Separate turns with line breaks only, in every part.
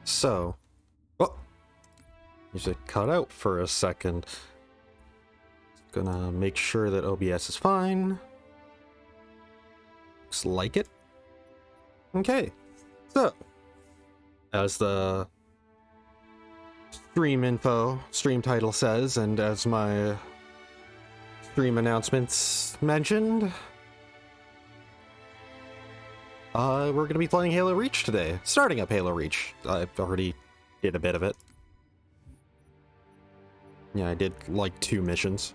So, oh, music cut out for a second. Gonna make sure that OBS is fine. Looks like it. Okay, so as the stream title says, and as my stream announcements mentioned, we're going to be playing Halo Reach today. Starting up Halo Reach. I already did a bit of it. Yeah, I did like 2 missions.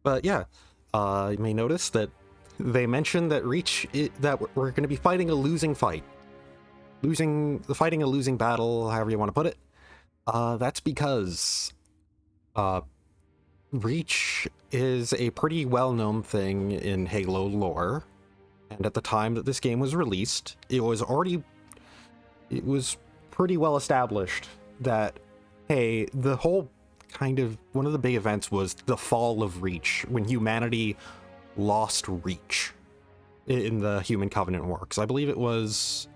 But yeah, you may notice that they mentioned that that we're going to be fighting a losing fight. Fighting a losing battle, however you want to put it. That's because Reach is a pretty well-known thing in Halo lore, and at the time that this game was released, it was pretty well established that, hey, the whole one of the big events was the fall of Reach, when humanity lost Reach in the Human Covenant War. Because I believe it was...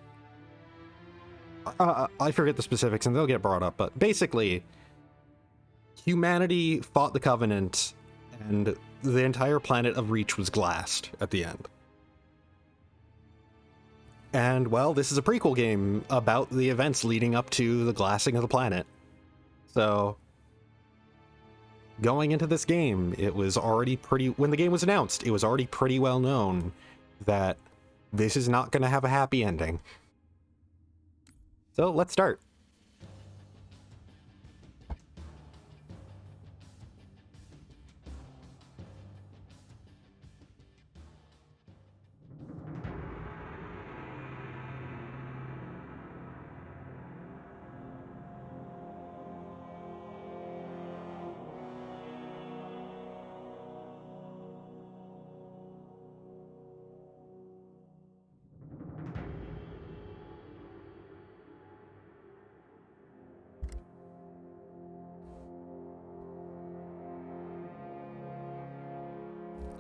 I forget the specifics, and they'll get brought up, but basically, humanity fought the Covenant, and the entire planet of Reach was glassed at the end. And, well, this is a prequel game about the events leading up to the glassing of the planet. So, going into this game, it was already when the game was announced, it was already pretty well known that this is not going to have a happy ending. So, let's start.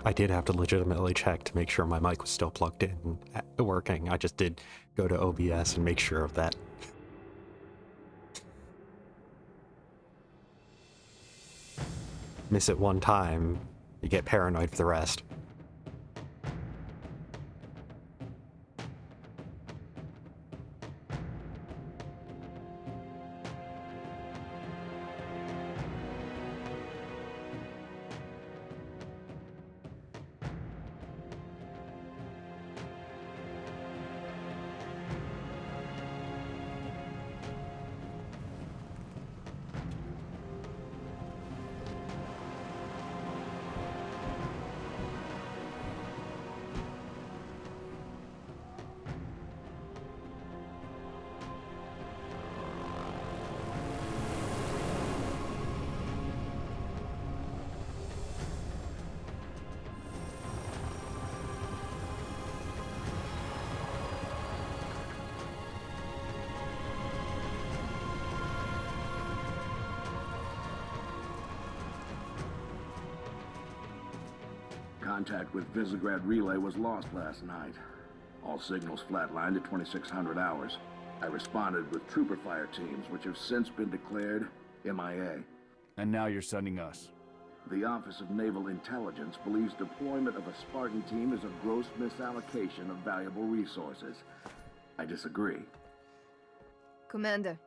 I did have to legitimately check to make sure my mic was still plugged in and working. I just did go to OBS and make sure of that. Miss it one time, you get paranoid for the rest.
Contact with Visegrad Relay was lost last night. All signals flatlined at 2600 hours. I responded with trooper fire teams, which have since been declared MIA.
And now you're sending us.
The Office of Naval Intelligence believes deployment of a Spartan team is a gross misallocation of valuable resources. I disagree.
Commander.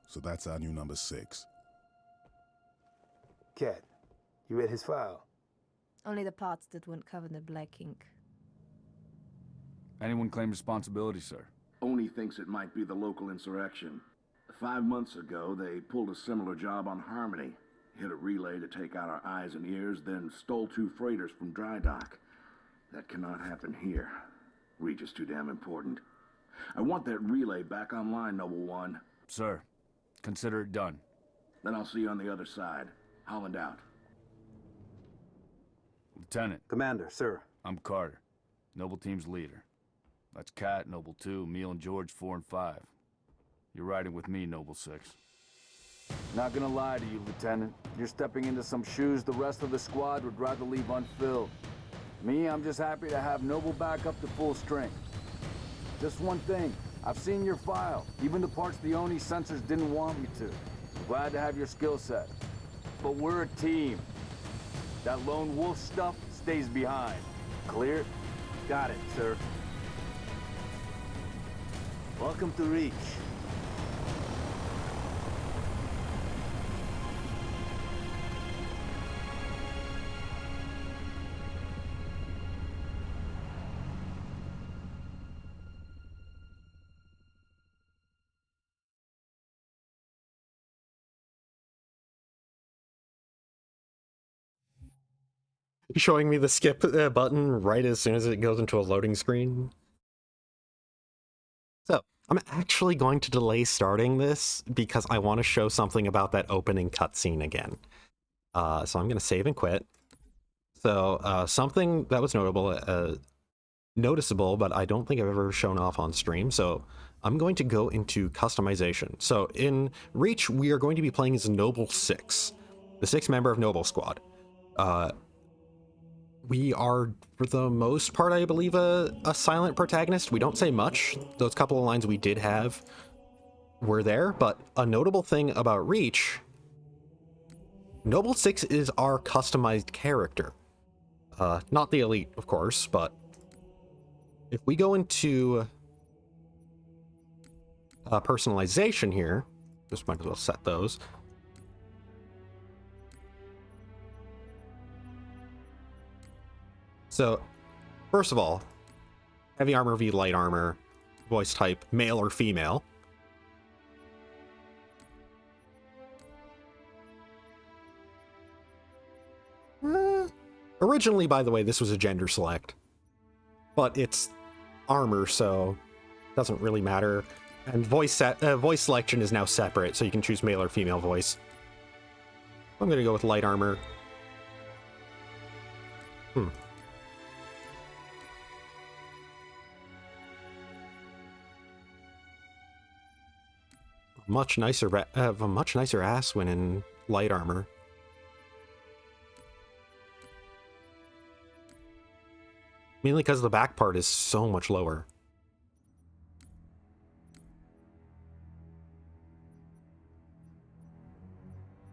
So that's our new number 6.
Cat, you read his file?
Only the parts that weren't covered in black ink.
Anyone claim responsibility, sir?
Only thinks it might be the local insurrection. 5 months ago, they pulled a similar job on Harmony. Hit a relay to take out our eyes and ears, then stole 2 freighters from dry dock. That cannot happen here. Reach is too damn important. I want that relay back online, Noble One.
Sir, consider it done.
Then I'll see you on the other side. Holland out.
Lieutenant.
Commander, sir.
I'm Carter, Noble Team's leader. That's Cat, Noble 2, Emil and George 4 and 5. You're riding with me, Noble 6.
Not gonna lie to you, Lieutenant. You're stepping into some shoes the rest of the squad would rather leave unfilled. Me, I'm just happy to have Noble back up to full strength. Just one thing, I've seen your file, even the parts the Oni censors didn't want me to. Glad to have your skill set. But we're a team. That lone wolf stuff stays behind. Clear?
Got it, sir. Welcome to Reach.
Showing me the skip button right as soon as it goes into a loading screen. So, I'm actually going to delay starting this because I want to show something about that opening cutscene again. So I'm going to save and quit. So, something that was noticeable, but I don't think I've ever shown off on stream. So I'm going to go into customization. So in Reach, we are going to be playing as Noble 6, the 6th member of Noble Squad. We are, for the most part, I believe, a silent protagonist. We don't say much. Those couple of lines we did have were there, but a notable thing about Reach, Noble 6 is our customized character. Not the elite, of course, but if we go into personalization here, just might as well set those. So, first of all, heavy armor v light armor, voice type, male or female. Originally, by the way, this was a gender select, but it's armor, so it doesn't really matter. And voice selection is now separate, so you can choose male or female voice. I'm gonna go with light armor. Much nicer, have a much nicer ass when in light armor. Mainly because the back part is so much lower.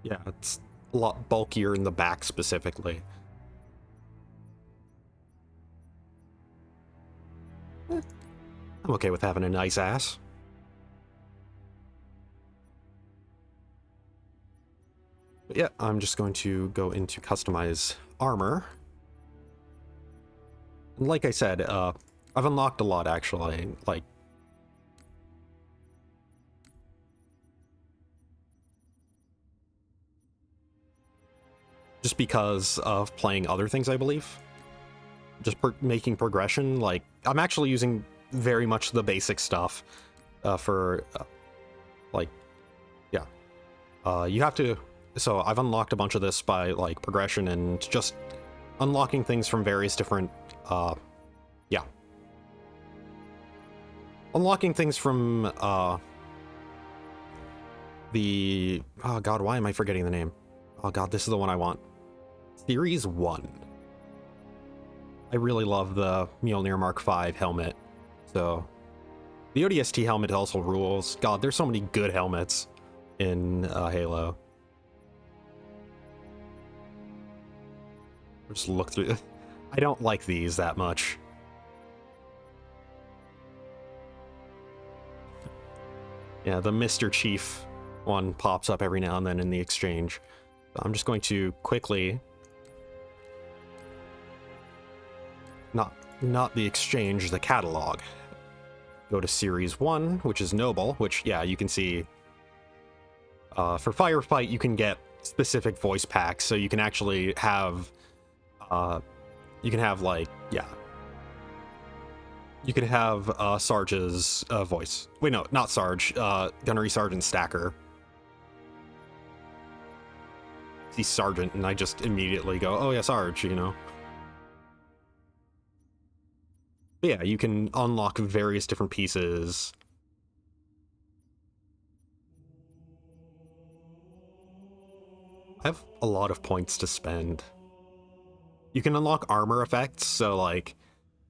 Yeah, it's a lot bulkier in the back specifically. I'm okay with having a nice ass. But yeah, I'm just going to go into customize armor. And like I said, I've unlocked a lot actually, like just because of playing other things, I believe. Just making progression, like I'm actually using very much the basic stuff for like, yeah. You have to, so I've unlocked a bunch of this by like progression and just unlocking things from various different, yeah. Unlocking things from the, oh god, why am I forgetting the name? Oh god, this is the one I want. Series 1. I really love the Mjolnir Mark V helmet. So, the ODST helmet also rules. God, there's so many good helmets in Halo. Just look through. I don't like these that much. Yeah, the Mr. Chief one pops up every now and then in the exchange. I'm just going to quickly... Not the exchange, the catalog. Go to Series 1, which is Noble, which, yeah, you can see... for Firefight, you can get specific voice packs, so you can actually have... you can have, like, yeah. You can have Sarge's voice. Wait, no, not Sarge. Gunnery Sergeant Stacker. See Sergeant, and I just immediately go, oh yeah, Sarge, you know. But yeah, you can unlock various different pieces. I have a lot of points to spend. You can unlock armor effects, so like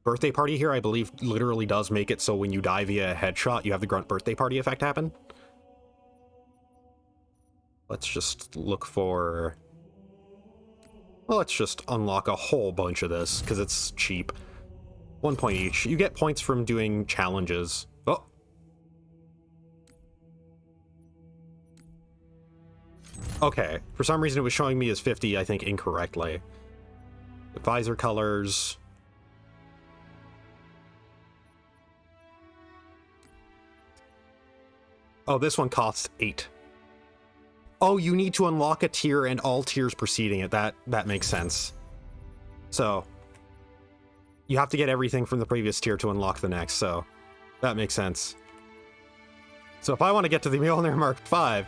birthday party here, I believe, literally does make it so when you die via a headshot, you have the grunt birthday party effect happen. Let's just look for... Well, let's just unlock a whole bunch of this, because it's cheap. 1 point each. You get points from doing challenges. Oh! Okay, for some reason it was showing me as 50, I think, incorrectly. Visor colors... Oh, this one costs 8. Oh, you need to unlock a tier and all tiers preceding it. That makes sense. So, you have to get everything from the previous tier to unlock the next, so that makes sense. So if I want to get to the Mjolnir Mark 5,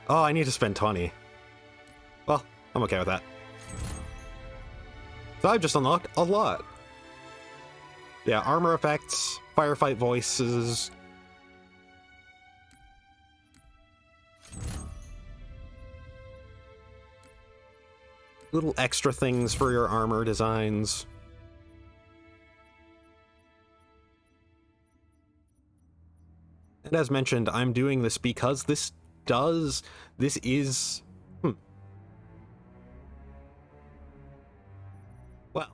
oh, I need to spend 20. Well, I'm okay with that. So I've just unlocked a lot. Yeah, armor effects, firefight voices... little extra things for your armor designs. And as mentioned, I'm doing this because this is... Well,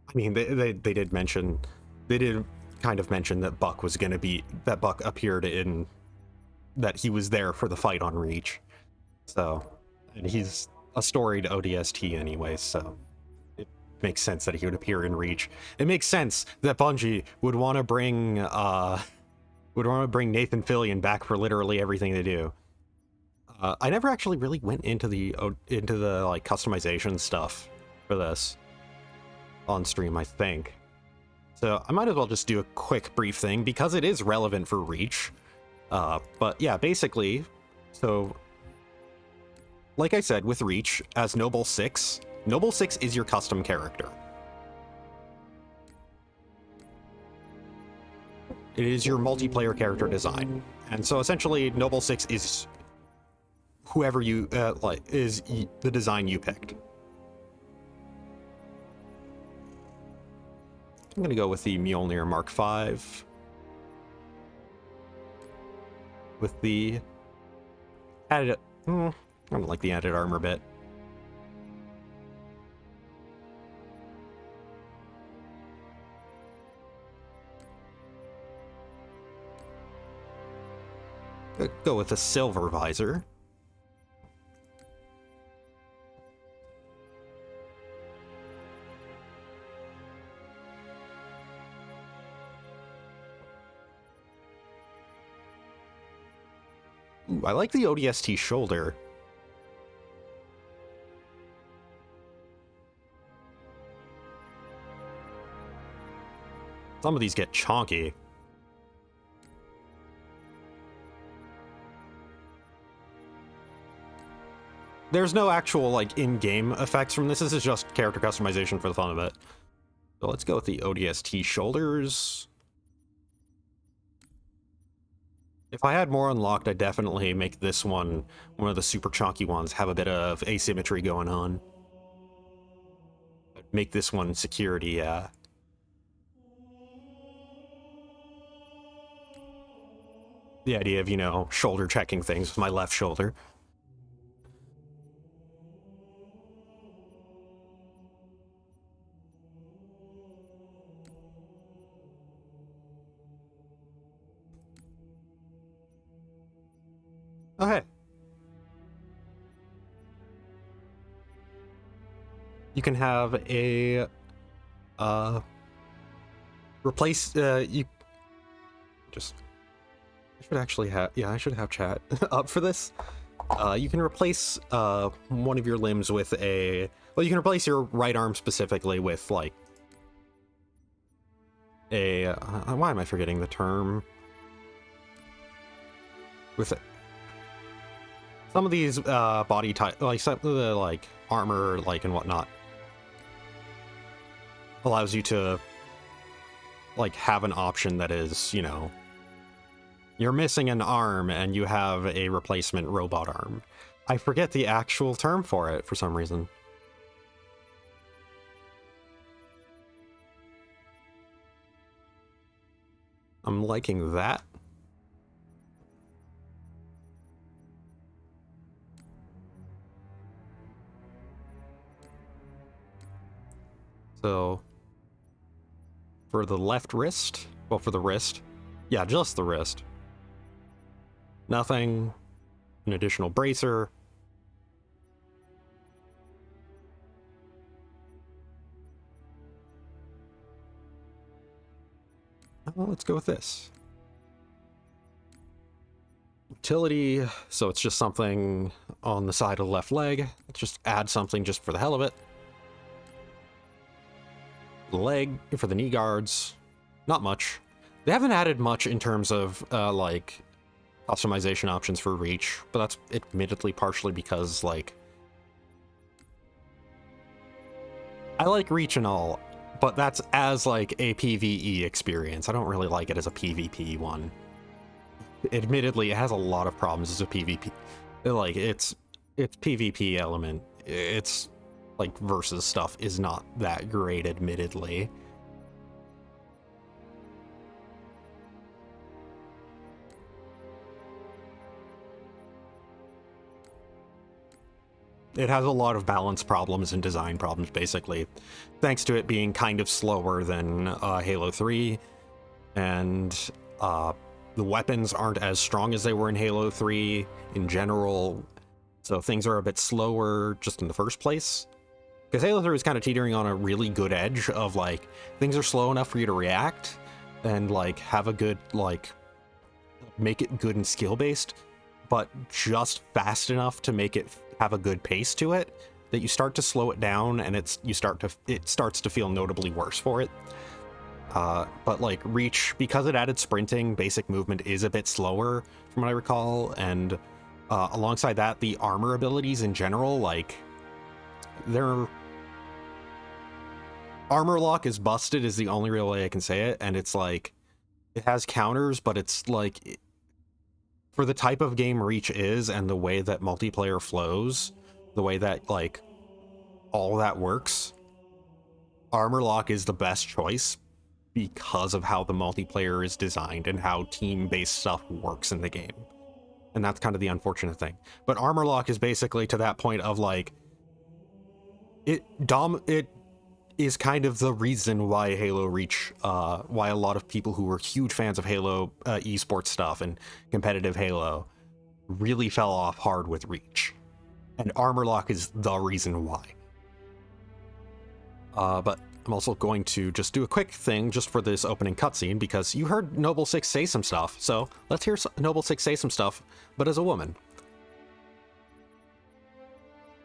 I mean, they did mention... They did kind of mention that Buck was going to be... That Buck appeared in... That he was there for the fight on Reach. So, and he's a storied ODST anyway, so it makes sense that he would appear in Reach. It makes sense that Bungie would want to bring Nathan Fillion back for literally everything they do. I never actually really went into the like customization stuff for this on stream, I think. So I might as well just do a quick brief thing because it is relevant for Reach. But yeah, basically, so like I said, with Reach, as Noble 6 is your custom character. It is your multiplayer character design. And so essentially, Noble 6 is whoever you, is the design you picked. I'm gonna go with the Mjolnir Mark 5. With the added... I don't like the added armor bit. Go with the silver visor. Ooh, I like the ODST shoulder. Some of these get chonky. There's no actual, like, in-game effects from this. This is just character customization for the fun of it. So let's go with the ODST shoulders. If I had more unlocked, I'd definitely make this one of the super chonky ones, have a bit of asymmetry going on. Make this one security, yeah. The idea of, you know, shoulder checking things with my left shoulder. Okay. You can have a replace you just I should actually have I should have chat up for this. You can replace one of your limbs with you can replace your right arm specifically with like a why am I forgetting the term? With some of these body type, like some of the like armor, like and whatnot, allows you to like have an option that is, you know, you're missing an arm and you have a replacement robot arm. I forget the actual term for it for some reason. I'm liking that. So, for the left wrist, well, for the wrist, yeah, just the wrist. Nothing, an additional bracer. Well, let's go with this. Utility, so it's just something on the side of the left leg. Let's just add something just for the hell of it. The leg for the knee guards, not much. They haven't added much in terms of like customization options for Reach, but that's admittedly partially because like I like Reach and all, but that's as like a PvE experience. I don't really like it as a PvP one. Admittedly, it has a lot of problems as a PvP. Like its PvP element, it's like versus stuff is not that great, admittedly. It has a lot of balance problems and design problems, basically, thanks to it being kind of slower than Halo 3, and the weapons aren't as strong as they were in Halo 3 in general, so things are a bit slower just in the first place. Because Halo 3 is kind of teetering on a really good edge of, like, things are slow enough for you to react, and, like, have a good, like, make it good and skill-based, but just fast enough to make it have a good pace to it, that you start to slow it down, and it starts to feel notably worse for it. But like Reach, because it added sprinting, basic movement is a bit slower from what I recall, and alongside that, the armor abilities in general, like, their armor lock is busted is the only real way I can say it, and it's like, it has counters, but it's like, for the type of game Reach is and the way that multiplayer flows, the way that, like, all that works, armor lock is the best choice because of how the multiplayer is designed and how team-based stuff works in the game. And that's kind of the unfortunate thing. But armor lock is basically to that point of, like, it is kind of the reason why Halo Reach, why a lot of people who were huge fans of Halo esports stuff and competitive Halo really fell off hard with Reach. And armor lock is the reason why. But I'm also going to just do a quick thing just for this opening cutscene, because you heard Noble Six say some stuff, so let's hear Noble Six say some stuff, but as a woman.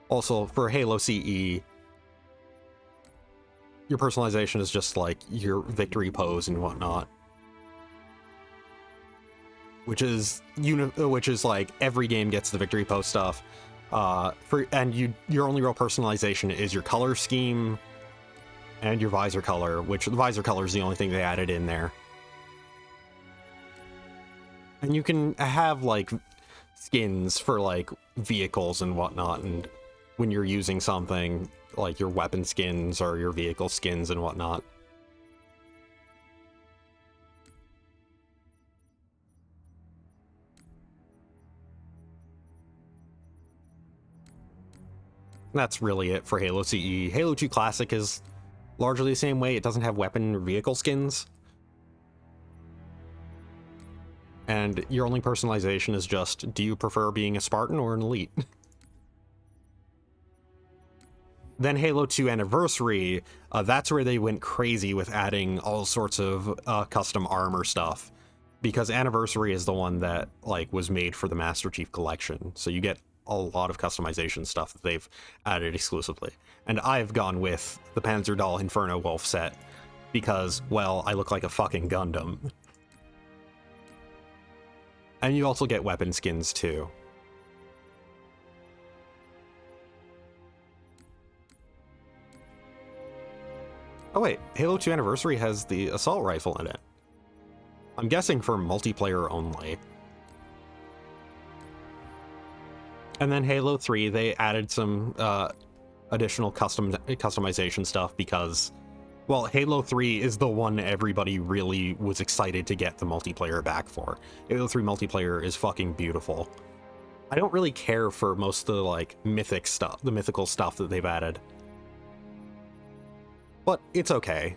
Also, for Halo CE, your personalization is just like your victory pose and whatnot, which is like every game gets the victory pose stuff. Your only real personalization is your color scheme and your visor color, which the visor color is the only thing they added in there. And you can have like skins for like vehicles and whatnot, and when you're using something like your weapon skins or your vehicle skins and whatnot. That's really it for Halo CE. Halo 2 Classic is largely the same way. It doesn't have weapon or vehicle skins. And your only personalization is just, do you prefer being a Spartan or an Elite? Then Halo 2 Anniversary, that's where they went crazy with adding all sorts of custom armor stuff. Because Anniversary is the one that, like, was made for the Master Chief Collection. So you get a lot of customization stuff that they've added exclusively. And I've gone with the Panzerdoll Inferno Wolf set because, well, I look like a fucking Gundam. And you also get weapon skins too. Oh wait, Halo 2 Anniversary has the assault rifle in it. I'm guessing for multiplayer only. And then Halo 3, they added some additional customization stuff because Well, Halo 3 is the one everybody really was excited to get the multiplayer back for. Halo 3 multiplayer is fucking beautiful. I don't really care for most of the, like, mythic stuff, the mythical stuff that they've added. But it's okay.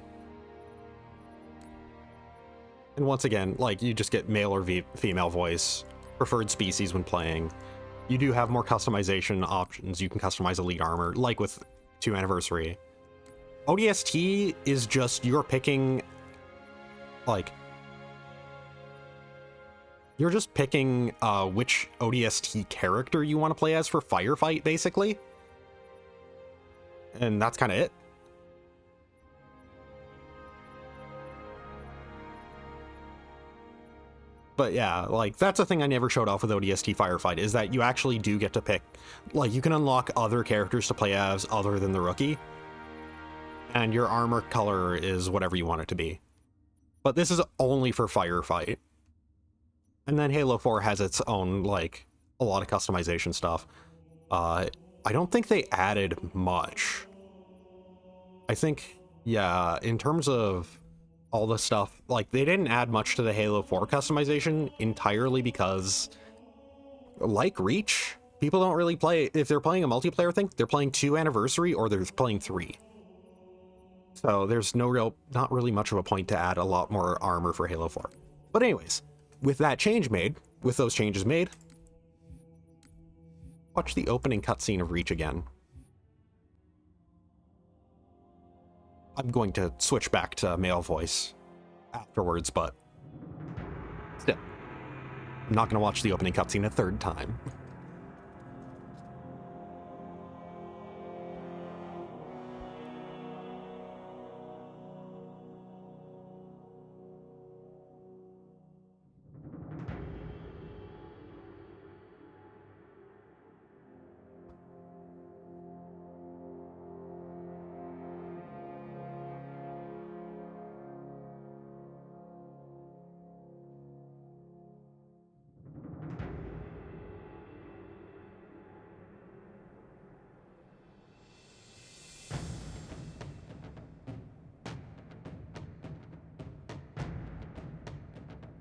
And once again, like, you just get male or female voice, preferred species when playing. You do have more customization options. You can customize elite armor, like with 2 Anniversary. ODST is just you're picking, like, you're just picking which ODST character you want to play as for Firefight, basically. And that's kind of it. But yeah, like, that's a thing I never showed off with ODST Firefight, is that you actually do get to pick, like, you can unlock other characters to play as other than the rookie. And your armor color is whatever you want it to be. But this is only for Firefight. And then Halo 4 has its own, like, a lot of customization stuff. I don't think they added much. I think, yeah, in terms of all the stuff, like, they didn't add much to the Halo 4 customization entirely because, like Reach, people don't really play, if they're playing a multiplayer thing, they're playing 2 Anniversary or they're playing 3. So there's not really much of a point to add a lot more armor for Halo 4. But anyways, with that change made, with those changes made, watch the opening cutscene of Reach again. I'm going to switch back to male voice afterwards, but still, I'm not going to watch the opening cutscene a third time.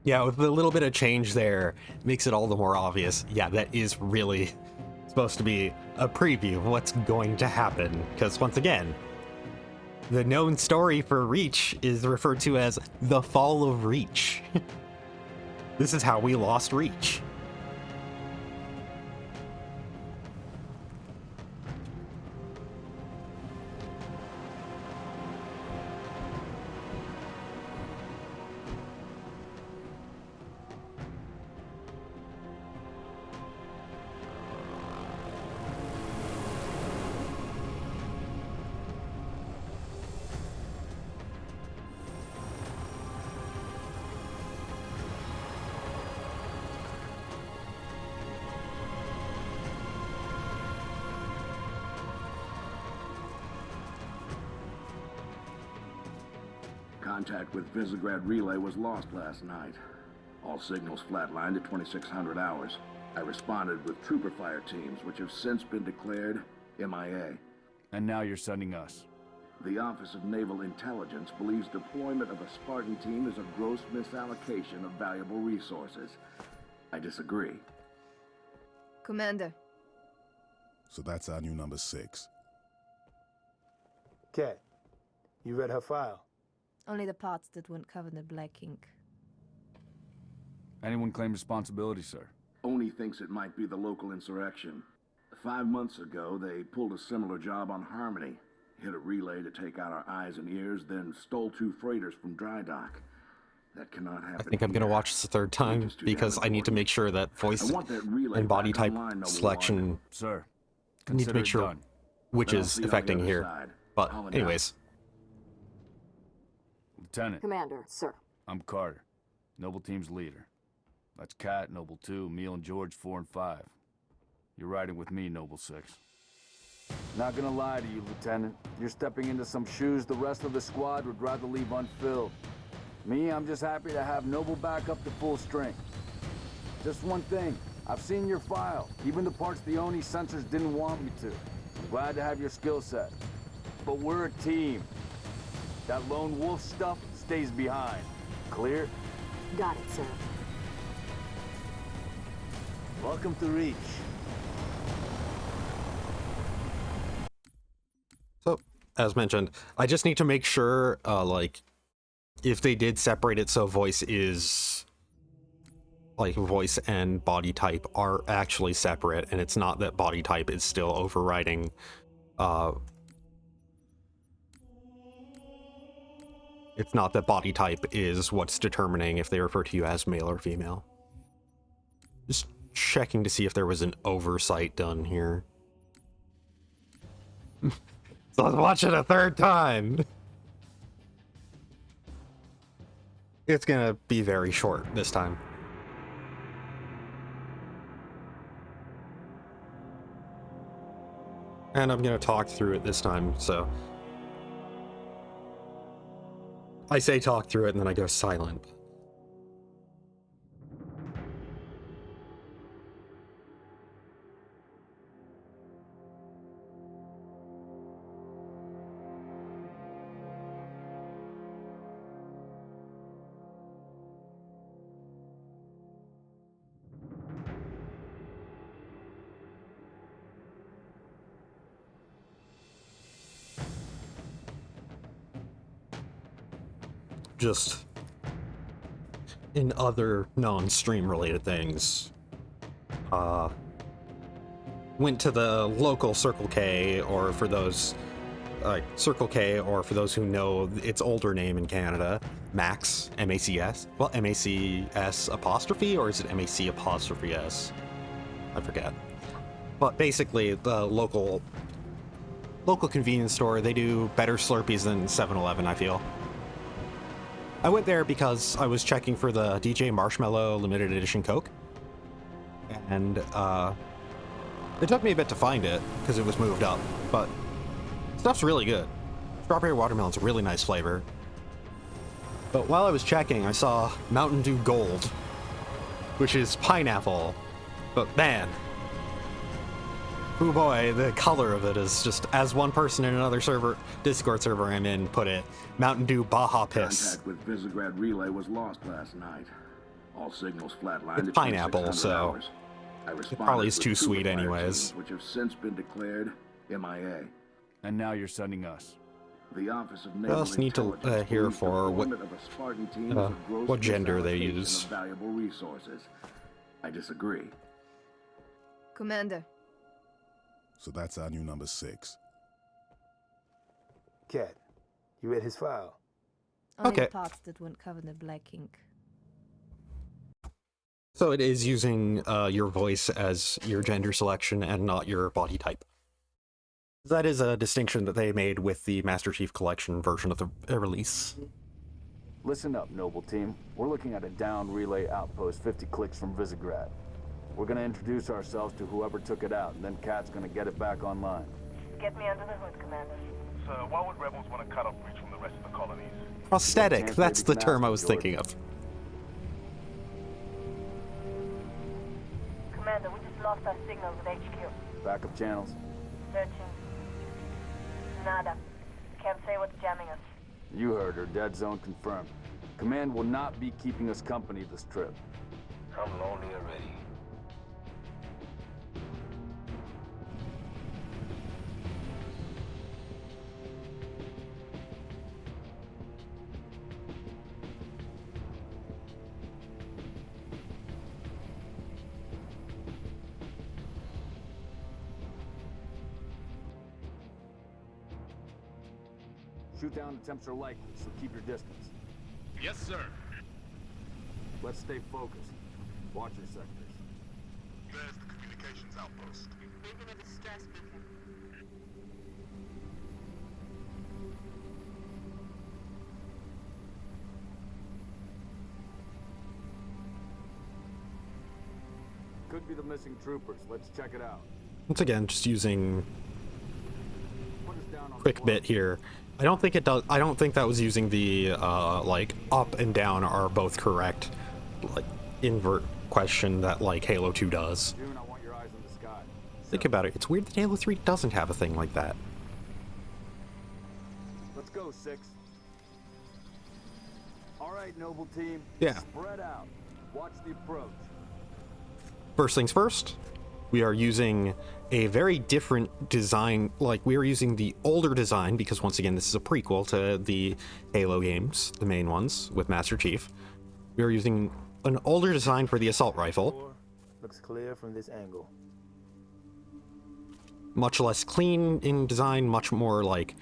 Yeah, with a little bit of change there, makes it all the more obvious. Yeah, that is really supposed to be a preview of what's going to happen. Because once again, the known story for Reach is referred to as the Fall of Reach. This is how we lost Reach.
Contact with Visegrad Relay was lost last night. All signals flatlined at 2600 hours. I responded with trooper fire teams, which have since been declared MIA.
And now you're sending us.
The Office of Naval Intelligence believes deployment of a Spartan team is a gross misallocation of valuable resources. I disagree.
Commander,
So that's our new number 6.
Kat, you read her file?
only the parts that weren't covered in black ink.
Anyone claim responsibility, sir?
Oni thinks it might be the local insurrection. 5 months ago, they pulled a similar job on Harmony. Hit a relay to take out our eyes and ears, then stole 2 freighters from dry dock. That cannot happen.
I think I'm going to watch this a third time because I need to make sure that voice and body type selection
Sir,
I need to
consider
make
it
sure
done.
which
Then I'll
is
see you on the
affecting
other
here.
side.
But
Calling out.
anyways,
Lieutenant,
Commander, sir.
I'm Carter, Noble Team's leader. That's Kat, Noble 2, Emil and George 4 and 5. You're riding with me, Noble 6.
Not gonna lie to you, Lieutenant. You're stepping into some shoes the rest of the squad would rather leave unfilled. Me, I'm just happy to have Noble back up to full strength. Just one thing. I've seen your file, even the parts the Oni sensors didn't want me to. I'm glad to have your skill set. But we're a team. That lone wolf stuff stays behind. Clear?
Got it, sir.
Welcome to Reach.
So, as mentioned, I just need to make sure, like, if they did separate it so voice is, like, voice and body type are actually separate, and it's not that body type is still overriding, it's not that body type is what's determining if they refer to you as male or female. Just checking to see if there was an oversight done here. So let's watch it a third time. It's gonna be very short this time. And I'm gonna talk through it this time, so. I say talk through it and then I go silent. Just in other non-stream related things, went to the local Circle K, or for those Circle K, or for those who know its older name in Canada, Max, M-A-C-S. Well, M-A-C-S apostrophe, or is it M-A-C apostrophe S? I forget. But basically, the local convenience store, they do better Slurpees than 7-Eleven, I feel. I went there because I was checking for the DJ Marshmallow limited edition Coke, and it took me a bit to find it because it was moved up, but stuff's really good. Strawberry watermelon's a really nice flavor. But while I was checking, I saw Mountain Dew Gold, which is pineapple, but man, oh boy, the color of it is just, as one person in another Discord server I'm in put it, Mountain Dew Baja Piss.
Contact with Visegrad Relay was lost last night. All signals flatlined.
It's
at
pineapple,
2600
so
hours. I
it probably is
responded
too
with
sweet
two fire
anyways.
teams, which have since been declared MIA.
And now you're sending us.
The Office of
I
Naval
also need to
Intelligence
hear
believes
for
deployment of a Spartan team is a gross
what gender they
misallocation
use.
of valuable resources. I disagree.
Commander,
So that's our new number 6.
Cat, you read his file?
only
Okay.
the parts that weren't covered in black ink.
So it is using your voice as your gender selection and not your body type. That is a distinction that they made with the Master Chief Collection version of the release.
Listen up, Noble Team. We're looking at a downed relay outpost 50 clicks from Visegrad. We're gonna introduce ourselves to whoever took it out, and then Kat's gonna get it back online.
Get me under the hood, Commander.
So why would rebels want to cut off Breach from the rest of the colonies?
Prosthetic,
Chance
that's
maybe
the
can
term
ask
I was
George.
thinking of.
Commander, we just lost our signal with HQ.
Backup channels.
Searching. Nada. Can't say what's jamming us.
You heard her. Dead zone confirmed. Command will not be keeping us company this trip.
I'm lonely already.
Shoot down attempts are likely, so keep your distance.
Yes, sir.
Let's stay focused. Watch your sectors.
There's the communications outpost.
Moving a distress mission.
Could be the missing troopers. Let's check it out.
Once again, just using
Put us down on
quick
the
bit here. I don't think it does. I don't think that was using the like up and down are both correct, like invert question that like Halo 2 does.
June, I want your eyes on the sky.
Think about it. It's weird that Halo 3 doesn't have a thing like that.
Let's go, 6. All right, Noble Team.
Yeah.
Spread out. Watch the approach.
First things first, we are using a very different design. Like, we are using the older design because, once again, this is a prequel to the Halo games, the main ones with Master Chief. We are using an older design for the assault rifle,
Looks clear from this angle.
much less clean in design, much more like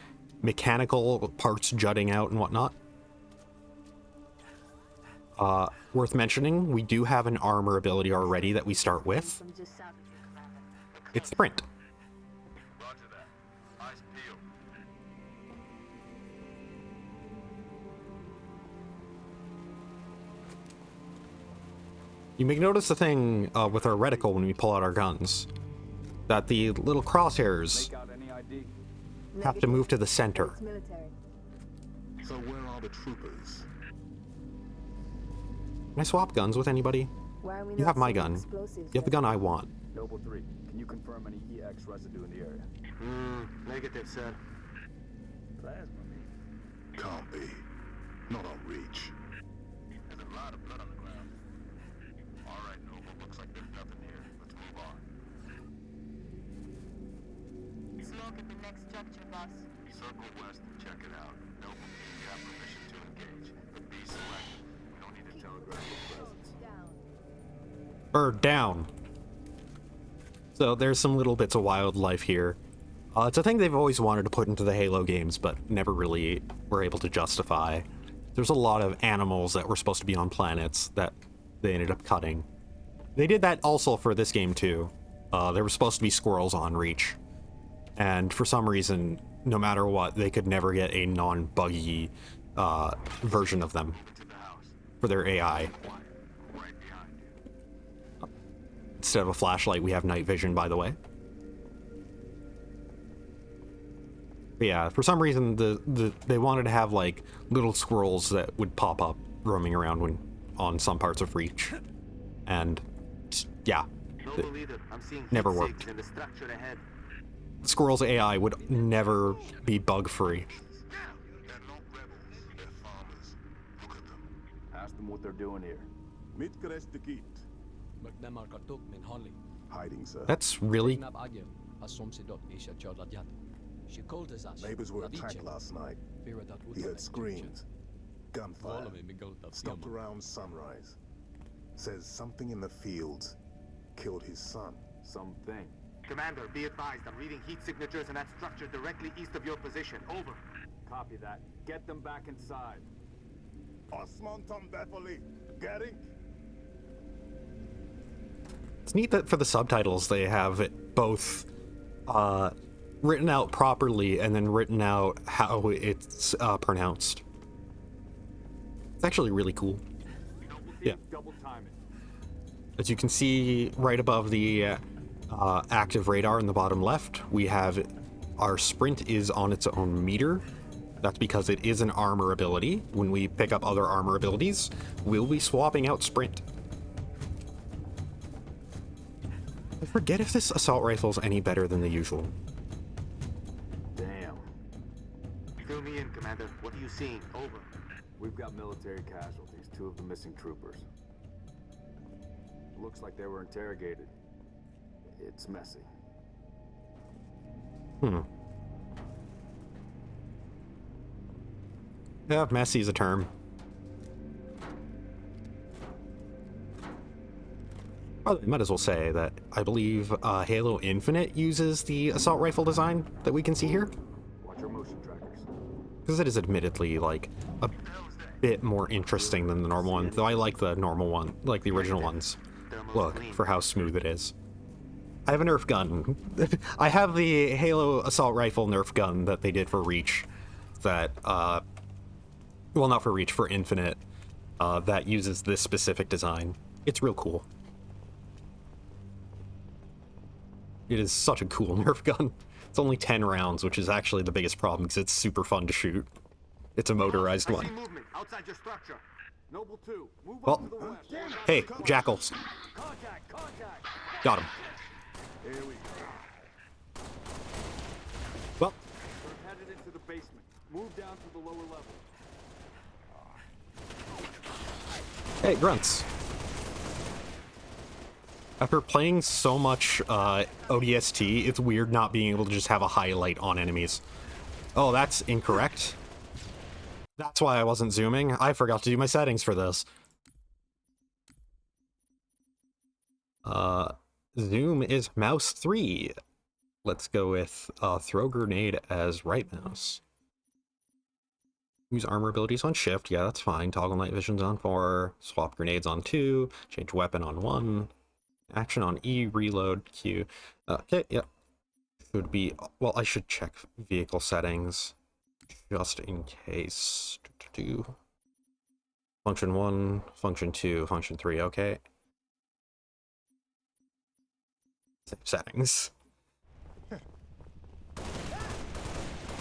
mechanical parts jutting out and whatnot. Worth mentioning, we do have an armor ability already that we start with.
From just south of you, Commander.
It's Sprint.
Roger that. Eyes peeled.
You may notice the thing with our reticle when we pull out our guns, that the little crosshairs
Make out any ID?
have to move to the center.
It's military.
So where are the troopers?
Can I swap guns with anybody?
Why are we
You
not
have my
seeing
gun.
explosives
You have the gun I want.
Noble 3, can you confirm any EX residue in the area?
Negative, sir.
Plasma, man.
Can't be. Not on Reach.
There's a lot of blood on the ground. All right, Noble. Looks like there's nothing here. Let's move on.
Smoke at the next structure, boss.
Circle west and check it out. Noble, you have permission to engage, but be selective. We don't need to telegraph your presence.
Bird down. So there's some little bits of wildlife here. It's a thing they've always wanted to put into the Halo games, but never really were able to justify. There's a lot of animals that were supposed to be on planets that they ended up cutting. They did that also for this game too. There were supposed to be squirrels on Reach, and for some reason, no matter what, they could never get a non-buggy version of them for their AI.
Right behind you.
Instead of a flashlight, we have night vision, by the way. But yeah, for some reason, they wanted to have like little squirrels that would pop up roaming around when on some parts of Reach, and yeah, it
Leader, I'm seeing
never worked.
in the structure ahead.
Squirrel's AI would never be bug-free.
They're not rebels. They're farmers. Look at them.
Ask them what they're doing here.
Mitkrestikit. Hiding, sir.
That's really
Neighbors were attacked last night. He heard screams. Gunfire. Stopped around sunrise. Says something in the fields killed his son.
Something.
Commander, be advised. I'm reading heat signatures in that structure directly east of your position. Over.
Copy that. Get them back inside.
Osman Tombepoli. Getting?
It's neat that for the subtitles they have it both written out properly and then written out how it's pronounced. It's actually really cool. Yeah.
Double time it.
As you can see right above the active radar in the bottom left, we have our sprint is on its own meter. That's because it is an armor ability. When we pick up other armor abilities, we'll be swapping out sprint. I forget if this assault rifle is any better than the usual.
Damn.
Fill me in, Commander. What are you seeing? Over.
We've got military casualties, 2 of the missing troopers. Looks like they were interrogated. It's messy.
Yeah, messy is a term. Well, I might as well say that I believe Halo Infinite uses the assault rifle design that we can see here,
Watch your motion trackers.
because it is admittedly like a bit more interesting than the normal one, though I like the normal one, like the original ones. Look, for how smooth it is. I have a Nerf gun. I have the Halo assault rifle Nerf gun that they did for Reach that, well, not for Reach, for Infinite, that uses this specific design. It's real cool. It is such a cool Nerf gun. It's only 10 rounds, which is actually the biggest problem because it's super fun to shoot. It's a motorized one.
Movement outside your structure.
Noble 2, move
Well,
on to the west.
hey, Jackals.
Contact, contact.
Got him.
Here we go.
Well,
We're headed into the basement. Move down to the lower level.
Hey, grunts. After playing so much ODST, it's weird not being able to just have a highlight on enemies. Oh, that's incorrect. That's why I wasn't zooming. I forgot to do my settings for this. Zoom is mouse 3. Let's go with throw grenade as right mouse. Use armor abilities on shift. Yeah, that's fine. Toggle night visions on 4. Swap grenades on 2. Change weapon on 1. Action on E, reload, Q. Okay, yep. Should be... Well, I should check vehicle settings just in case. Function 1, function 2, function 3, okay. Same settings.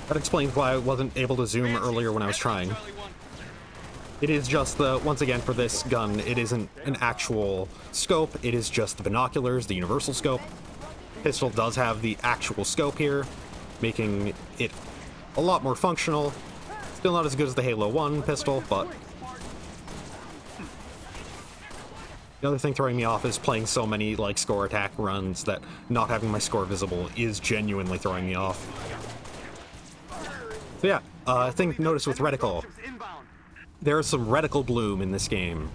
That explains why I wasn't able to zoom earlier when I was trying. It is just the, once again, for this gun, it isn't an actual scope, it is just the binoculars, the universal scope. Pistol does have the actual scope here, making it a lot more functional. Still not as good as the Halo 1 pistol, but... The other thing throwing me off is playing so many, like, score attack runs that not having my score visible is genuinely throwing me off. So yeah, thing to notice with reticle. There is some reticle bloom in this game.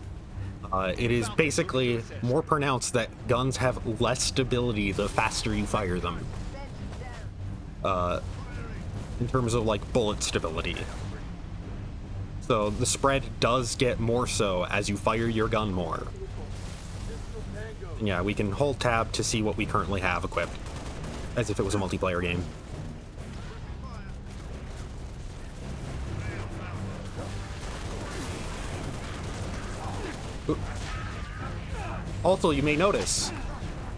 It is basically more pronounced that guns have less stability the faster you fire them. In terms of, like, bullet stability. So the spread does get more so as you fire your gun more. And yeah, we can hold tab to see what we currently have equipped, as if it was a multiplayer game. Ooh. Also, you may notice,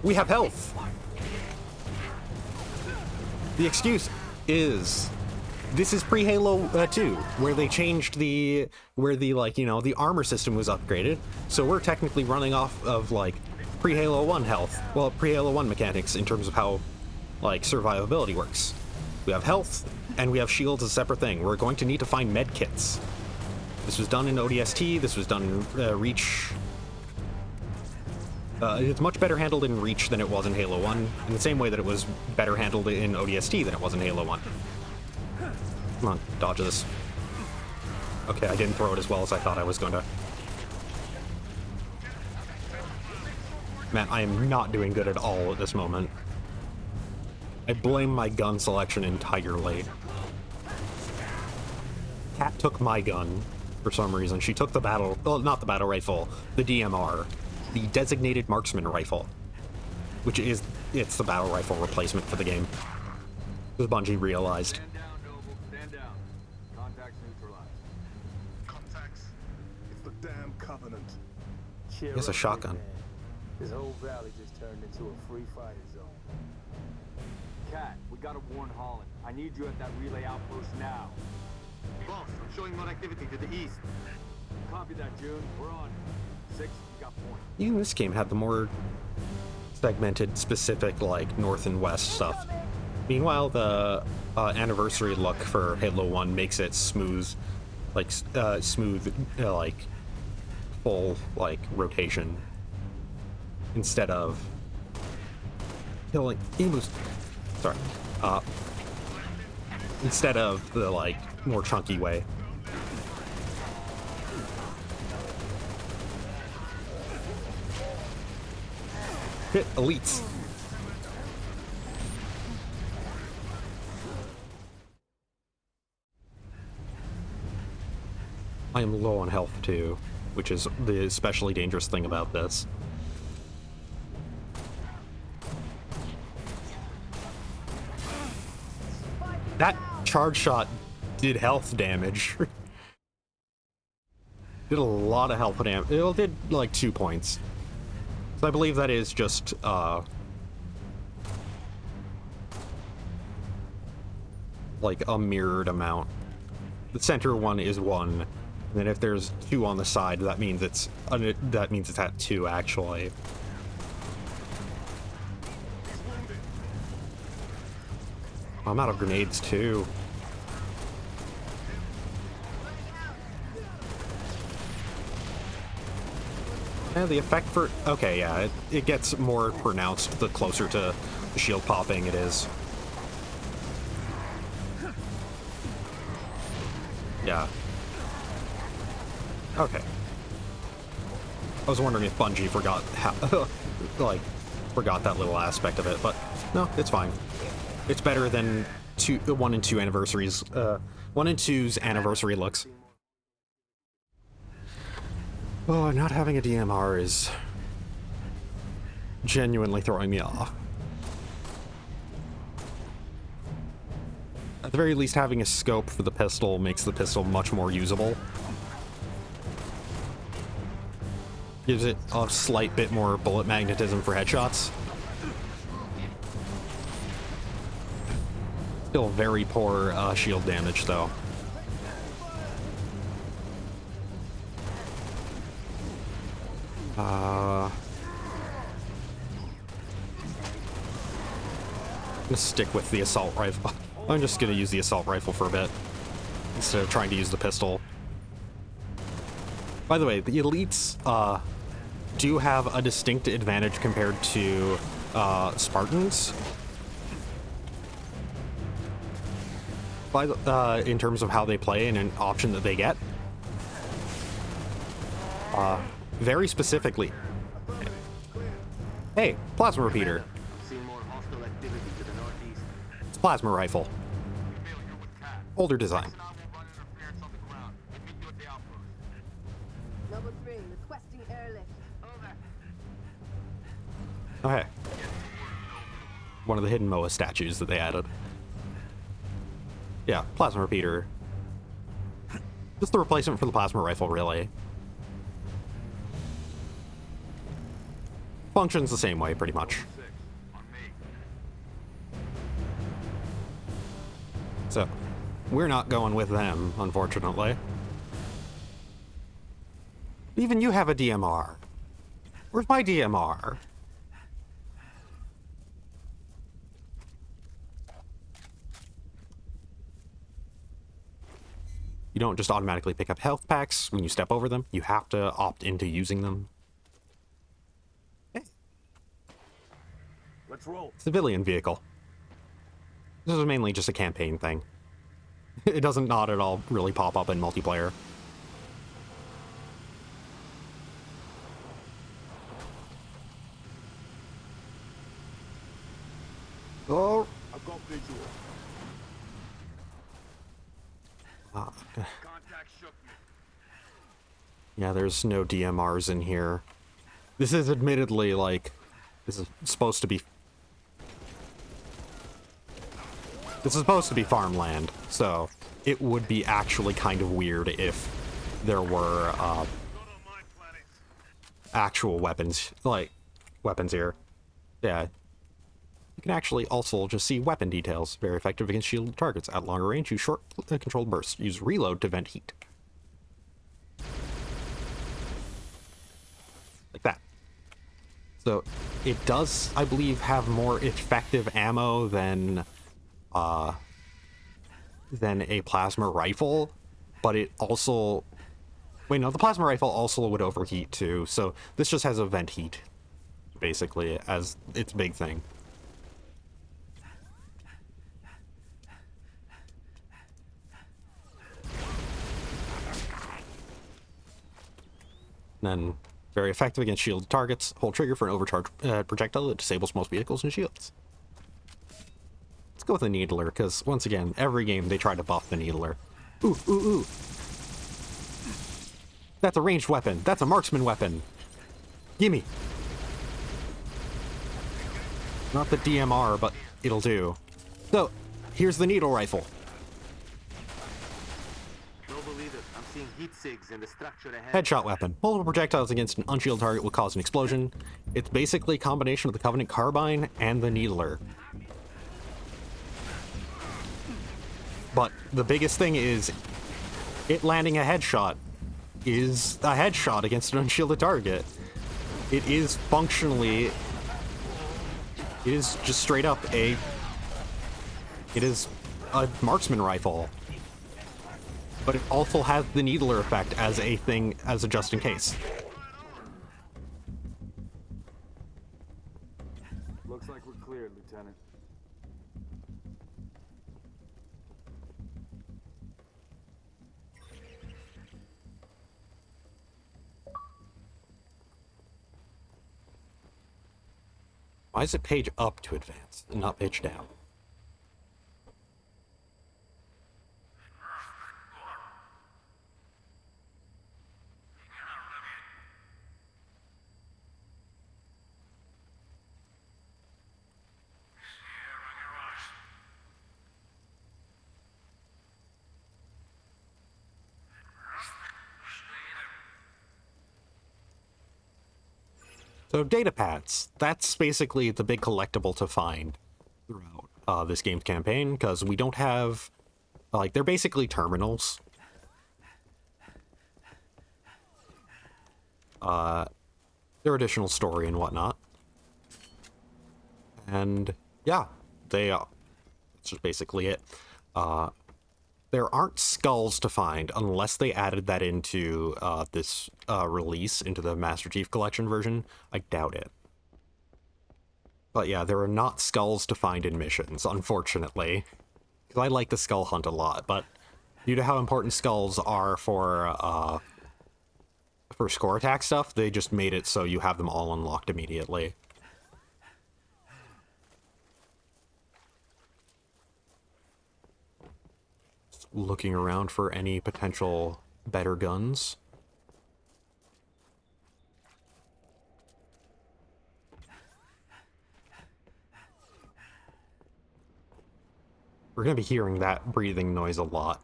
we have health. The excuse is, this is pre-Halo 2, where they changed the, like, you know, the armor system was upgraded, so we're technically running off of, like, pre-Halo 1 health. Well, pre-Halo 1 mechanics in terms of how, like, survivability works. We have health, and we have shields as a separate thing. We're going to need to find med kits. This was done in ODST, this was done in Reach. It's much better handled in Reach than it was in Halo 1, in the same way that it was better handled in ODST than it was in Halo 1. Come on, dodge this. Okay, I didn't throw it as well as I thought I was going to. Man, I am not doing good at all at this moment. I blame my gun selection entirely. Kat took my gun for some reason. She took the battle... Well, not the battle rifle. The DMR. The Designated Marksman Rifle. Which is... It's the battle rifle replacement for the game. Because Bungie realized.
Stand down, Noble. Stand down. Contacts neutralized.
Contacts. It's the damn Covenant.
Cheer
He has a
up,
shotgun.
big man. This whole valley just turned into a free fire zone.
Kat, we gotta warn Holland. I need you at that relay outpost now.
Boss, I'm showing more activity to the east.
Copy that, June. We're on. 6, you got point.
Even this game had the more segmented, specific, like, north and west stuff. Meanwhile, the anniversary look for Halo 1 makes it smooth, like, like, full, like, rotation. Instead of killing emus. Sorry. Instead of the, like, more chunky way. Hit elites. I am low on health too, which is the especially dangerous thing about this. That charge shot did health damage. Did a lot of health damage. It did like 2 points. So I believe that is just like a mirrored amount. The center one is 1, and then if there's 2 on the side, that means it's at 2 actually. I'm out of grenades too. Yeah, the effect for... Okay, yeah, it gets more pronounced the closer to the shield popping it is. Yeah. Okay. I was wondering if Bungie forgot how... like, forgot that little aspect of it, but no, it's fine. It's better than 1 and 2 anniversaries. 1 and 2's anniversary looks. Oh, not having a DMR is genuinely throwing me off. At the very least, having a scope for the pistol makes the pistol much more usable. Gives it a slight bit more bullet magnetism for headshots. Still very poor shield damage, though. I'm gonna stick with the assault rifle. I'm just gonna use the assault rifle for a bit instead of trying to use the pistol. By the way, the elites do have a distinct advantage compared to Spartans. In terms of how they play and an option that they get. Very specifically. Hey, plasma repeater. It's a plasma rifle. Older design.
Number 3, requesting airlift. Over.
Okay. One of the hidden Moa statues that they added. Yeah, plasma repeater. Just the replacement for the plasma rifle, really. Functions the same way, pretty much. So, we're not going with them, unfortunately. Even you have a DMR. Where's my DMR? You don't just automatically pick up health packs when you step over them. You have to opt into using them.
Let's roll.
Civilian vehicle. This is mainly just a campaign thing. It doesn't not at all really pop up in multiplayer. Oh.
I've got visual. Contact shook me.
Yeah, there's no DMRs in here. This is admittedly like... This is supposed to be farmland, so it would be actually kind of weird if there were actual weapons, like weapons here. Yeah. You can actually also just see weapon details. Very effective against shielded targets. At longer range, use short controlled bursts. Use reload to vent heat. Like that. So it does, I believe, have more effective ammo than a plasma rifle, but it also... Wait, no, the plasma rifle also would overheat too, so this just has a vent heat, basically, as its big thing. Then, very effective against shielded targets. Hold trigger for an overcharged projectile that disables most vehicles and shields. Let's go with the Needler, because, once again, every game they try to buff the Needler. Ooh, ooh, ooh. That's a ranged weapon. That's a marksman weapon. Gimme. Not the DMR, but it'll do. So, here's the needle rifle. Headshot weapon. Multiple projectiles against an unshielded target will cause an explosion. It's basically a combination of the Covenant Carbine and the Needler. But the biggest thing is, it landing a headshot is a headshot against an unshielded target. It is functionally... It is just straight up a... It is a marksman rifle. But it also has the Needler effect as a thing, as a just in case. Why is it page up to advance and not page down? So data pads, that's basically the big collectible to find throughout this game's campaign, because we don't have, like, they're basically terminals. They're additional story and whatnot. And yeah, that's just basically it. There aren't skulls to find unless they added that into this release, into the Master Chief Collection version. I doubt it. But yeah, there are not skulls to find in missions, unfortunately. Because I like the skull hunt a lot, but due to how important skulls are for score attack stuff, they just made it so you have them all unlocked immediately. Looking around for any potential better guns. We're going to be hearing that breathing noise a lot.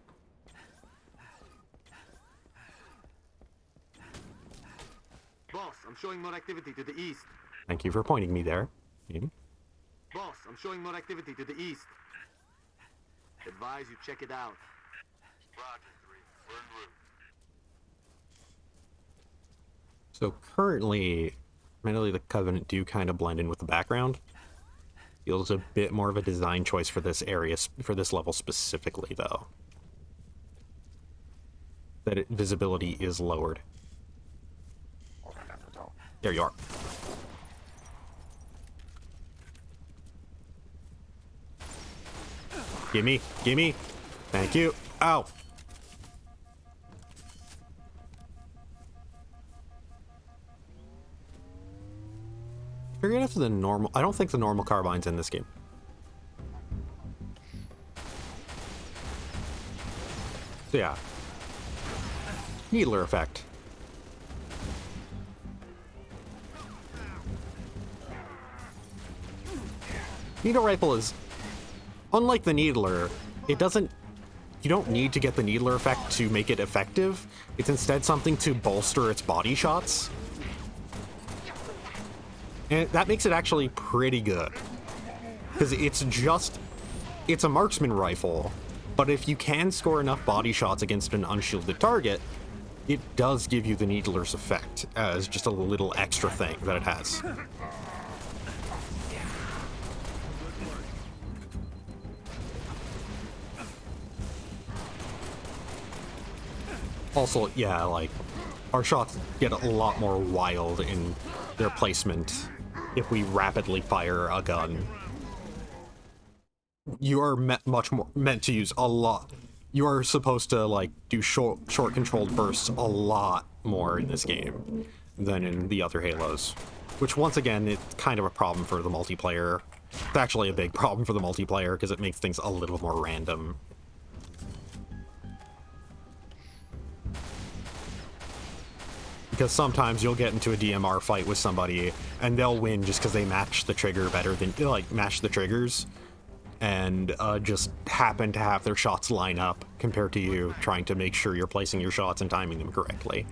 Boss, I'm showing more activity to the east.
Thank you for pointing me there.
Boss, I'm showing more activity to the east. Advise you check it out. Roger, 3. We're en route.
So currently, admittedly, the Covenant do kind of blend in with the background. Feels a bit more of a design choice for this area, for this level specifically, though. That visibility is lowered. There you are. Gimme, gimme. Thank you. Ow. Forget if the normal... I don't think the normal carbine's in this game. So yeah. Needler effect. Needle rifle is... Unlike the Needler, it doesn't... You don't need to get the Needler effect to make it effective. It's instead something to bolster its body shots. And that makes it actually pretty good. Because it's a marksman rifle, but if you can score enough body shots against an unshielded target, it does give you the Needler's effect as just a little extra thing that it has. Also, yeah, like, our shots get a lot more wild in their placement if we rapidly fire a gun. You are much more meant to use a lot. You are supposed to, like, do short controlled bursts a lot more in this game than in the other Halos. Which, once again, it's kind of a problem for the multiplayer. It's actually a big problem for the multiplayer because it makes things a little more random. Because sometimes you'll get into a DMR fight with somebody and they'll win just because they match the trigger better than, like, match the triggers and just happen to have their shots line up compared to you trying to make sure you're placing your shots and timing them correctly.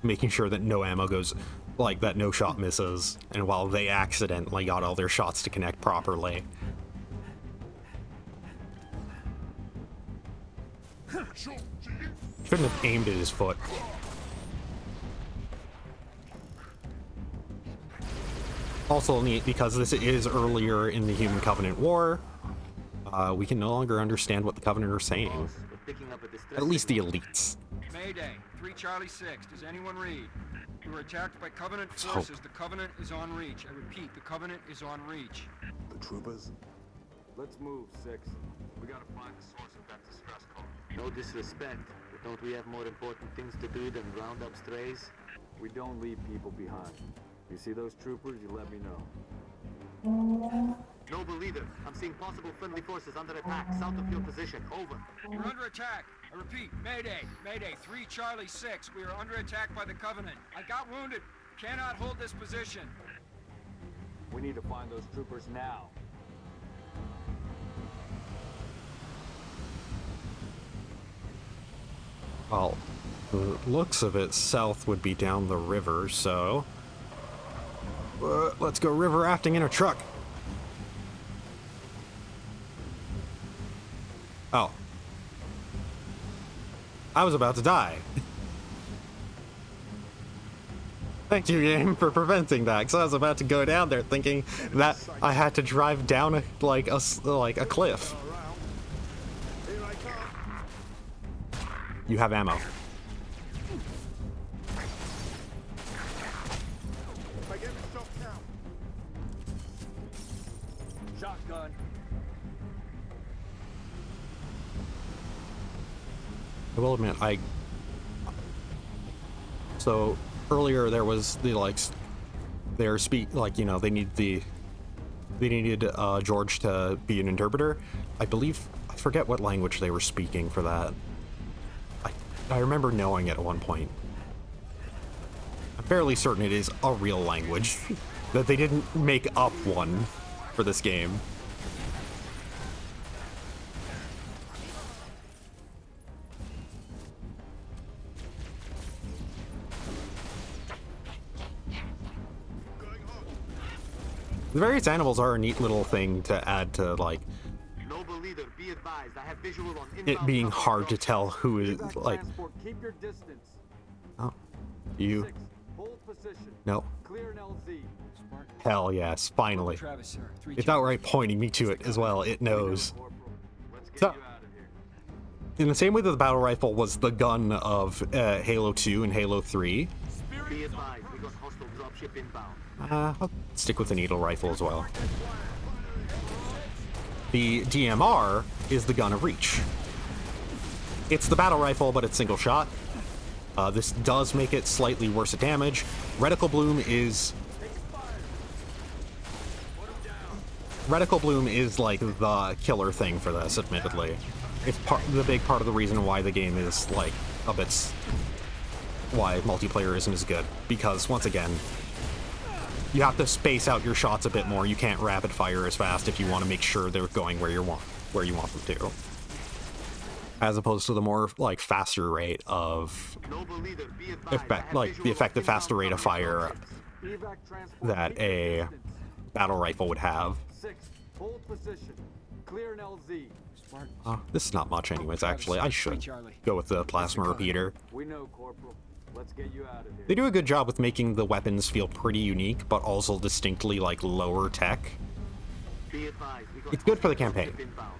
Making sure that no ammo goes, like, that no shot misses, and while they accidentally got all their shots to connect properly. Shouldn't have aimed at his foot. Also neat, because this is earlier in the Human Covenant War, we can no longer understand what the Covenant are saying. At least the elites.
Mayday, 3 Charlie 6. Does anyone read? We were attacked by Covenant forces. The Covenant is on reach. I repeat, the Covenant is on reach.
The troopers?
Let's move, 6.
We gotta find the source of that distress call.
No disrespect, but don't we have more important things to do than round up strays?
We don't leave people behind. You see those troopers, you let me know.
Noble leader, I'm seeing possible friendly forces under attack south of your position. Over.
We're under attack. I repeat, Mayday. Mayday, 3 Charlie 6. We are under attack by the Covenant. I got wounded. Cannot hold this position.
We need to find those troopers now.
Well, the looks of it, south would be down the river, so... let's go river rafting in a truck. Oh. I was about to die. Thank you, game, for preventing that, because I was about to go down there thinking that I had to drive down a cliff. You have ammo.
If I get a shot now.
Shotgun.
I will admit, so earlier there was the they needed George to be an interpreter. I believe, I forget what language they were speaking for that. I remember knowing it at one point. I'm fairly certain it is a real language, that they didn't make up one for this game. The various animals are a neat little thing to add to, like,
Noble leader, be advised. I have visual on
it being hard to tell who is, like...
Keep your distance.
Oh, you...
6, hold position.
No.
Clear an LZ.
Hell yes, finally.
Travis, sir. 3
It's outright pointing me to it as well, it knows.
Let's get
So,
you out of here.
in the same way that the battle rifle was the gun of Halo 2 and Halo 3,
Be advised. We got hostile dropship inbound.
I'll stick with the needle rifle as well. The DMR is the gun of Reach. It's the battle rifle, but it's single shot. This does make it slightly worse at damage. Reticle Bloom is like the killer thing for this, admittedly. It's the big part of the reason why the game is like a bit, why multiplayer isn't as good. Because once again, you have to space out your shots a bit more. You can't rapid fire as fast if you want to make sure they're going where you want them to. As opposed to the more like faster rate of the effective faster rate of fire that a battle rifle would have.
6, hold position. Clear an LZ.
This is not much anyways, actually. I should go with the plasma repeater.
We know, Corporal. Let's get you out of here.
They do a good job with making the weapons feel pretty unique, but also distinctly like lower tech.
Be advised. We got
It's good for the
hostile
campaign.
dropship inbound.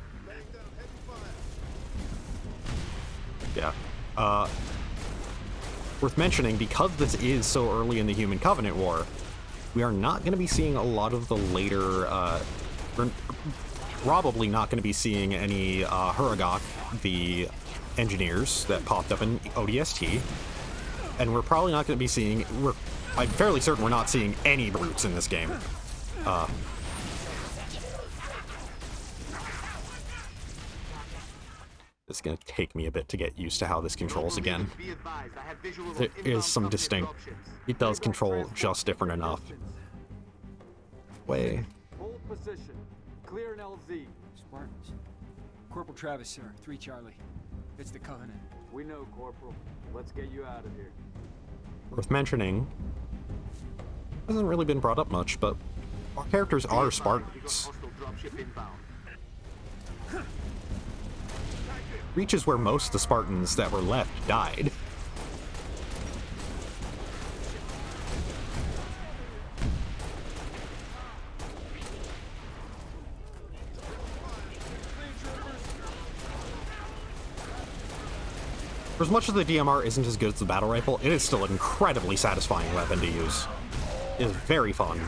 Yeah. Worth mentioning, because this is so early in the Human Covenant War, we are not going to be seeing a lot of the later, we're probably not going to be seeing any Huragok, the engineers that popped up in ODST, and we're probably not going to be seeing, I'm fairly certain we're not seeing any brutes in this game. It's going to take me a bit to get used to how this controls again.
Be advised. I have visual on
There is
inbound
some
Soviet
distinct,
dropships.
it does control just different enough. Way.
Hold position. Clear an LZ.
Spartans. Corporal Travis, sir. 3 Charlie. It's the Covenant.
We know, Corporal. Let's get you out of here.
Worth mentioning, hasn't really been brought up much, but our characters are
We got
Spartans.
hostile dropship inbound.
Reach is where most of the Spartans that were left died. For as much as the DMR isn't as good as the battle rifle, it is still an incredibly satisfying weapon to use. It is very fun.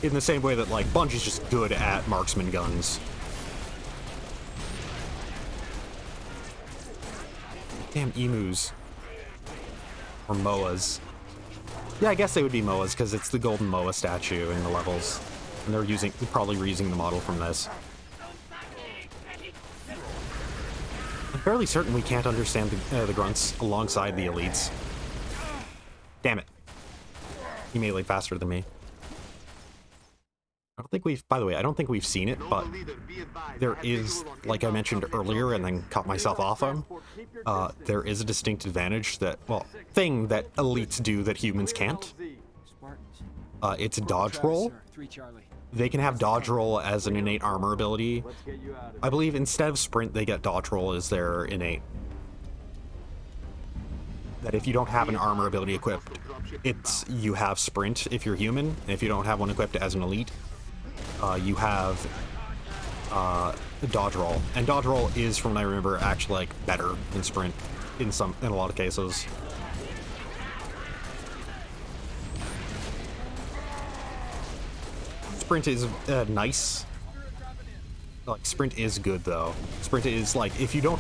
In the same way that, like, Bungie's just good at marksman guns. Damn emus. Or moas. Yeah, I guess they would be moas, because it's the golden moa statue in the levels. And they're probably reusing the model from this. I'm fairly certain we can't understand the grunts alongside the elites. Damn it. He meleeed faster than me. I don't think by the way, I don't think we've seen it, but there is, like I mentioned earlier and then cut myself off on, there is a distinct advantage that, well, thing that elites do that humans can't. It's dodge roll. They can have dodge roll as an innate armor ability. I believe instead of sprint, they get dodge roll as their innate. That if you don't have an armor ability equipped, you have sprint if you're human. And if you don't have one equipped as an elite, you have dodge roll. And dodge roll is, from what I remember, actually like better than sprint in a lot of cases. Sprint is nice. Like, sprint is good, though. Sprint is, like, if you don't...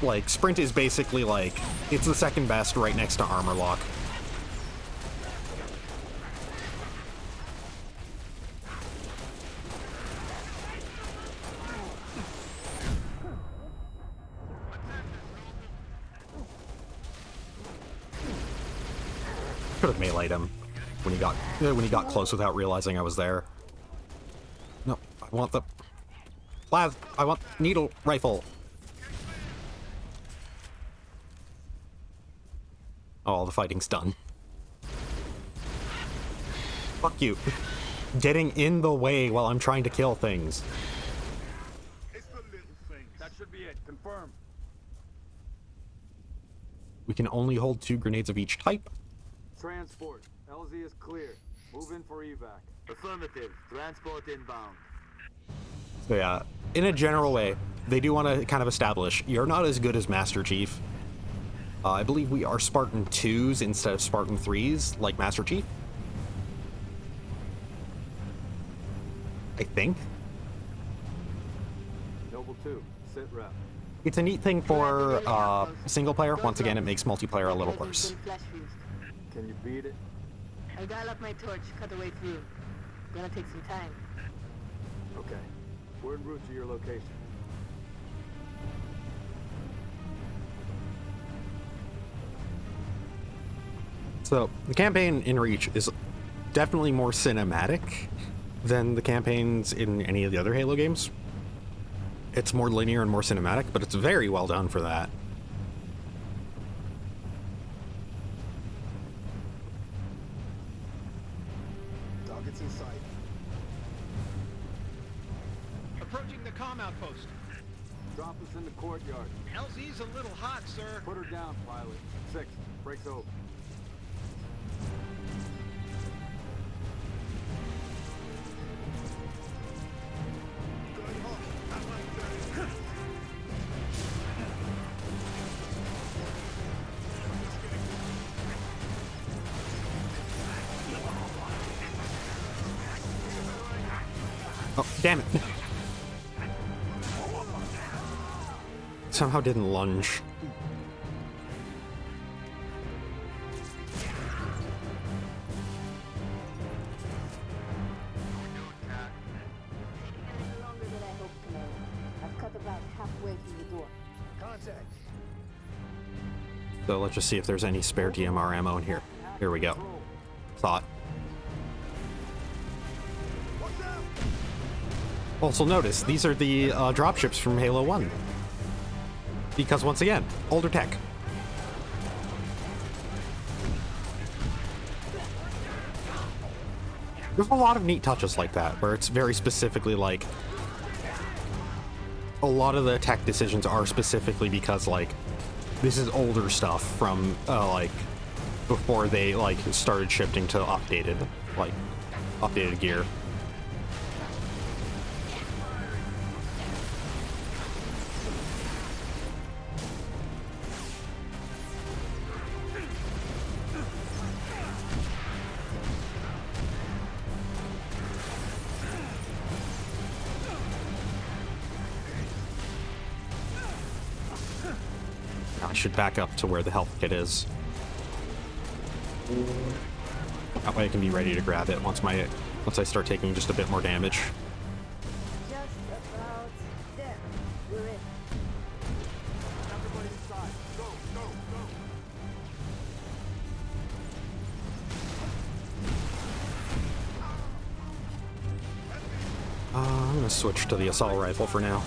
Like, sprint is basically, like, it's the second best right next to armor lock. Could have meleeed him when he got close without realizing I was there. No, I want the I want needle rifle. Oh, the fighting's done. Fuck you. Getting in the way while I'm trying to kill things.
That should be it. Confirm.
We can only hold 2 grenades of each type.
Transport. LZ is clear. Move in for evac.
Affirmative. Transport inbound.
So yeah, in a general way, they do want to kind of establish you're not as good as Master Chief. I believe we are Spartan 2s instead of Spartan 3s, like Master Chief. I think.
Noble 2, sit rep.
It's a neat thing for single player. Once again, it makes multiplayer a little worse.
Can you beat it?
I dial up my torch, cut the way through. Gonna take some time.
Okay. We're en route to your location.
So, the campaign in Reach is definitely more cinematic than the campaigns in any of the other Halo games. It's more linear and more cinematic, but it's very well done for that.
Targets in sight.
Approaching the comm outpost.
Drop us in the courtyard.
LZ's a little hot, sir.
Put her down, pilot. 6, breaks over.
Oh, damn it. Somehow didn't lunge.
Longer than I hoped, Commander. I've cut about halfway through the door.
Contact.
So let's just see if there's any spare DMR ammo in here. Here we go. Thought. Also notice, these are the dropships from Halo 1. Because once again, older tech. There's a lot of neat touches like that, where it's very specifically like... A lot of the tech decisions are specifically because, like, this is older stuff from, like, before they, like, started shifting to updated gear. I should back up to where the health kit is. That way I can be ready to grab it once I start taking just a bit more damage.
Just about there. We're in.
Everybody inside. Go, go, go.
I'm gonna switch to the assault rifle for now.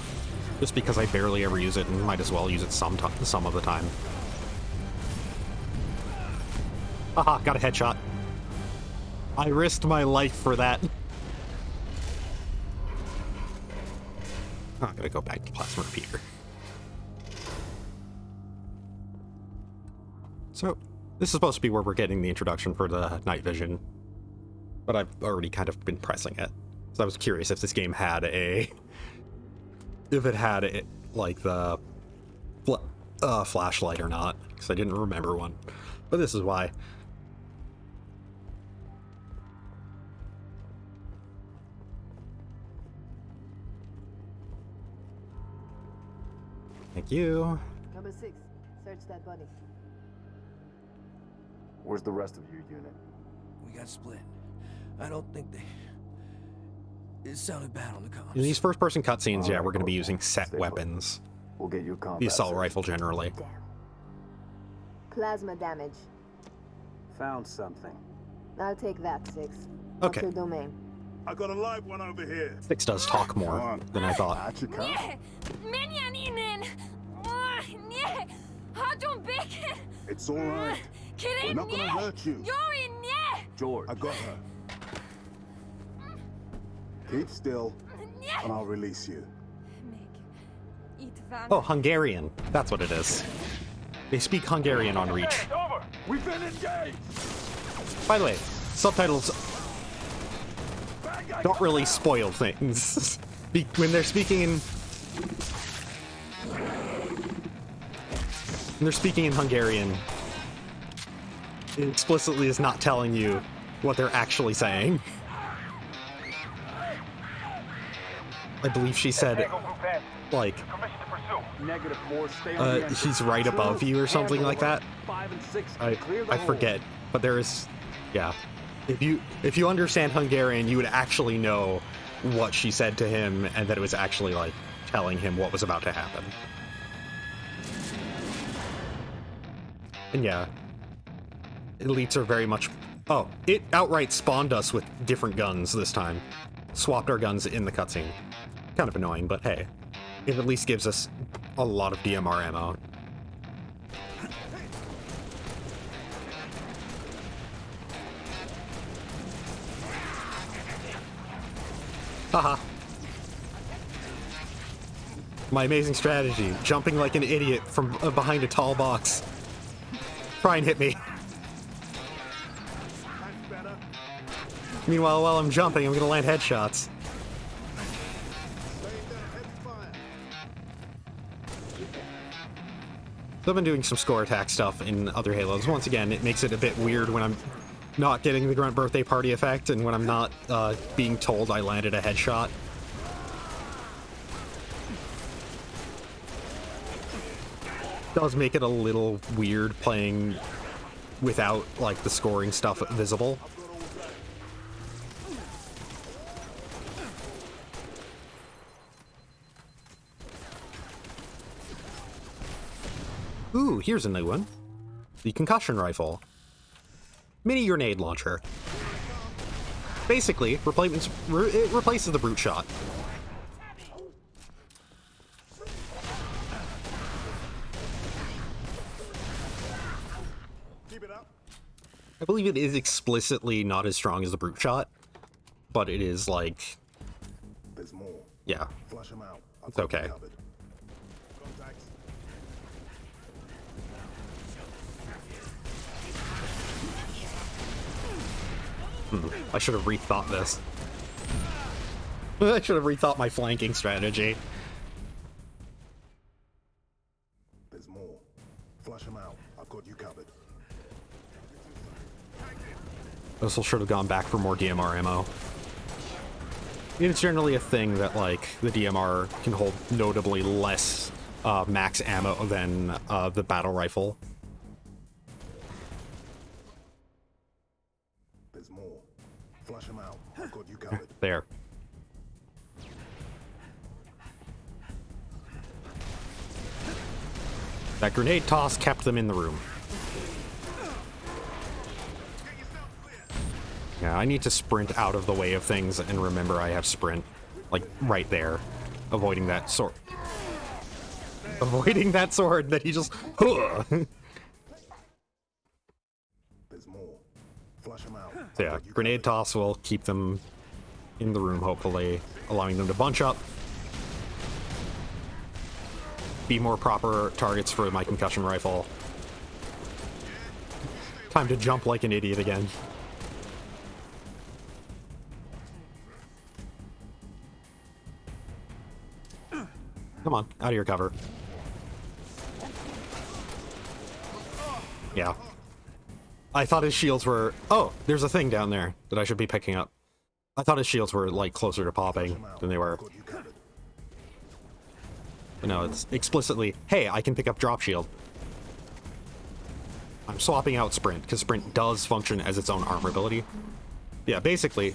Just because I barely ever use it and might as well use it some of the time. Haha, got a headshot. I risked my life for that. I'm gonna go back to plasma repeater. So, this is supposed to be where we're getting the introduction for the night vision. But I've already kind of been pressing it. So I was curious if this game had like the flashlight or not, because I didn't remember one. But this is why. Thank you.
Number 6. Search that body.
Where's the rest of your unit?
We got split. I don't think they... It sounded bad on the comms.
In these first-person cutscenes, yeah, we're going to be using set weapons.
We'll get you a combat
The assault
set.
rifle, generally.
Damn. Plasma damage.
Found something.
I'll take that, 6.
Okay.
What's your domain?
I got a live one over here.
6 does talk more than I thought.
It's all right. We're not gonna hurt you.
George.
I got her. Keep still, and I'll release you.
Oh, Hungarian. That's what it is. They speak Hungarian on Reach.
Over. We've been engaged.
By the way, subtitles don't really spoil things. When they're speaking in Hungarian, it explicitly is not telling you what they're actually saying. I believe she said, like,
-4, stay on the
he's right above you or something like that.
5 and 6.
I forget, but there is, yeah. If you understand Hungarian, you would actually know what she said to him and that it was actually, like, telling him what was about to happen. And yeah, elites are very much... Oh, it outright spawned us with different guns this time. Swapped our guns in the cutscene. Kind of annoying, but hey. It at least gives us a lot of DMR ammo. Haha. My amazing strategy. Jumping like an idiot from behind a tall box. Try and hit me. Meanwhile, while I'm jumping, I'm gonna land headshots. So I've been doing some score attack stuff in other Halos. Once again, it makes it a bit weird when I'm not getting the Grunt birthday party effect and when I'm not being told I landed a headshot. Does make it a little weird playing without, like, the scoring stuff visible. Ooh, here's a new one. The concussion rifle. Mini grenade launcher. Basically, it replaces the brute shot.
Keep it up.
I believe it is explicitly not as strong as the brute shot, but it is like...
There's more.
Yeah.
Flush them out.
It's okay.
Contacts.
I should have rethought this. I should have rethought my flanking strategy.
There's more. Flush them out. I've got you covered.
This should have gone back for more DMR ammo. It's generally a thing that, like, the DMR can hold notably less max ammo than the battle rifle. There. That grenade toss kept them in the room. Yeah, I need to sprint out of the way of things and remember I have sprint. Like, right there. Avoiding that sword. Avoiding that sword that he just...
There's more. Flush them out.
So yeah, grenade toss will keep them in the room, hopefully, allowing them to bunch up. Be more proper targets for my concussion rifle. Time to jump like an idiot again. Come on, out of your cover. Yeah. I thought his shields were... Oh, there's a thing down there that I should be picking up. I thought his shields were, like, closer to popping than they were. But no, it's explicitly, hey, I can pick up drop shield. I'm swapping out sprint, because sprint does function as its own armor ability. Yeah, basically,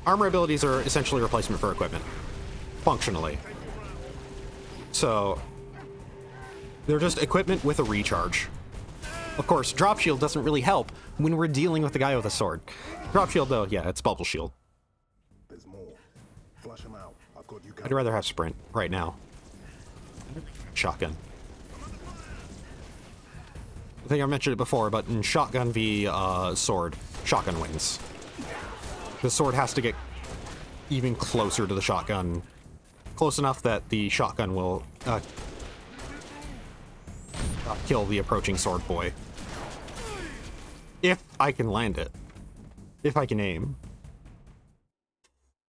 armor abilities are essentially replacement for equipment. Functionally. So, they're just equipment with a recharge. Of course, drop shield doesn't really help when we're dealing with the guy with a sword. Drop shield, though, yeah, it's bubble shield.
There's more. Flush them out. I've got you
I'd rather have sprint right now. Shotgun. I think I mentioned it before, but in shotgun v sword, shotgun wins. The sword has to get even closer to the shotgun. Close enough that the shotgun will kill the approaching sword boy. If I can land it. If I can aim.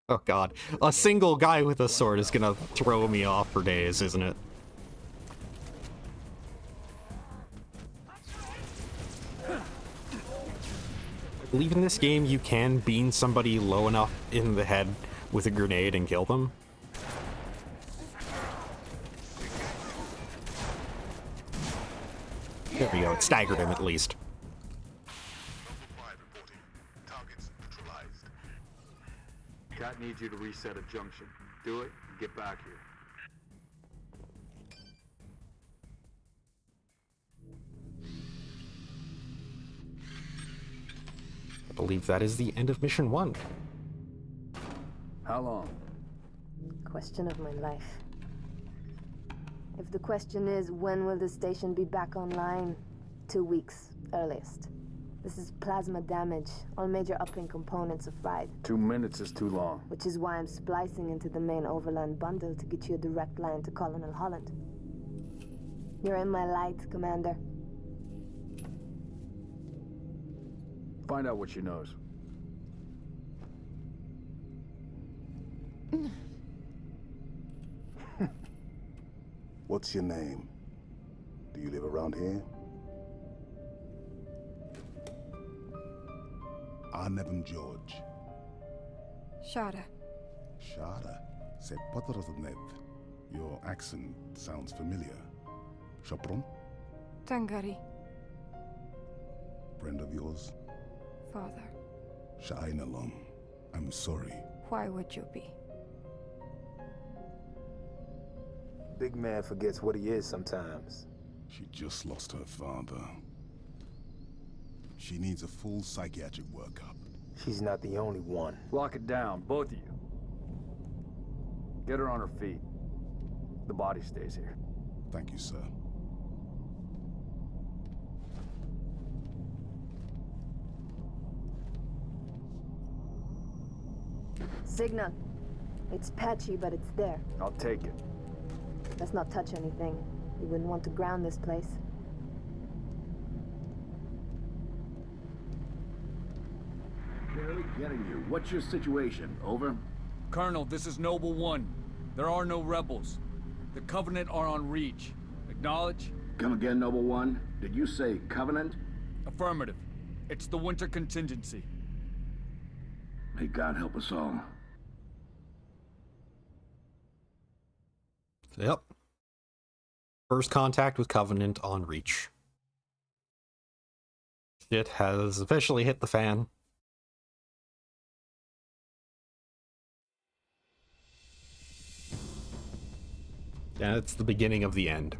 Oh god. A single guy with a sword is gonna throw me off for days, isn't it? I believe in this game you can beam somebody low enough in the head with a grenade and kill them. There we go, it staggered him at least.
Cat needs you to reset a junction. Do it, and get back here.
I believe that is the end of mission 1.
How long?
Question of my life. If the question is, when will the station be back online? 2 weeks, earliest. This is plasma damage. All major uplink components are fried.
2 minutes is too long.
Which is why I'm splicing into the main overland bundle to get you a direct line to Colonel Holland. You're in my light, Commander.
Find out what she knows.
What's your name? Do you live around here? Arnevin George.
Shada.
Shada? C'est Pottersnet. Your accent sounds familiar. Chapron?
Tangari.
Friend of yours?
Father.
Sha'ainalom. I'm sorry.
Why would you be?
Big man forgets what he is sometimes.
She just lost her father. She needs a full psychiatric workup.
She's not the only one.
Lock it down, both of you. Get her on her feet. The body stays here.
Thank you, sir.
Signal. It's patchy, but it's there.
I'll take it.
Let's not touch anything. You wouldn't want to ground this place.
Barely getting you. What's your situation? Over?
Colonel, this is Noble One. There are no rebels. The Covenant are on Reach. Acknowledge?
Come again, Noble One? Did you say Covenant?
Affirmative. It's the winter contingency.
May God help us all.
Yep. First contact with Covenant on Reach. Shit has officially hit the fan. Yeah, it's the beginning of the end.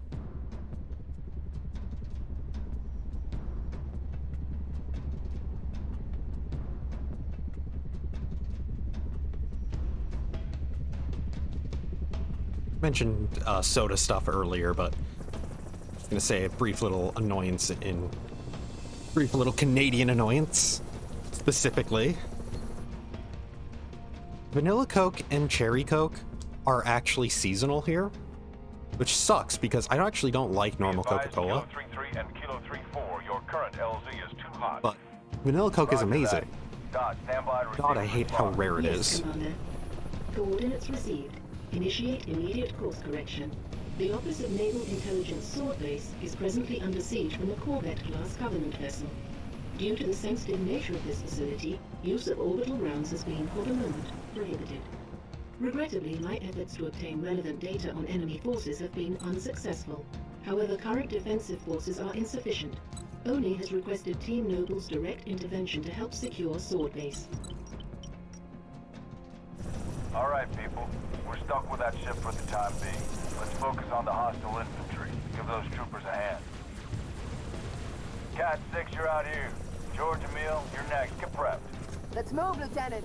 Mentioned soda stuff earlier, but I'm just gonna say a brief little Canadian annoyance, specifically. Vanilla Coke and Cherry Coke are actually seasonal here, which sucks because I actually don't like normal Coca-Cola. But Vanilla Coke is amazing. God, I hate how rare it is.
Commander. Coordinates received. Initiate immediate course correction. The Office of Naval Intelligence Sword Base is presently under siege from a Corvette-class Covenant vessel. Due to the sensitive nature of this facility, use of orbital rounds has been, for the moment, prohibited. Regrettably, my efforts to obtain relevant data on enemy forces have been unsuccessful. However, current defensive forces are insufficient. ONI has requested Team Noble's direct intervention to help secure Sword Base.
All right, people. We're stuck with that ship for the time being. Let's focus on the hostile infantry. Give those troopers a hand. Cat 6, you're out here. George, Emil, you're next. Get prepped.
Let's move, Lieutenant.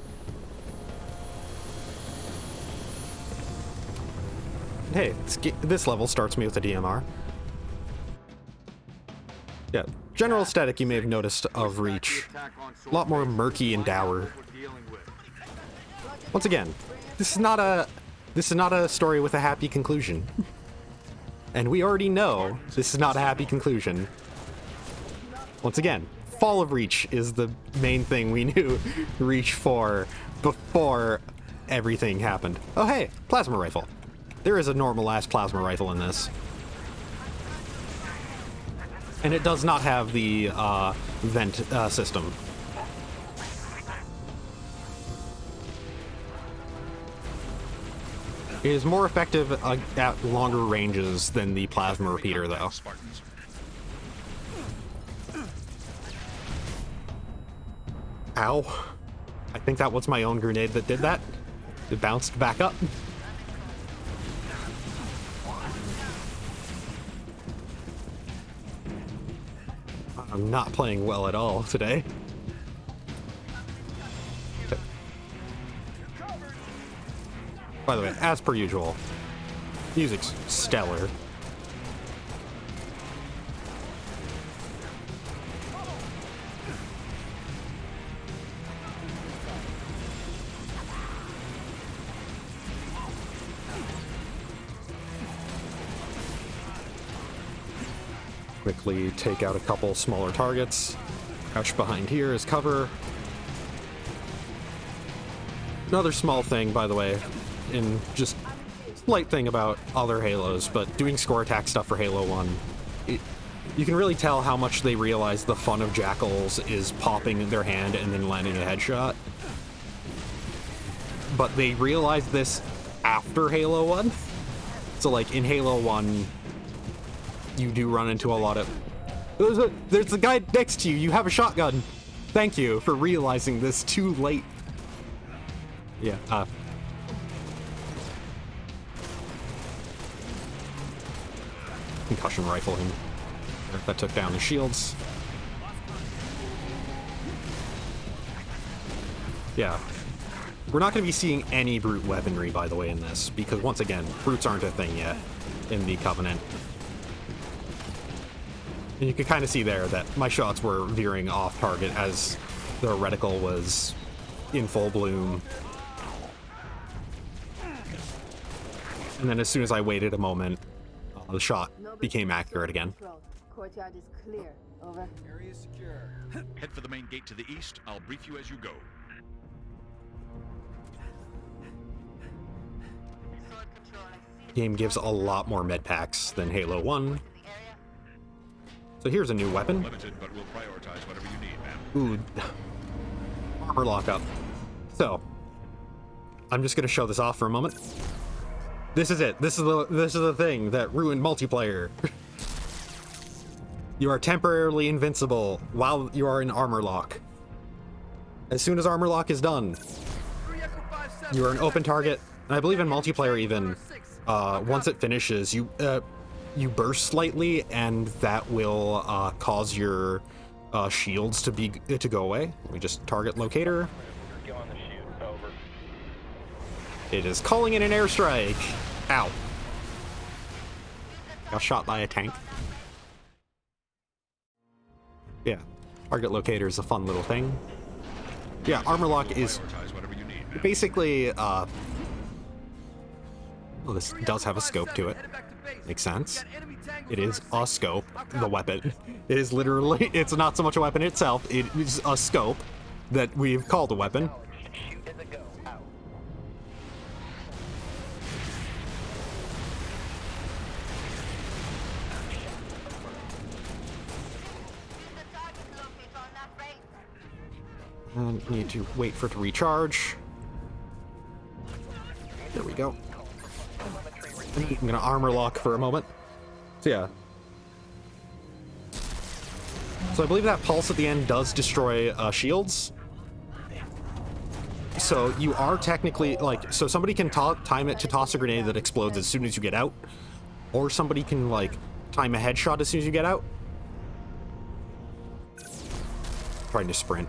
Hey, this level starts me with a DMR. Yeah, general aesthetic you may have noticed of Reach. A lot more murky and dour. Once again, this is not a story with a happy conclusion. And we already know this is not a happy conclusion. Once again, Fall of Reach is the main thing we knew Reach for before everything happened. Oh hey, plasma rifle. There is a normal-ass plasma rifle in this. And it does not have the vent system. It is more effective at longer ranges than the plasma repeater, though. Ow. I think that was my own grenade that did that. It bounced back up. I'm not playing well at all today. By the way, as per usual, music's stellar. Quickly take out a couple smaller targets. Crouch behind here as cover. Another small thing, by the way, in just slight thing about other Halos, but doing score attack stuff for Halo 1, you can really tell how much they realize the fun of Jackals is popping in their hand and then landing a headshot. But they realized this after Halo 1. So like in Halo 1, you do run into a lot of... There's a guy next to you, you have a shotgun. Thank you for realizing this too late. Yeah, concussion rifle him. That took down the shields. Yeah. We're not going to be seeing any brute weaponry, by the way, in this, because once again, brutes aren't a thing yet in the Covenant. And you can kind of see there that my shots were veering off target as the reticle was in full bloom. And then as soon as I waited a moment, the shot became accurate again.
Courtyard is clear. Over.
Area secure. Head for the main gate to the east. I'll brief you as you go.
Game gives a lot more med packs than Halo 1. So here's a new weapon.
Limited, but we'll prioritize whatever you need, man.
Ooh. Armor lockup. So, I'm just gonna show this off for a moment. This is it. This is the thing that ruined multiplayer. You are temporarily invincible while you are in armor lock. As soon as armor lock is done, you are an open target. And I believe in multiplayer even, once it finishes, you burst slightly, and that will cause your shields to go away. We just target locator. It is calling in an airstrike. Ow. Got shot by a tank. Yeah, target locator is a fun little thing. Yeah, armor lock is basically, oh, this does have a scope to it. Makes sense. It is a scope, the weapon. It is literally, it's not so much a weapon itself, it is a scope that we've called a weapon. Need to wait for it to recharge. There we go. I'm gonna armor lock for a moment. So yeah. So I believe that pulse at the end does destroy shields. So you are technically, like, so somebody can time it to toss a grenade that explodes as soon as you get out. Or somebody can, like, time a headshot as soon as you get out. Trying to sprint.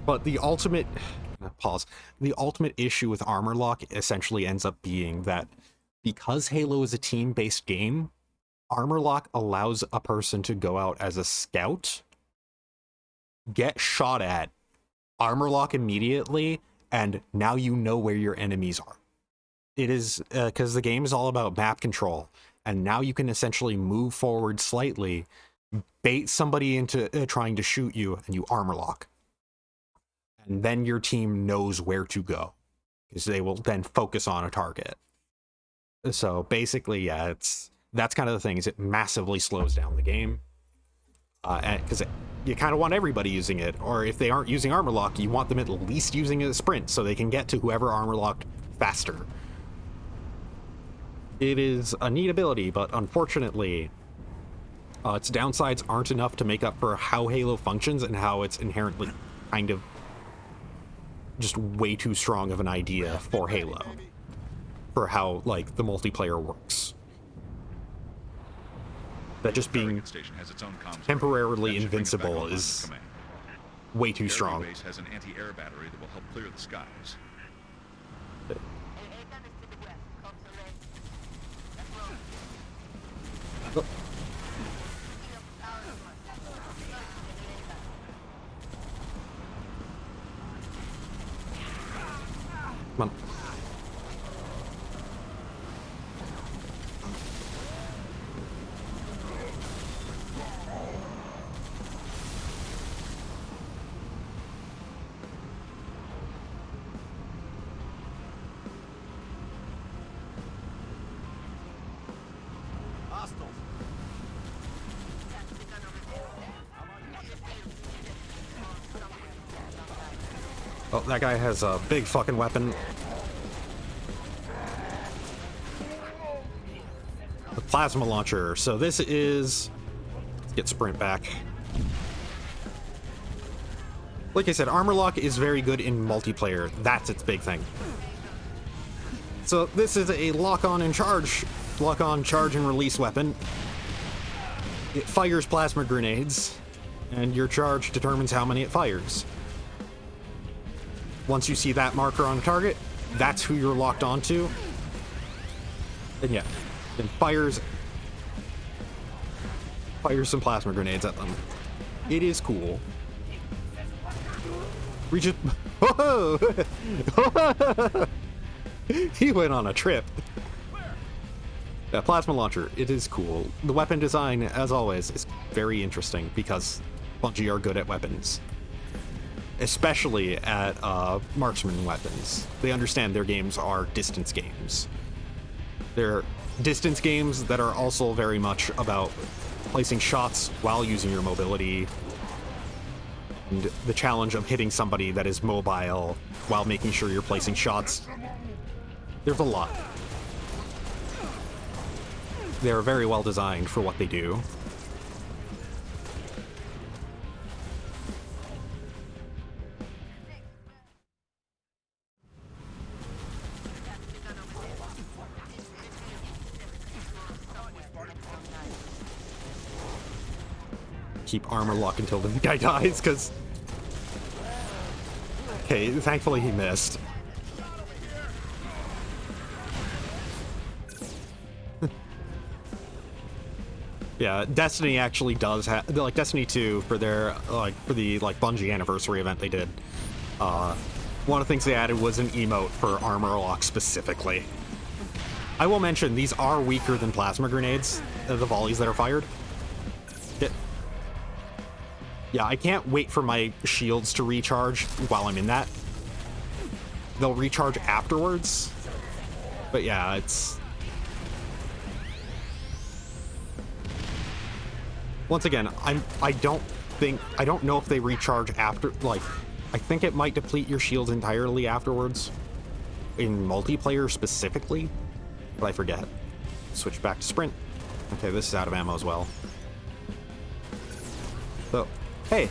But the ultimate, the ultimate issue with armor lock essentially ends up being that because Halo is a team-based game, armor lock allows a person to go out as a scout, get shot at, armor lock immediately, and now you know where your enemies are. It is, because the game is all about map control, and now you can essentially move forward slightly, bait somebody into trying to shoot you, and you armor lock. And then your team knows where to go, because they will then focus on a target. So basically, yeah, that's kind of the thing, is it massively slows down the game. Because you kind of want everybody using it, or if they aren't using armor lock, you want them at least using a sprint so they can get to whoever armor locked faster. It is a neat ability, but unfortunately, its downsides aren't enough to make up for how Halo functions and how it's inherently kind of just way too strong of an idea for Halo, for how, like, the multiplayer works. That just being temporarily invincible is way too strong.
Base has an anti-air battery that will help clear the skies.
Oh. Come on. Oh, that guy has a big fucking weapon. The plasma launcher. So this is... Let's get sprint back. Like I said, armor lock is very good in multiplayer. That's its big thing. So this is a lock-on and charge. Lock-on, charge, and release weapon. It fires plasma grenades, and your charge determines how many it fires. Once you see that marker on the target, that's who you're locked onto. And yeah, then fires some plasma grenades at them. It is cool. Reach it. Whoa! He went on a trip. Yeah, plasma launcher, it is cool. The weapon design, as always, is very interesting because Bungie are good at weapons. Especially at marksman weapons. They understand their games are distance games. They're distance games that are also very much about placing shots while using your mobility, and the challenge of hitting somebody that is mobile while making sure you're placing shots. There's a lot. They're very well designed for what they do. keep armor lock until the guy dies, because... Okay, thankfully he missed. Yeah, Destiny actually does have, like, Destiny 2, for their, for the, Bungie anniversary event they did, one of the things they added was an emote for armor lock specifically. I will mention, these are weaker than plasma grenades, the volleys that are fired. Yeah, I can't wait for my shields to recharge while I'm in that. They'll recharge afterwards. But yeah, it's... Once again, I don't know if they recharge after, I think it might deplete your shields entirely afterwards. In multiplayer specifically. But I forget. Switch back to sprint. Okay, this is out of ammo as well. So, hey,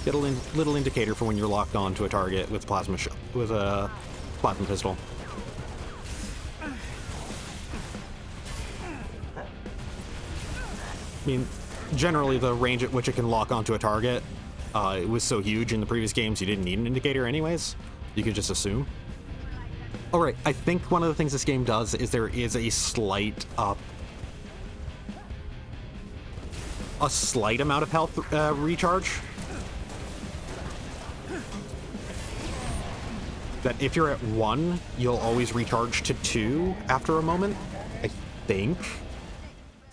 get a little indicator for when you're locked on to a target with with a plasma pistol. I mean, generally the range at which it can lock onto a target, it was so huge in the previous games you didn't need an indicator anyways. You could just assume. Alright, I think one of the things this game does is there is a slight amount of health recharge. That if you're at 1, you'll always recharge to 2 after a moment. I think.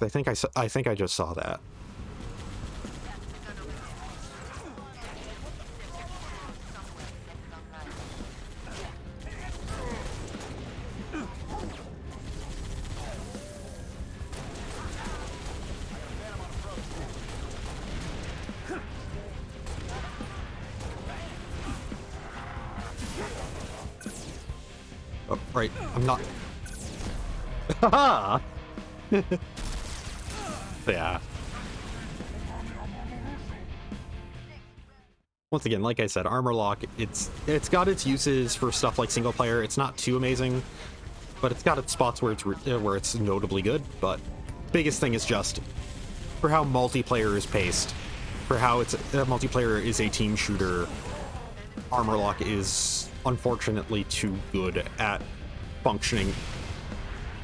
I think I just saw that. Oh, right, I'm not. Haha! Yeah. Once again, like I said, armor lock, it's got its uses for stuff like single player. It's not too amazing, but it's got its spots where it's notably good. But biggest thing is just for how multiplayer is paced, for how multiplayer is a team shooter. Armor lock is unfortunately too good at functioning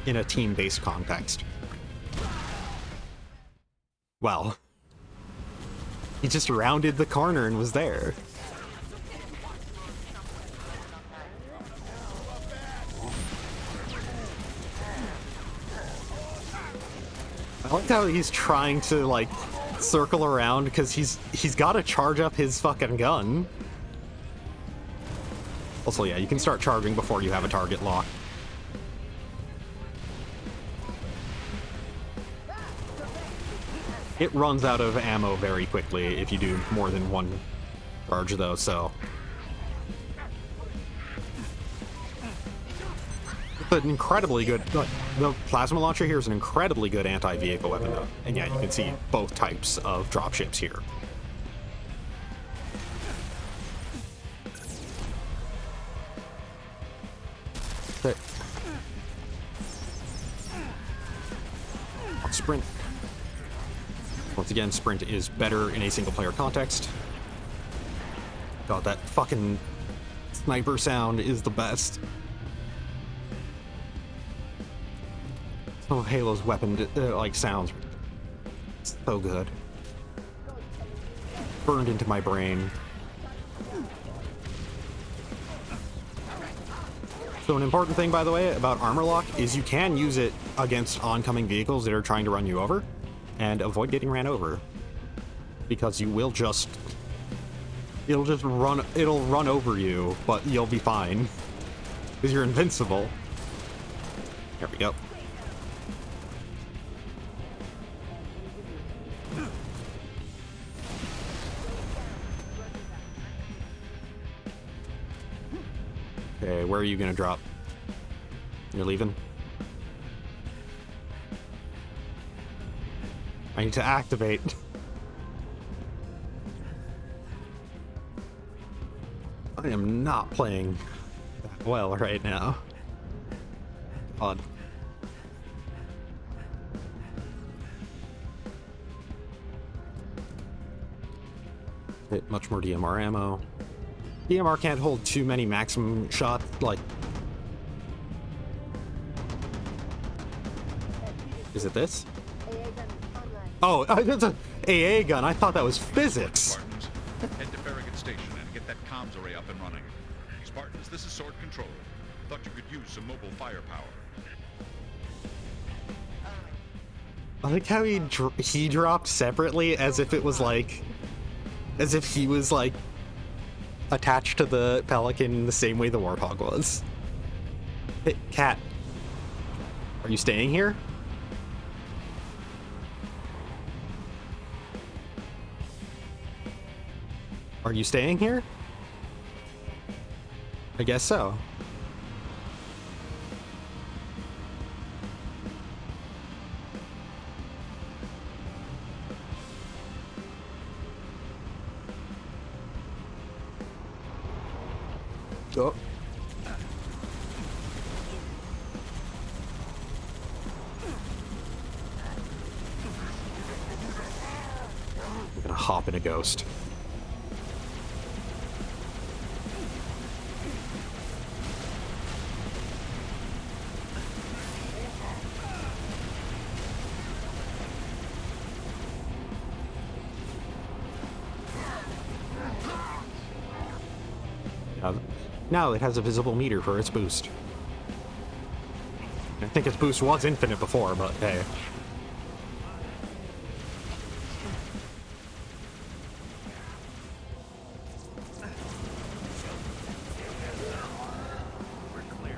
in a team-based context. Well, he just rounded the corner and was there. I like how he's trying to, like, circle around because he's got to charge up his fucking gun. Also, yeah, you can start charging before you have a target lock. It runs out of ammo very quickly if you do more than one charge, though, so... It's an incredibly good... The plasma launcher here is an incredibly good anti-vehicle weapon, though. And yeah, you can see both types of dropships here. Sprint. Once again, sprint is better in a single-player context. God, that fucking sniper sound is the best. Some of Halo's weapon, sounds so good. Burned into my brain. So an important thing, by the way, about armor lock is you can use it against oncoming vehicles that are trying to run you over, and avoid getting ran over. Because you will just... It'll run over you, but you'll be fine. Because you're invincible. There we go. Okay, where are you gonna drop? You're leaving? I need to activate. I am not playing that well right now. Odd. Hit much more DMR ammo. DMR can't hold too many maximum shots, like... Is it this? Oh, that's an AA gun. I thought that was physics.
Spartans, head to Farragut Station and get that comms array up and running. Spartans, this is Sword Control. Thought you could use some mobile firepower.
I like how he dropped separately as if it was like... As if he was like... attached to the Pelican in the same way the Warthog was. Hey, Cat. Are you staying here? Are you staying here? I guess so. Oh. I'm gonna hop in a ghost. Now it has a visible meter for its boost. I think its boost was infinite before, but hey.
We're clear.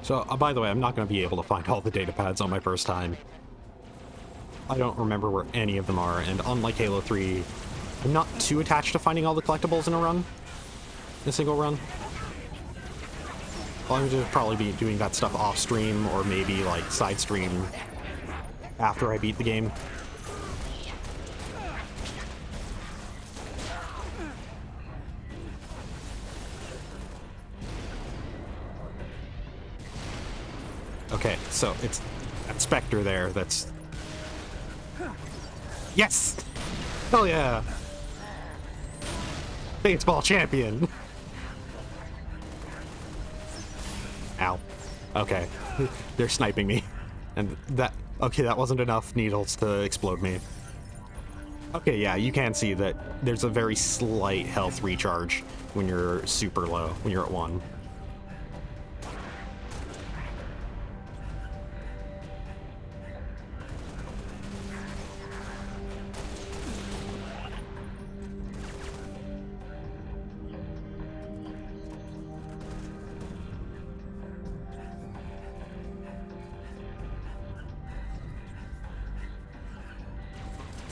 So, by the way, I'm not going to be able to find all the data pads on my first time. I don't remember where any of them are, and unlike Halo 3, I'm not too attached to finding all the collectibles in a single run. I'll have to probably be doing that stuff off stream, or maybe like side stream after I beat the game. Okay, so it's that Spectre there that's... Yes! Hell yeah! Baseball champion! Ow. Okay. They're sniping me. And that... Okay, that wasn't enough needles to explode me. Okay, yeah, you can see that there's a very slight health recharge when you're super low, when you're at 1.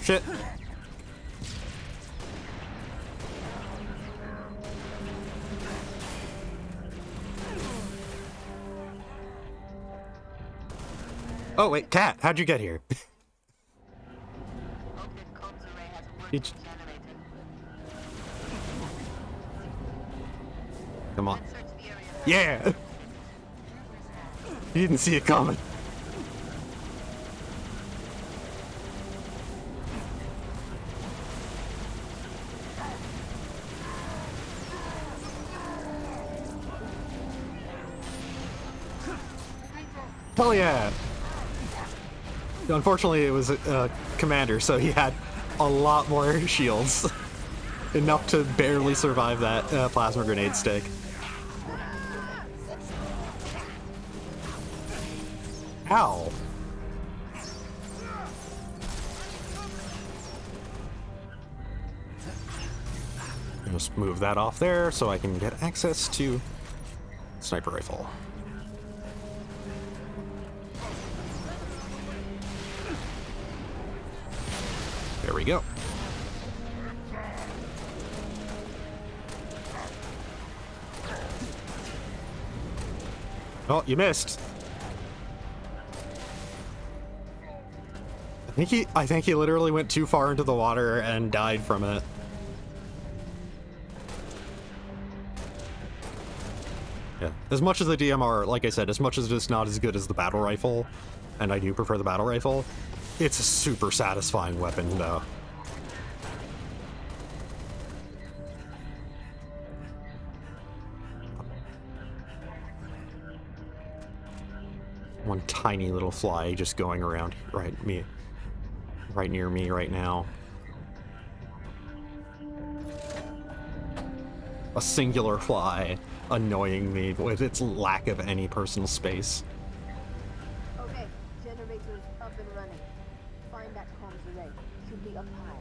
Shit. Oh wait, Cat, how'd you get here? Come on. Yeah! You didn't see it coming. Hell yeah! Unfortunately, it was a commander, so he had a lot more shields. Enough to barely survive that plasma grenade stick. Ow! Just move that off there so I can get access to sniper rifle. There we go. Oh, you missed. I think he literally went too far into the water and died from it. Yeah. As much as the DMR, like I said, as much as it's not as good as the battle rifle, and I do prefer the battle rifle. It's a super satisfying weapon, though. One tiny little fly just going around right near me right now. A singular fly annoying me with its lack of any personal space.
Okay, generator's up and running. Find that comms array. Should be up high.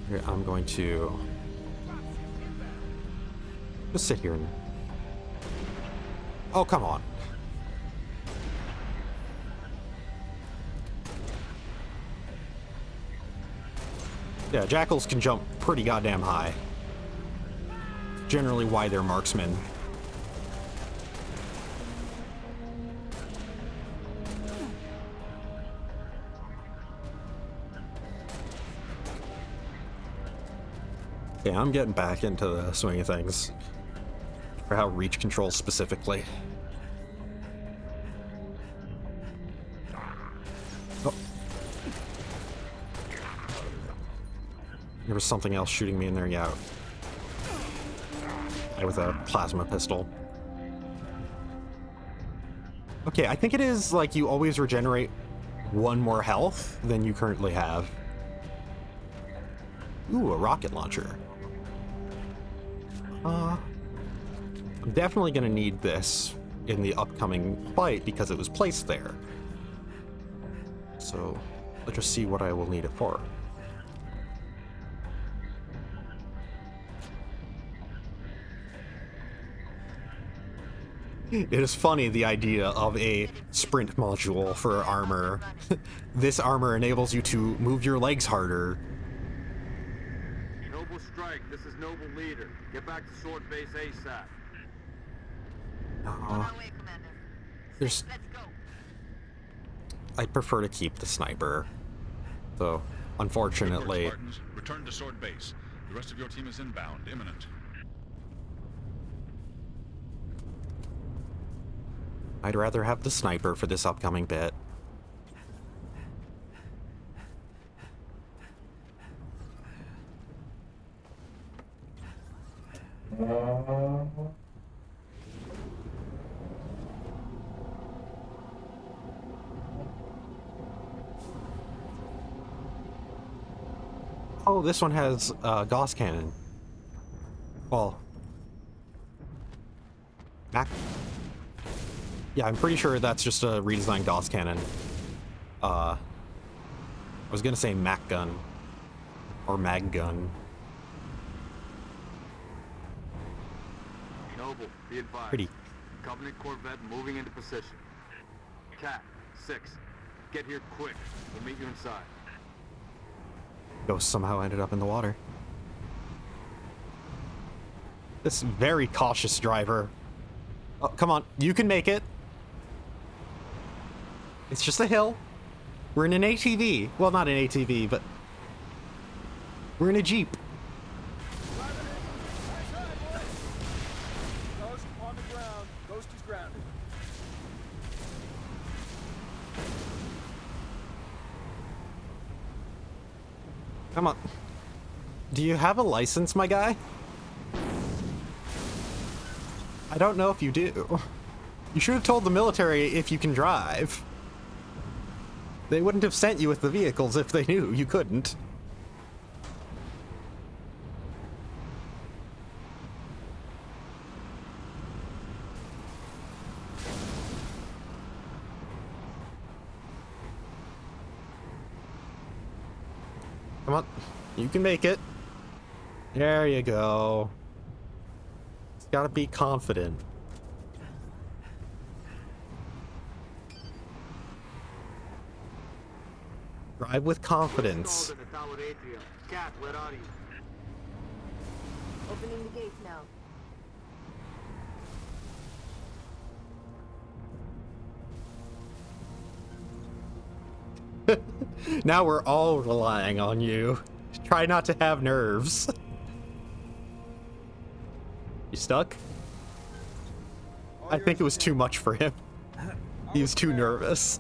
Here, I'm going to just sit here and... Oh, come on. Yeah, jackals can jump pretty goddamn high. Generally why they're marksmen. Yeah, I'm getting back into the swing of things. For how reach controls specifically. Oh. There was something else shooting me in there, yeah. With a plasma pistol. Okay, I think it is like you always regenerate one more health than you currently have. Ooh, a rocket launcher. I'm definitely gonna need this in the upcoming fight because it was placed there. So, let's just see what I will need it for. It is funny, the idea of a sprint module for armor. This armor enables you to move your legs harder.
Noble Strike, this is Noble Leader. Get back to Sword Base ASAP.
There's... I prefer to keep the sniper. So, unfortunately...
Spartans, return to Sword Base. The rest of your team is inbound, imminent.
I'd rather have the sniper for this upcoming bit. Oh, this one has Gauss cannon. Well, Mac. Yeah, I'm pretty sure that's just a redesigned Gauss cannon. I was gonna say Mac gun or mag gun.
Noble, be advised.
Pretty.
Covenant Corvette moving into position. Cat, 6. Get here quick. We'll meet you inside.
Ghost somehow ended up in the water. This very cautious driver. Oh, come on, you can make it. It's just a hill. We're in an ATV. Well, not an ATV, but we're in a Jeep.
Ghost on the ground. Ghost is grounded.
Come on. Do you have a license, my guy? I don't know if you do. You should have told the military if you can drive. They wouldn't have sent you with the vehicles if they knew you couldn't. Come on, you can make it. There you go. It's gotta be confident. Drive with confidence.
Cat, where are you?
Opening the gates now.
Now we're all relying on you. Try not to have nerves. You stuck? I think it was too much for him. He was too nervous.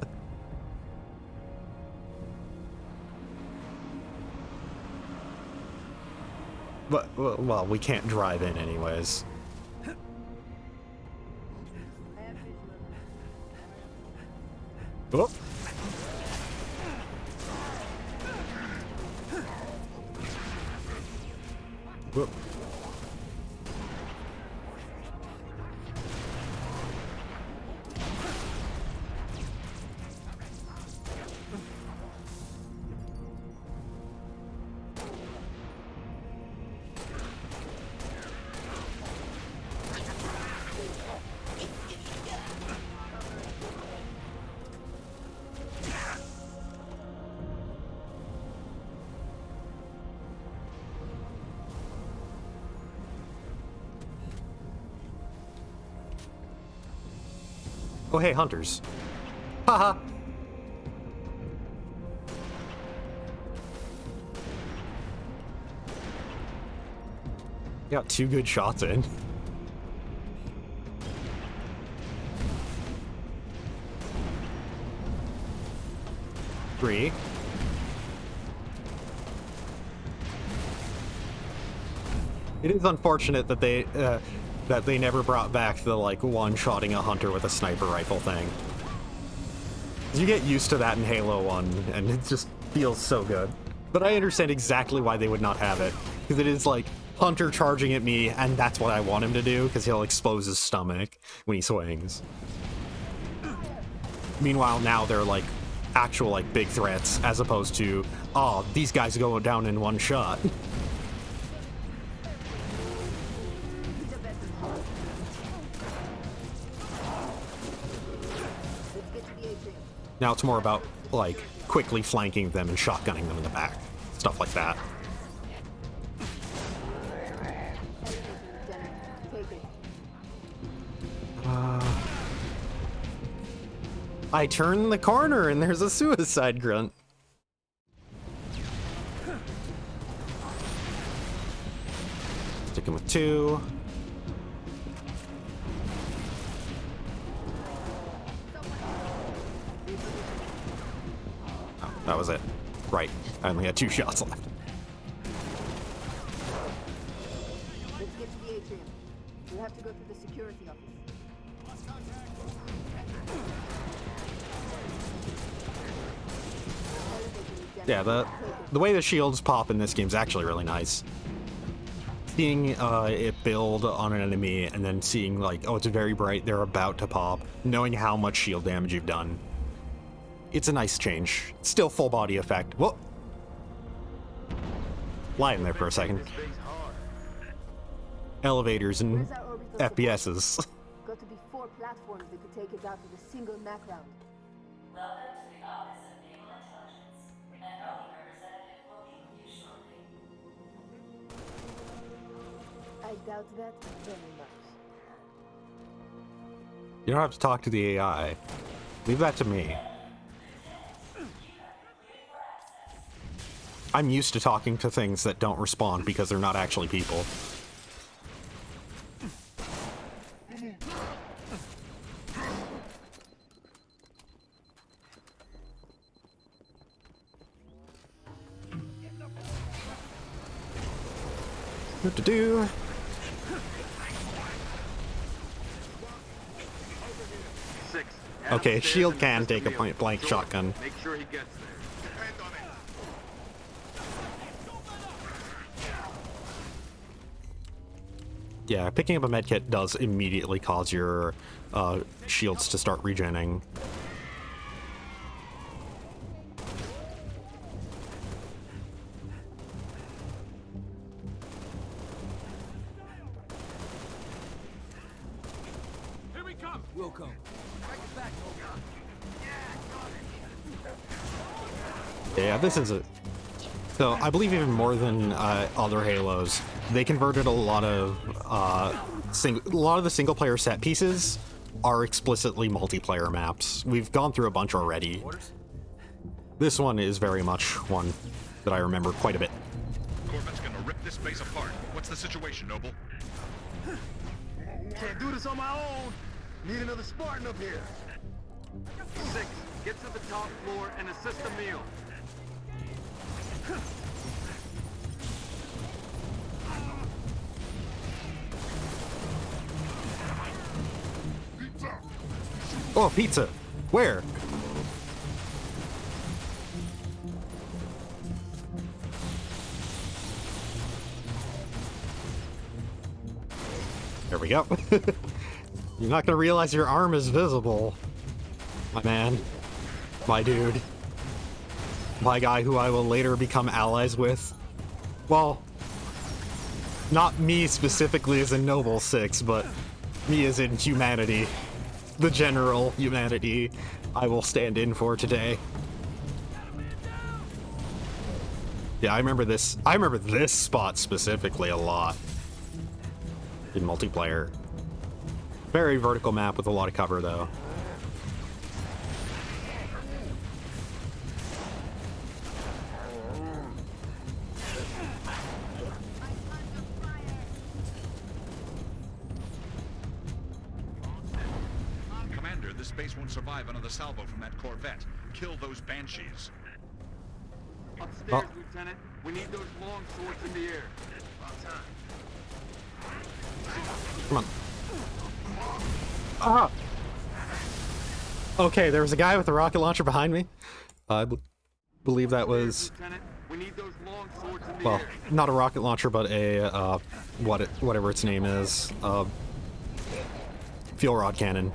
But, well, we can't drive in anyways. Oh. Whoop. Oh, hey, hunters. Haha. Got 2 good shots in. Three. It is unfortunate that they never brought back the, like, one-shotting a hunter with a sniper rifle thing. You get used to that in Halo 1, and it just feels so good. But I understand exactly why they would not have it, because it is, like, hunter charging at me, and that's what I want him to do, because he'll expose his stomach when he swings. Meanwhile, now they're, like, actual, like, big threats, as opposed to, oh, these guys go down in one shot. Now it's more about, like, quickly flanking them and shotgunning them in the back. Stuff like that. I turn the corner and there's a suicide grunt. Sticking with 2. Oh, that was it. Right. I only had 2 shots left.
Let's get to the atrium. We'll have to go through the security office.
Yeah, the way the shields pop in this game is actually really nice. Seeing it build on an enemy and then seeing, like, oh, it's very bright, they're about to pop, knowing how much shield damage you've done. It's a nice change. Still full body effect. Whoa! Lie in there for a second. Elevators and FPSs.
Got to be 4 platforms that could take it out with a single Mac round.
Welcome to the Office of Naval Intelligence. An Army representative will be with you shortly.
I doubt that very much.
You don't have to talk to the AI. Leave that to me. I'm used to talking to things that don't respond because they're not actually people. What to do? Okay, shield can take a point blank shotgun.
Make sure he gets there.
Yeah, picking up a medkit does immediately cause your shields to start regenning.
Here we come. We'll come.
Yeah, this is it. So I believe even more than other Halos, they converted a lot of the single-player set pieces are explicitly multiplayer maps. We've gone through a bunch already. This one is very much one that I remember quite a bit.
Corvett's gonna rip this base apart. What's the situation, Noble?
Can't do this on my own.
Need another Spartan up here.
6, get to the top floor and assist Emil.
Oh, pizza. Where? There we go. You're not gonna realize your arm is visible. My man. My dude. My guy who I will later become allies with. Well, not me specifically as in Noble 6, but me as in humanity. The general humanity I will stand in for today. Yeah, I remember this spot specifically a lot in multiplayer. Very vertical map with a lot of cover though.
Commander, this base won't survive another salvo from that Corvette. Kill those Banshees.
Upstairs, Lieutenant. We need those long swords in the air.
Come on. Ah! Okay, there was a guy with a rocket launcher behind me. I believe that was...
We need those long swords in the
Well,
air.
not a rocket launcher, but a, whatever its name is. Fuel rod cannon.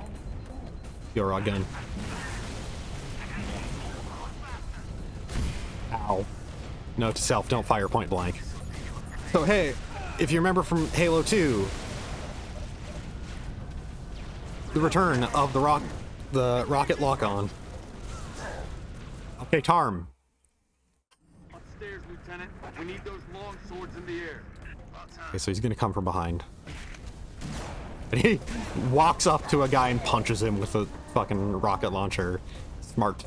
Fuel rod gun. Ow. Note to self, don't fire point blank. So hey, if you remember from Halo 2, the return of the rocket lock-on. Okay, Tarm.
Upstairs, Lieutenant. We need those long swords in the air.
Okay, so he's gonna come from behind. And he walks up to a guy and punches him with a fucking rocket launcher. Smart.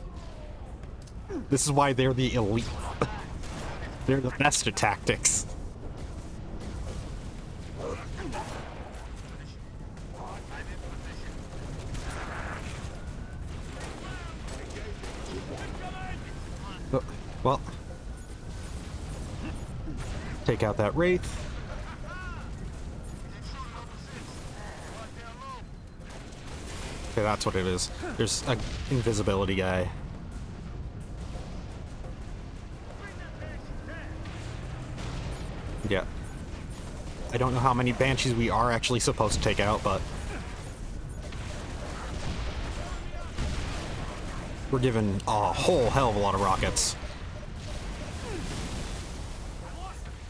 This is why they're the elite. They're the best at tactics. Well, take out that Wraith. Okay, that's what it is. There's an invisibility guy. Yeah. I don't know how many Banshees we are actually supposed to take out, but we're given a whole hell of a lot of rockets.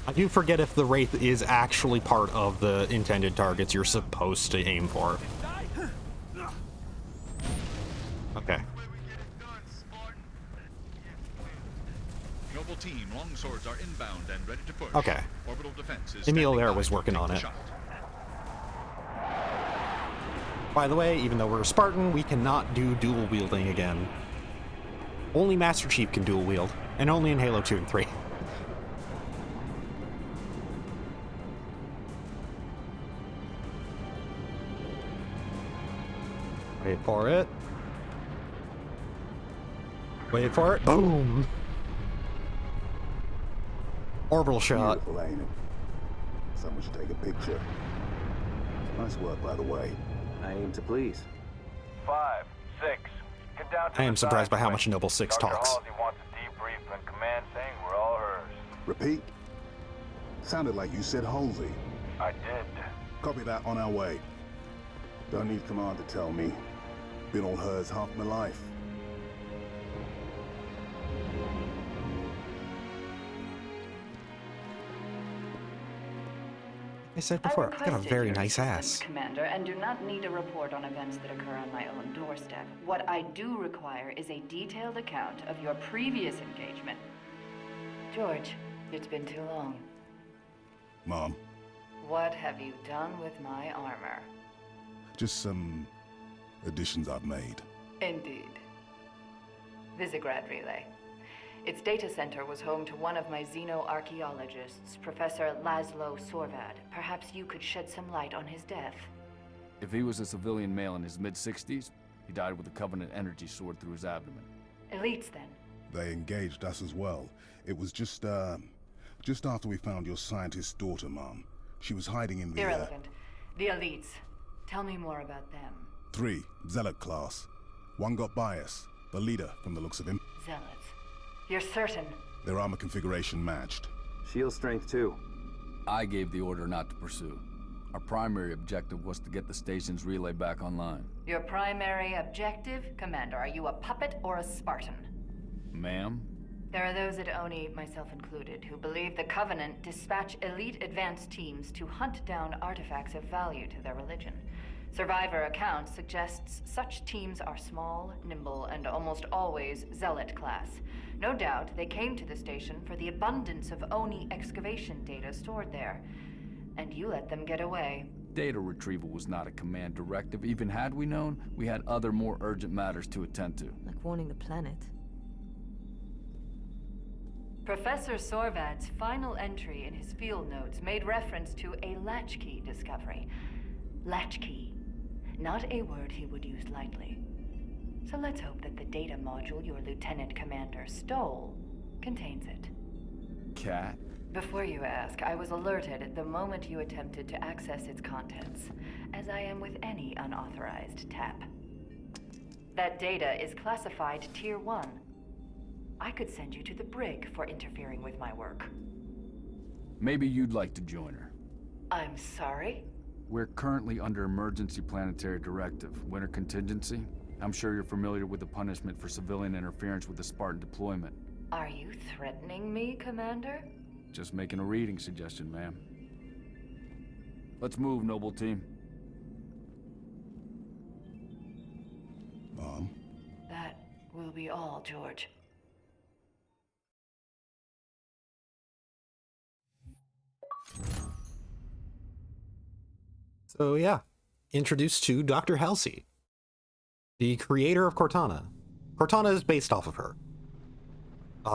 I do forget if the Wraith is actually part of the intended targets you're supposed to aim for. Okay.
Noble team, longswords are inbound and ready to push.
Okay.
Orbital defense is
Emil
standing
there
by
was
to
working
take
on
the
it.
shot.
By the way, even though we're a Spartan, we cannot do dual wielding again. Only Master Chief can dual wield, and only in Halo 2 and 3. Wait for it. Wait for it. Boom! Orbital shot.
Beautiful, ain't it? Someone should take a picture. Nice work, by the way.
I aim to please.
5, 6. Get down to
I am
the
surprised by
side
how
quick.
much Noble 6
Dr.
talks.
Halsey wants a debrief and command saying we're all hers.
Repeat. Sounded like you said Halsey.
I did.
Copy that, on our way. Don't need command to tell me. Been all hers half my life.
I said before, I've got a very nice ass.
Commander, and do not need a report on events that occur on my own doorstep. What I do require is a detailed account of your previous engagement. George, it's been too long.
Mom,
What have you done with my armor?
just some additions I've made.
Indeed. Visegrad Relay. Its data center was home to one of my xenoarchaeologists, Professor Laszlo Sorvad. Perhaps you could shed some light on his death.
If he was a civilian male in his mid-60s, he died with a Covenant energy sword through his abdomen.
Elites, then?
They engaged us as well. It was just after we found your scientist's daughter, Mom. She was hiding in the...
Irrelevant. The Elites. Tell me more about them.
3, Zealot class. One got by us. The leader, from the looks of him.
Zealots. You're certain?
Their armor configuration matched.
Shield strength, too.
I gave the order not to pursue. Our primary objective was to get the station's relay back online.
Your primary objective? Commander, are you a puppet or a Spartan?
Ma'am?
There are those at ONI, myself included, who believe the Covenant dispatch elite advance teams to hunt down artifacts of value to their religion. Survivor accounts suggests such teams are small, nimble, and almost always Zealot class. No doubt they came to the station for the abundance of ONI excavation data stored there. And you let them get away.
Data retrieval was not a command directive. Even had we known, we had other more urgent matters to attend to.
Like warning the planet.
Professor Sorvad's final entry in his field notes made reference to a latchkey discovery. Latchkey. Not a word he would use lightly. So let's hope that the data module your Lieutenant Commander stole contains it.
Cat?
Before you ask, I was alerted the moment you attempted to access its contents, as I am with any unauthorized tap. That data is classified Tier 1. I could send you to the brig for interfering with my work.
Maybe you'd like to join her.
I'm sorry?
We're currently under emergency planetary directive, winter contingency. I'm sure you're familiar with the punishment for civilian interference with the Spartan deployment.
Are you threatening me, Commander?
Just making a reading suggestion, ma'am. Let's move, Noble Team.
Mom?
That will be all, George.
So yeah, introduced to Dr. Halsey, the creator of Cortana. Cortana is based off of her.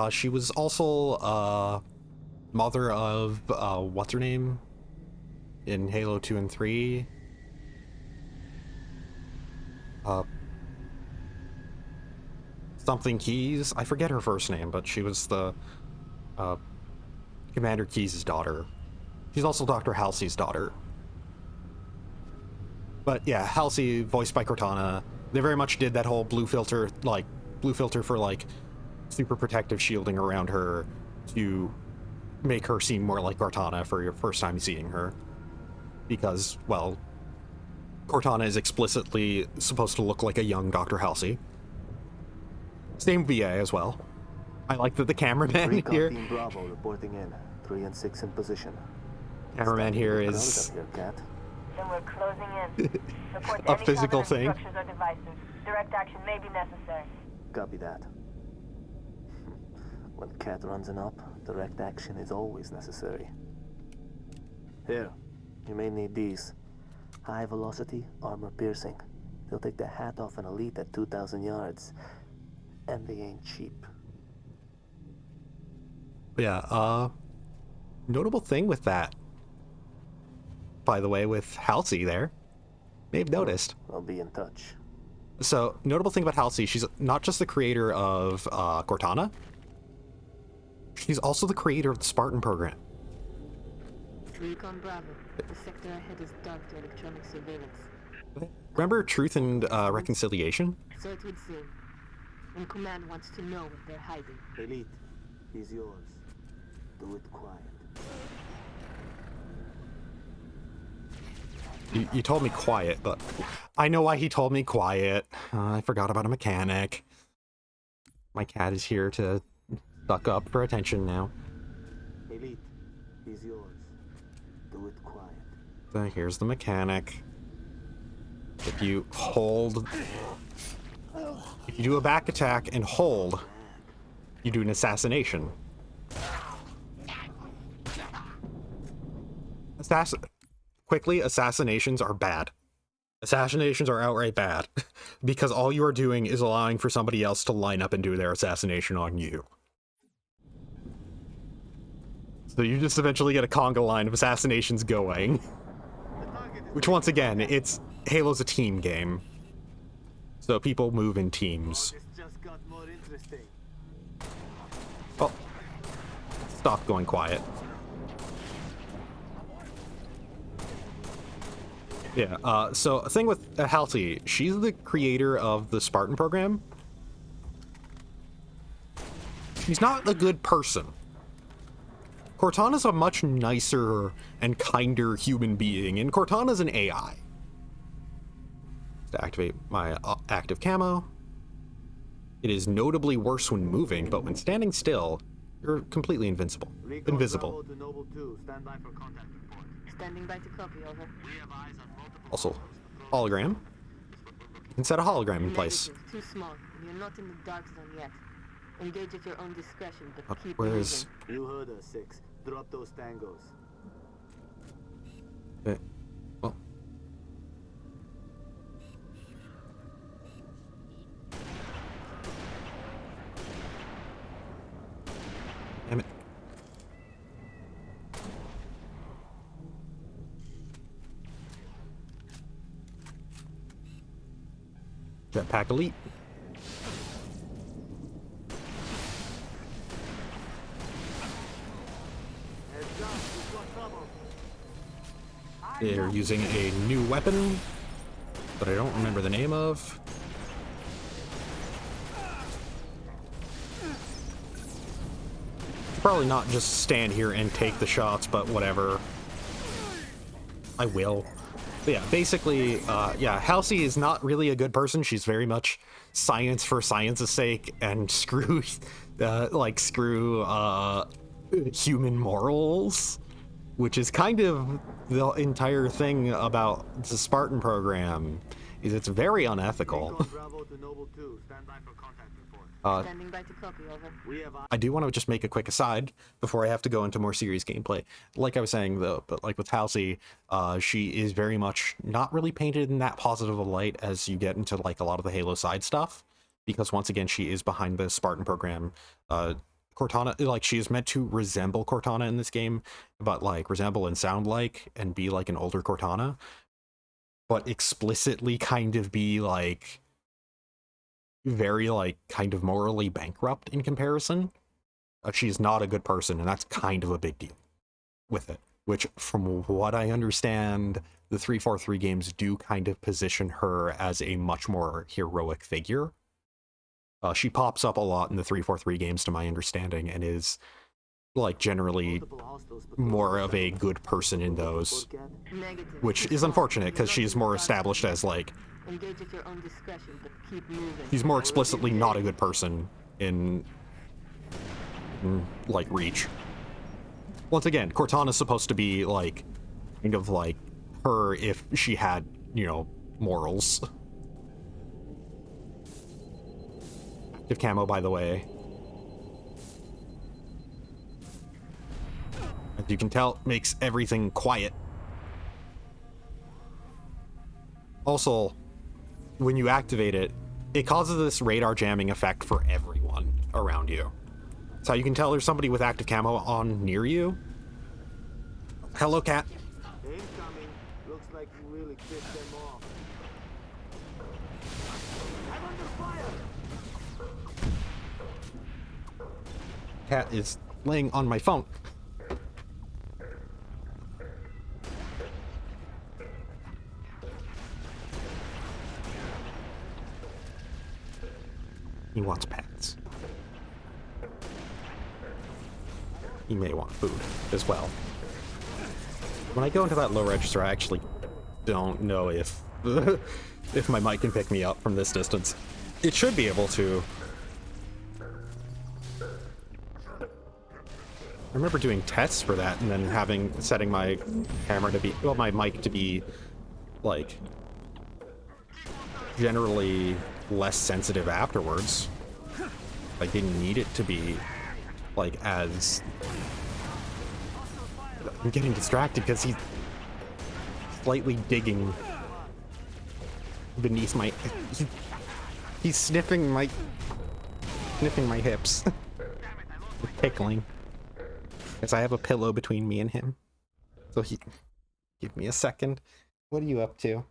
She was also mother of what's her name in Halo 2 and 3. Something Keyes. I forget her first name, but she was the Commander Keyes' daughter. She's also Dr. Halsey's daughter. But yeah, Halsey, voiced by Cortana, they very much did that whole blue filter for like super protective shielding around her to make her seem more like Cortana for your first time seeing her. Because, well, Cortana is explicitly supposed to look like a young Dr. Halsey. Same VA as well. I like that the cameraman here...
Team Bravo reporting in. 3 and 6 in position.
Cameraman here is...
Then we're closing in. Report
a physical thing.
Structures or devices. Direct action may be necessary.
Copy that. When Cat runs an op, direct action is always necessary. Here, you may need these. High velocity, armor piercing. They'll take the hat off an elite at 2,000 yards. And they ain't cheap.
Yeah, notable thing with that, by the way, with Halsey there, may have noticed.
I'll be in touch.
So, notable thing about Halsey, she's not just the creator of Cortana, she's also the creator of the Spartan program.
Recon Bravo. The sector ahead is dark to electronic surveillance.
Remember Truth and Reconciliation?
So it would seem. And Command wants to know what they're hiding.
Elite, he's yours. Do it quiet.
You told me quiet, but I know why he told me quiet. I forgot about a mechanic. My cat is here to suck up for attention now.
Elite, he's yours. Do it quiet.
So here's the mechanic. If you hold... If you do a back attack and hold, you do an assassination. Quickly, assassinations are bad. Assassinations are outright bad. Because all you are doing is allowing for somebody else to line up and do their assassination on you. So you just eventually get a conga line of assassinations going. Which, once again, it's Halo's a team game, so people move in teams. Oh, stop going quiet. Yeah, so a thing with Halsey, she's the creator of the Spartan program. She's not a good person. Cortana's a much nicer and kinder human being, and Cortana's an AI. To activate my active camo. It is notably worse when moving, but when standing still, you're completely invincible. Invisible.
Standing by to copy, over.
Also, hologram. You can set a hologram in place.
Negative, too small. You're not in the dark zone yet. Engage at your own discretion, but keep
Where is...
You heard us, 6. Drop those tangos.
Well. Damn it. Jetpack Elite. They're using a new weapon that I don't remember the name of. Probably not just stand here and take the shots, but whatever. I will. But yeah, basically, yeah, Halsey is not really a good person. She's very much science for science's sake and screw human morals, which is kind of the entire thing about the Spartan program, is it's very unethical.
Standing by to copy, over.
I do want to just make a quick aside before I have to go into more serious gameplay. Like I was saying, though, but like with Halsey, she is very much not really painted in that positive a light as you get into like a lot of the Halo side stuff, because once again, she is behind the Spartan program. Cortana, like, she is meant to resemble Cortana in this game, but like resemble and sound like and be like an older Cortana, but explicitly kind of be like very like kind of morally bankrupt in comparison. She's not a good person, and that's kind of a big deal with it, which from what I understand, the 343 games do kind of position her as a much more heroic figure. She pops up a lot in the 343 games to my understanding, and is like generally more of a good person in those, which is unfortunate because she's more established as like
Engage at your own discretion, but keep moving.
He's more explicitly not a good person in like Reach. Once again, Cortana's supposed to be like kind of like her if she had, you know, morals. Active camo, by the way. As you can tell, makes everything quiet. Also, when you activate it, it causes this radar jamming effect for everyone around you. So you can tell there's somebody with active camo on near you. Hello, cat.
Incoming. Looks like you really pissed them off. I'm under fire.
Cat is laying on my phone. He wants pets. He may want food as well. When I go into that low register, I actually don't know if if my mic can pick me up from this distance. It should be able to. I remember doing tests for that and then setting my camera to be, well, my mic to be like generally less sensitive afterwards. I didn't need it to be like as... I'm getting distracted because he's slightly digging beneath my... He's sniffing my hips. Tickling. Because I have a pillow between me and him. So give me a second. What are you up to?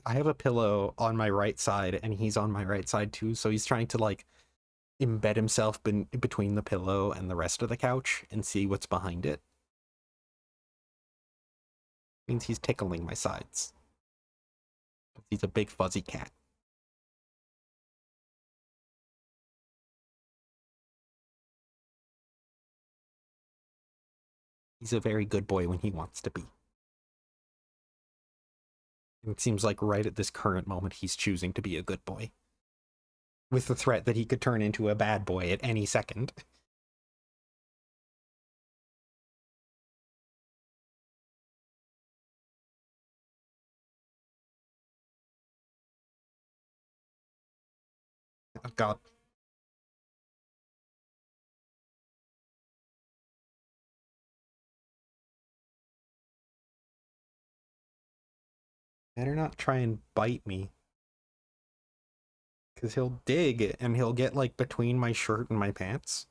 I have a pillow on my right side, and he's on my right side too, so he's trying to, like, embed himself between the pillow and the rest of the couch and see what's behind it. Means he's tickling my sides. He's a big fuzzy cat. He's a very good boy when he wants to be. It seems like right at this current moment he's choosing to be a good boy, with the threat that he could turn into a bad boy at any second. Oh God. Better not try and bite me. Because he'll dig, and he'll get, like, between my shirt and my pants.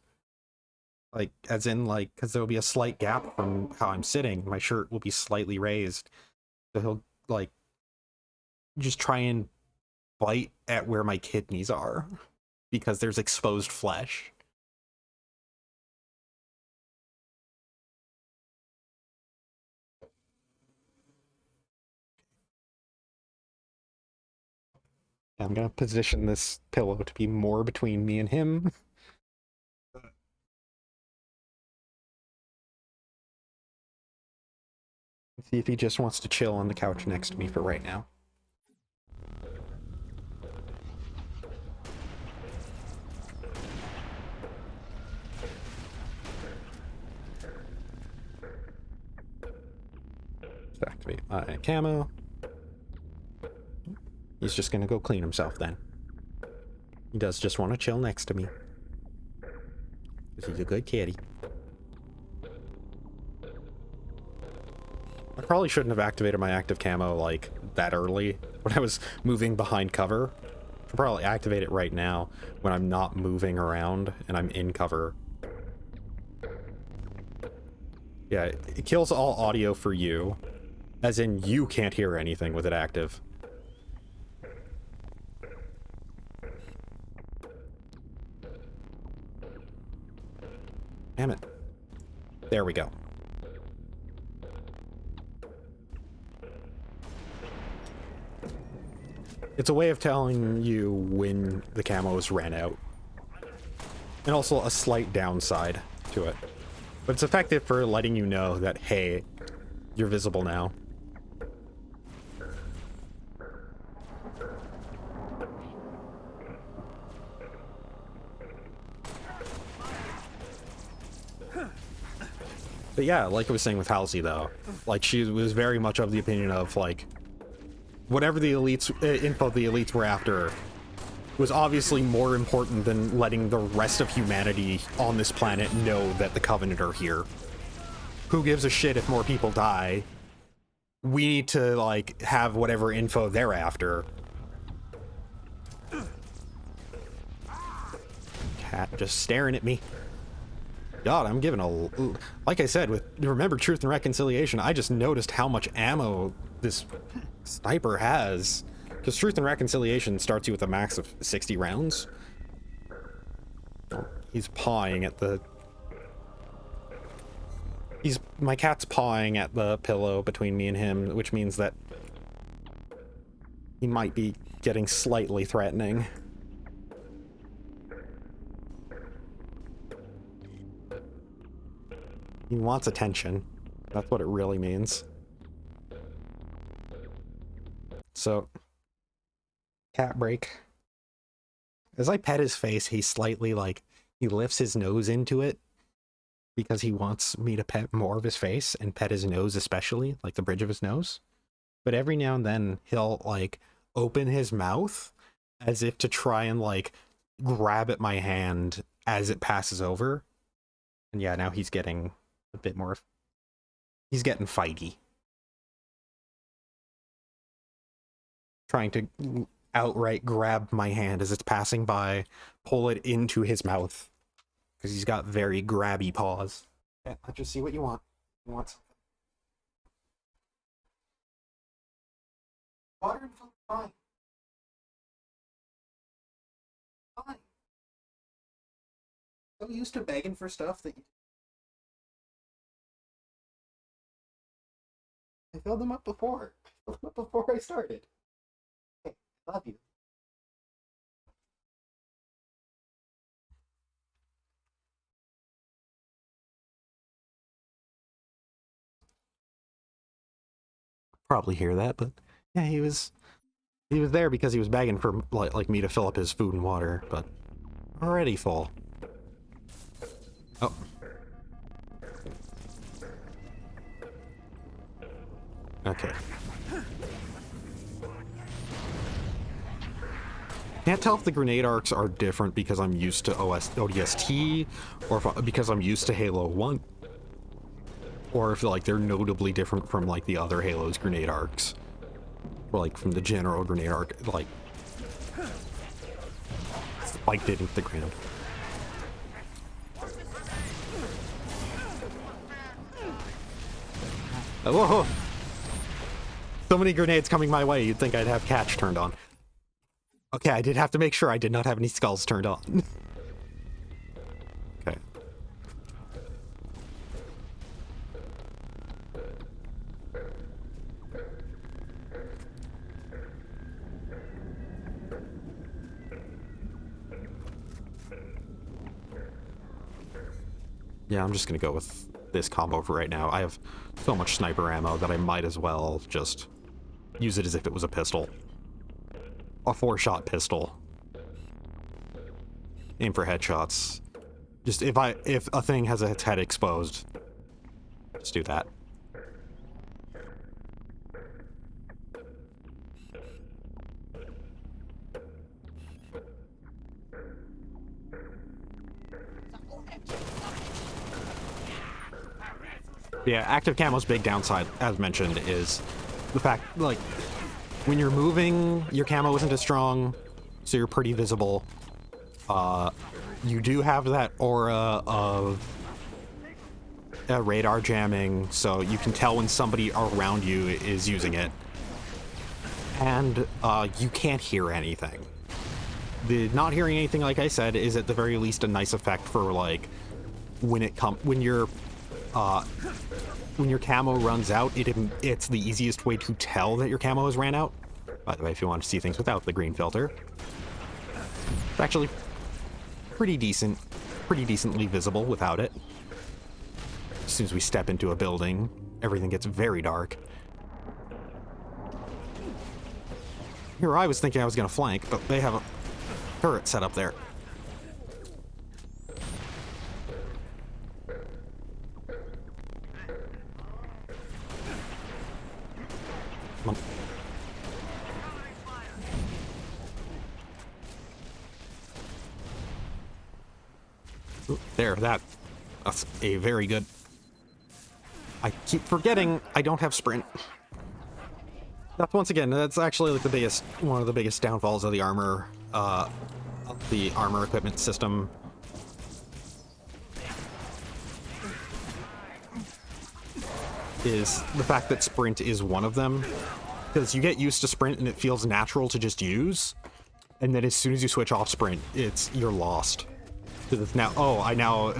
Like, as in, like, because there'll be a slight gap from how I'm sitting. My shirt will be slightly raised. So he'll, like, just try and bite at where my kidneys are. Because there's exposed flesh. I'm gonna position this pillow to be more between me and him. See if he just wants to chill on the couch next to me for right now. Let's activate my camo. He's just gonna go clean himself then. He does just want to chill next to me. Because he's a good kitty. I probably shouldn't have activated my active camo, like, that early when I was moving behind cover. I should probably activate it right now when I'm not moving around and I'm in cover. Yeah, it kills all audio for you. As in, you can't hear anything with it active. Damn it. There we go. It's a way of telling you when the camos ran out. And also a slight downside to it. But it's effective for letting you know that, hey, you're visible now. But yeah, like I was saying with Halsey, though, like, she was very much of the opinion of, like, whatever the elites, info the elites were after was obviously more important than letting the rest of humanity on this planet know that the Covenant are here. Who gives a shit if more people die? We need to, like, have whatever info they're after. Cat just staring at me. God, I'm giving a... Like I said, with Remember Truth and Reconciliation, I just noticed how much ammo this sniper has. Because Truth and Reconciliation starts you with a max of 60 rounds. He's pawing at the... My cat's pawing at the pillow between me and him, which means that he might be getting slightly threatening. He wants attention. That's what it really means. So, cat break. As I pet his face, he slightly, like, he lifts his nose into it because he wants me to pet more of his face and pet his nose especially, like the bridge of his nose. But every now and then he'll, like, open his mouth as if to try and, like, grab at my hand as it passes over. And yeah, now he's getting a bit more... He's getting fighty. Trying to outright grab my hand as it's passing by, pull it into his mouth. Because he's got very grabby paws. Yeah, let's just see what you want. You want something? Water and food. Fine. Fine. So used to begging for stuff that you... I filled them up before. I filled them up before I started. Okay, I love you. Probably hear that, but yeah, he was there because he was begging for like me to fill up his food and water, but already full. Oh. Okay. Can't tell if the grenade arcs are different because I'm used to ODST, or if, because I'm used to Halo 1. Or if like they're notably different from like the other Halo's grenade arcs. Or like from the general grenade arc, like spiked it into the ground. Whoa! So many grenades coming my way, you'd think I'd have catch turned on. Okay, I did have to make sure I did not have any skulls turned on. Okay. Yeah, I'm just gonna go with this combo for right now. I have so much sniper ammo that I might as well just use it as if it was a pistol. A 4-shot pistol. Aim for headshots. Just if a thing has its head exposed, just do that. Yeah, active camo's big downside, as mentioned, is the fact, like, when you're moving, your camo isn't as strong, so you're pretty visible. You do have that aura of radar jamming, so you can tell when somebody around you is using it. And you can't hear anything. The not hearing anything, like I said, is at the very least a nice effect for, like, when your camo runs out, it's the easiest way to tell that your camo has ran out. By the way, if you want to see things without the green filter, it's actually pretty decently visible without it. As soon as we step into a building, everything gets very dark. Here I was thinking I was gonna flank, but they have a turret set up there. Come on. Ooh, there, that's a very good... I keep forgetting I don't have sprint. Once again, that's actually like one of the biggest downfalls of the armor equipment system. Is the fact that sprint is one of them. Because you get used to sprint and it feels natural to just use, and then as soon as you switch off sprint, you're lost. Because it's now,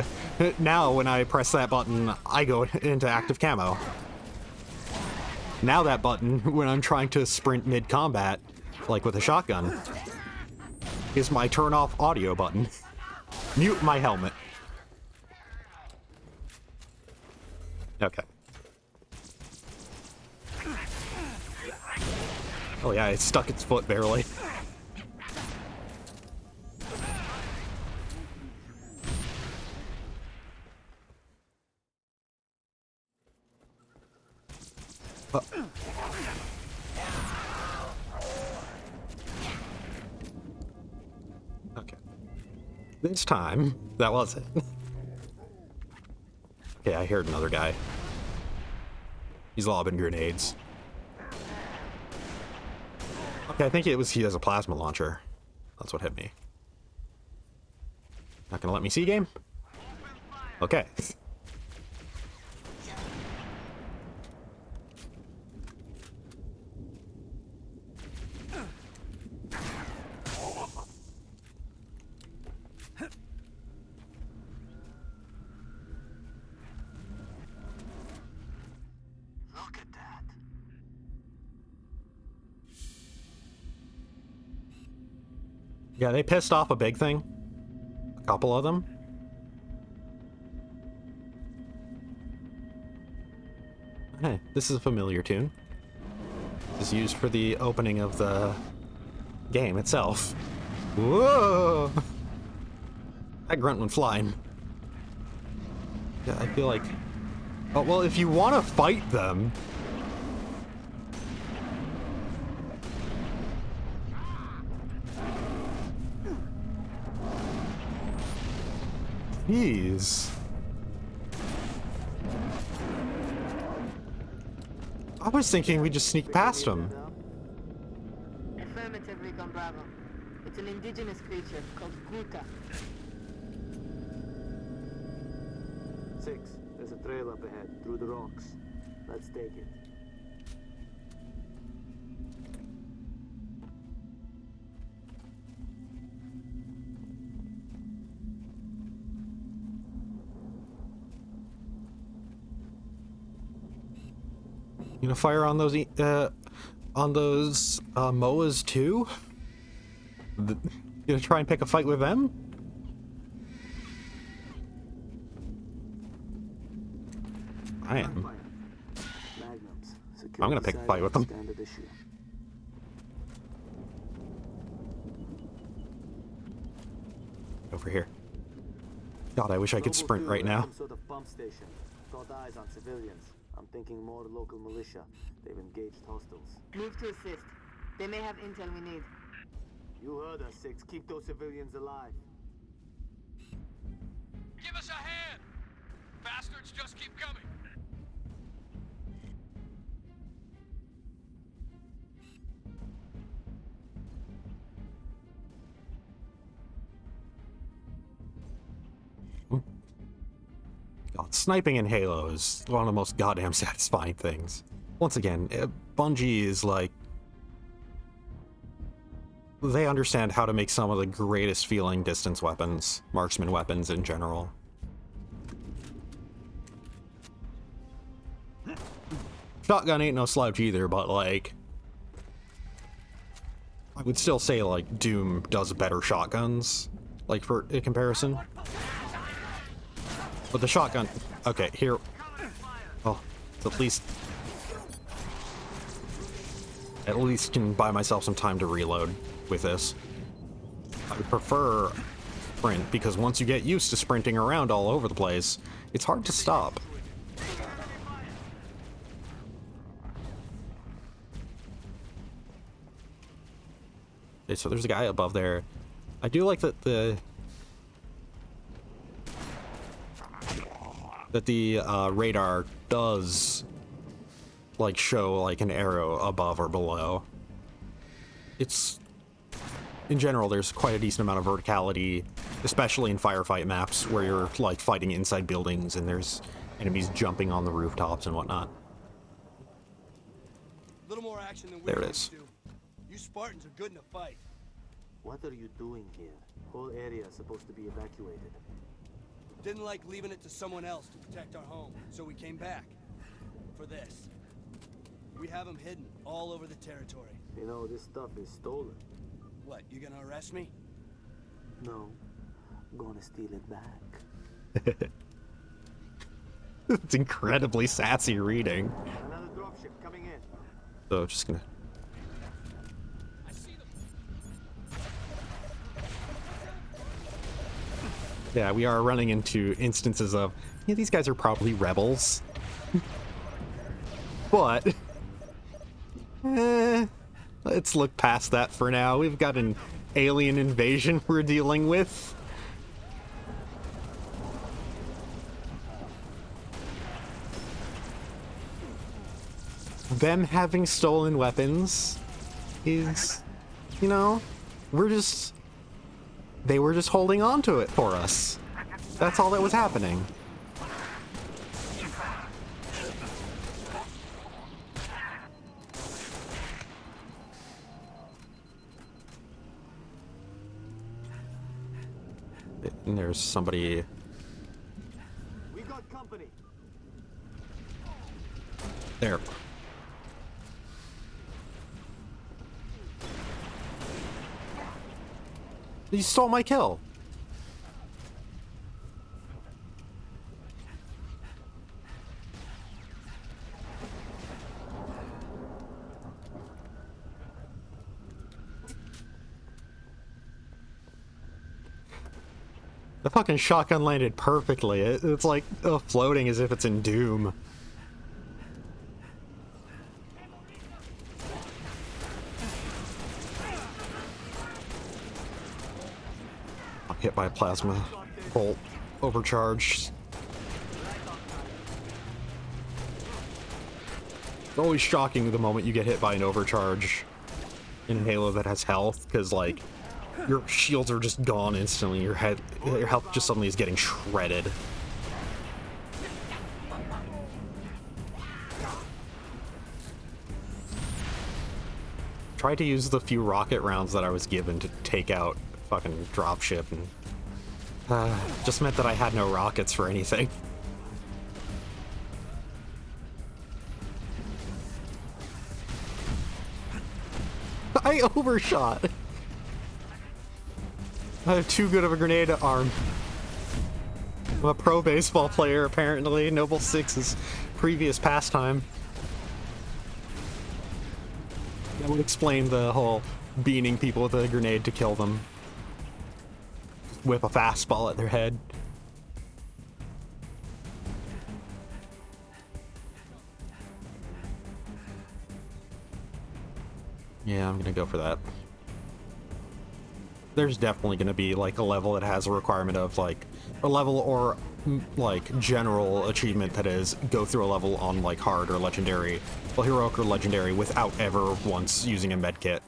now when I press that button, I go into active camo. Now that button, when I'm trying to sprint mid-combat, like with a shotgun, is my turn off audio button. Mute my helmet. Okay. Oh yeah, it stuck its foot barely. Okay. This time, that was it. Okay, I heard another guy. He's lobbing grenades. Okay, I think he has a plasma launcher. That's what hit me. Not gonna let me see, game? Okay. Yeah, they pissed off a big thing. A couple of them. Hey, this is a familiar tune. This is used for the opening of the game itself. Whoa! That grunt went flying. Yeah, I feel like... Oh, well, if you want to fight them... Jeez. I was thinking we'd just sneak past them.
Affirmative, Recon Bravo. It's an indigenous creature called Gurkha.
6, there's a trail up ahead, through the rocks. Let's take it.
You gonna fire on those MOAs too? You gonna try and pick a fight with them? I am. I'm gonna pick a fight with them. Over here. God, I wish I could sprint right now.
Some sort of pump station. Got eyes on civilians. I'm thinking more local militia. They've engaged hostiles.
Move to assist. They may have intel we need.
You heard us, 6. Keep those civilians alive.
Give us a hand! Bastards just keep coming!
God, sniping in Halo is one of the most goddamn satisfying things. Once again, Bungie is like... They understand how to make some of the greatest feeling distance weapons, marksman weapons in general. Shotgun ain't no slouch either, but like... I would still say like Doom does better shotguns, like for in comparison. But the shotgun... Okay, here... Oh, at least can buy myself some time to reload with this. I would prefer sprint, because once you get used to sprinting around all over the place, it's hard to stop. Okay, so there's a guy above there. I do like that the radar does like show like an arrow above or below. It's in general there's quite a decent amount of verticality, especially in firefight maps where you're like fighting inside buildings and there's enemies jumping on the rooftops and whatnot.
Little more action than we
There it is.
do. You Spartans are good in a fight.
What are you doing here? Whole area is supposed to be evacuated.
Didn't like leaving it to someone else to protect our home, so we came back. For this. We have them hidden all over the territory.
You know, this stuff is stolen.
What, you gonna arrest me?
No. I'm gonna steal it back.
It's incredibly sassy reading.
Another dropship coming in.
So just gonna... Yeah, we are running into instances of, yeah, these guys are probably rebels. But, let's look past that for now. We've got an alien invasion we're dealing with. Them having stolen weapons is, you know, they were just holding on to it for us. That's all that was happening. And there's somebody...
We got company.
There. You stole my kill. The fucking shotgun landed perfectly. It's like floating as if it's in Doom. I'm hit by a plasma bolt. Overcharged. It's always shocking the moment you get hit by an overcharge in Halo that has health, because like your shields are just gone instantly. Your health just suddenly is getting shredded. Tried to use the few rocket rounds that I was given to take out fucking dropship, and just meant that I had no rockets for anything. I overshot. I have too good of a grenade arm. I'm a pro baseball player, apparently. Noble Six's previous pastime. That would explain the whole beaning people with a grenade to kill them. Whip a fastball at their head. Yeah, I'm gonna go for that. There's definitely gonna be like a level that has a requirement of like a level or like general achievement that is go through a level on like hard or legendary, well, heroic or legendary, without ever once using a medkit.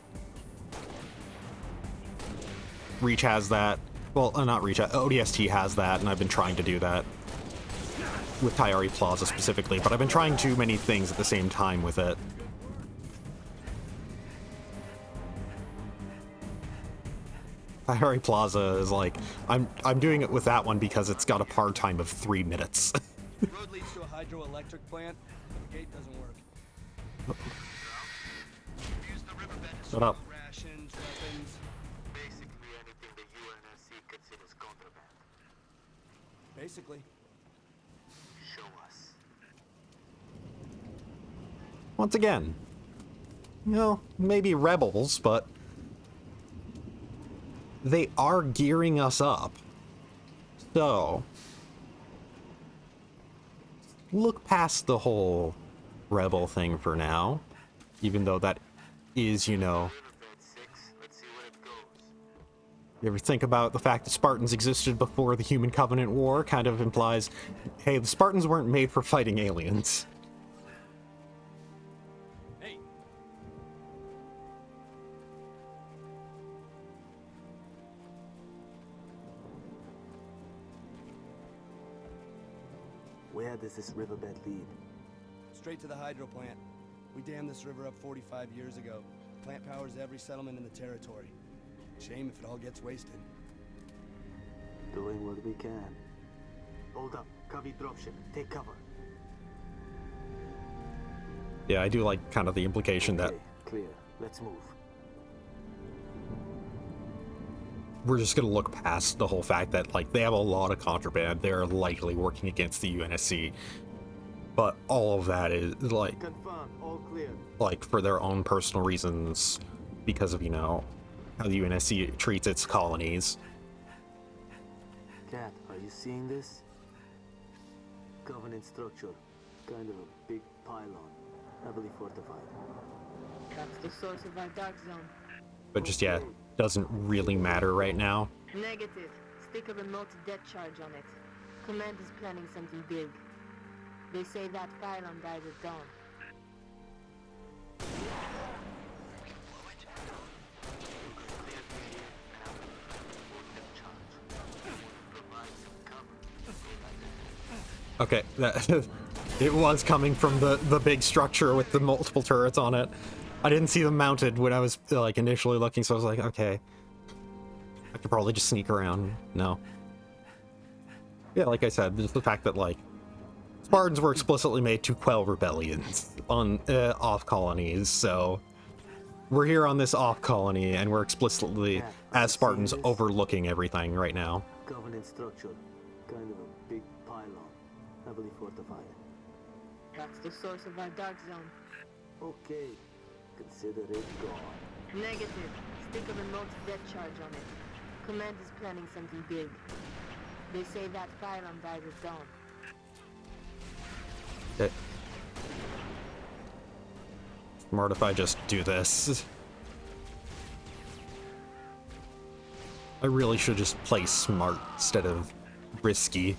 Reach has that. Well, not Reach, ODST has that, and I've been trying to do that with Tyari Plaza specifically, but I've been trying too many things at the same time with it. Tyari Plaza is like, I'm doing it with that one because it's got a par time of 3 minutes.
The road leads to a hydroelectric plant, but the gate doesn't work.
Shut up.
Rations, weapons.
Basically anything the UNSC considers contraband.
Basically.
Show us.
Once again, you know, maybe rebels, but they are gearing us up. So, look past the whole rebel thing for now, even though that is, you know, you ever think about the fact that Spartans existed before the Human Covenant War? Kind of implies, hey, the Spartans weren't made for fighting aliens.
Where does this riverbed lead?
Straight to the hydro plant. We dammed this river up 45 years ago. Plant powers every settlement in the territory. Shame if it all gets wasted.
Doing what we can. Hold up. Covey dropship. Take cover.
Yeah, I do like kind of the implication that
Clear. Let's move.
we're just gonna look past the whole fact that like they have a lot of contraband. They're likely working against the UNSC, but all of that is like
Confirmed. All clear.
Like for their own personal reasons, because of, you know, how the UNSC treats its colonies.
Cat, are you seeing this? Covenant structure. Kind of a big pylon. Heavily fortified.
That's the source of our dark zone.
But just, yeah, doesn't really matter right now.
Negative. Stick a remote death charge on it. Command is planning something big. They say that pylon dies at dawn.
Okay, that it was coming from the big structure with the multiple turrets on it. I didn't see them mounted when I was like initially looking, so I was like, okay, I could probably just sneak around. No. Yeah, like I said, just the fact that like Spartans were explicitly made to quell rebellions on off colonies, so We're here on this off colony, and we're explicitly, as Spartans, overlooking everything right now.
Covenant structure. Kind of a big pylon. Heavily fortified.
That's the source of our dark zone.
Okay. Consider it gone.
Negative. Stick a remote dead charge on it. Command is planning something big. They say that pylon died at dawn.
Okay. Smart if I just do this. I really should just play smart instead of risky.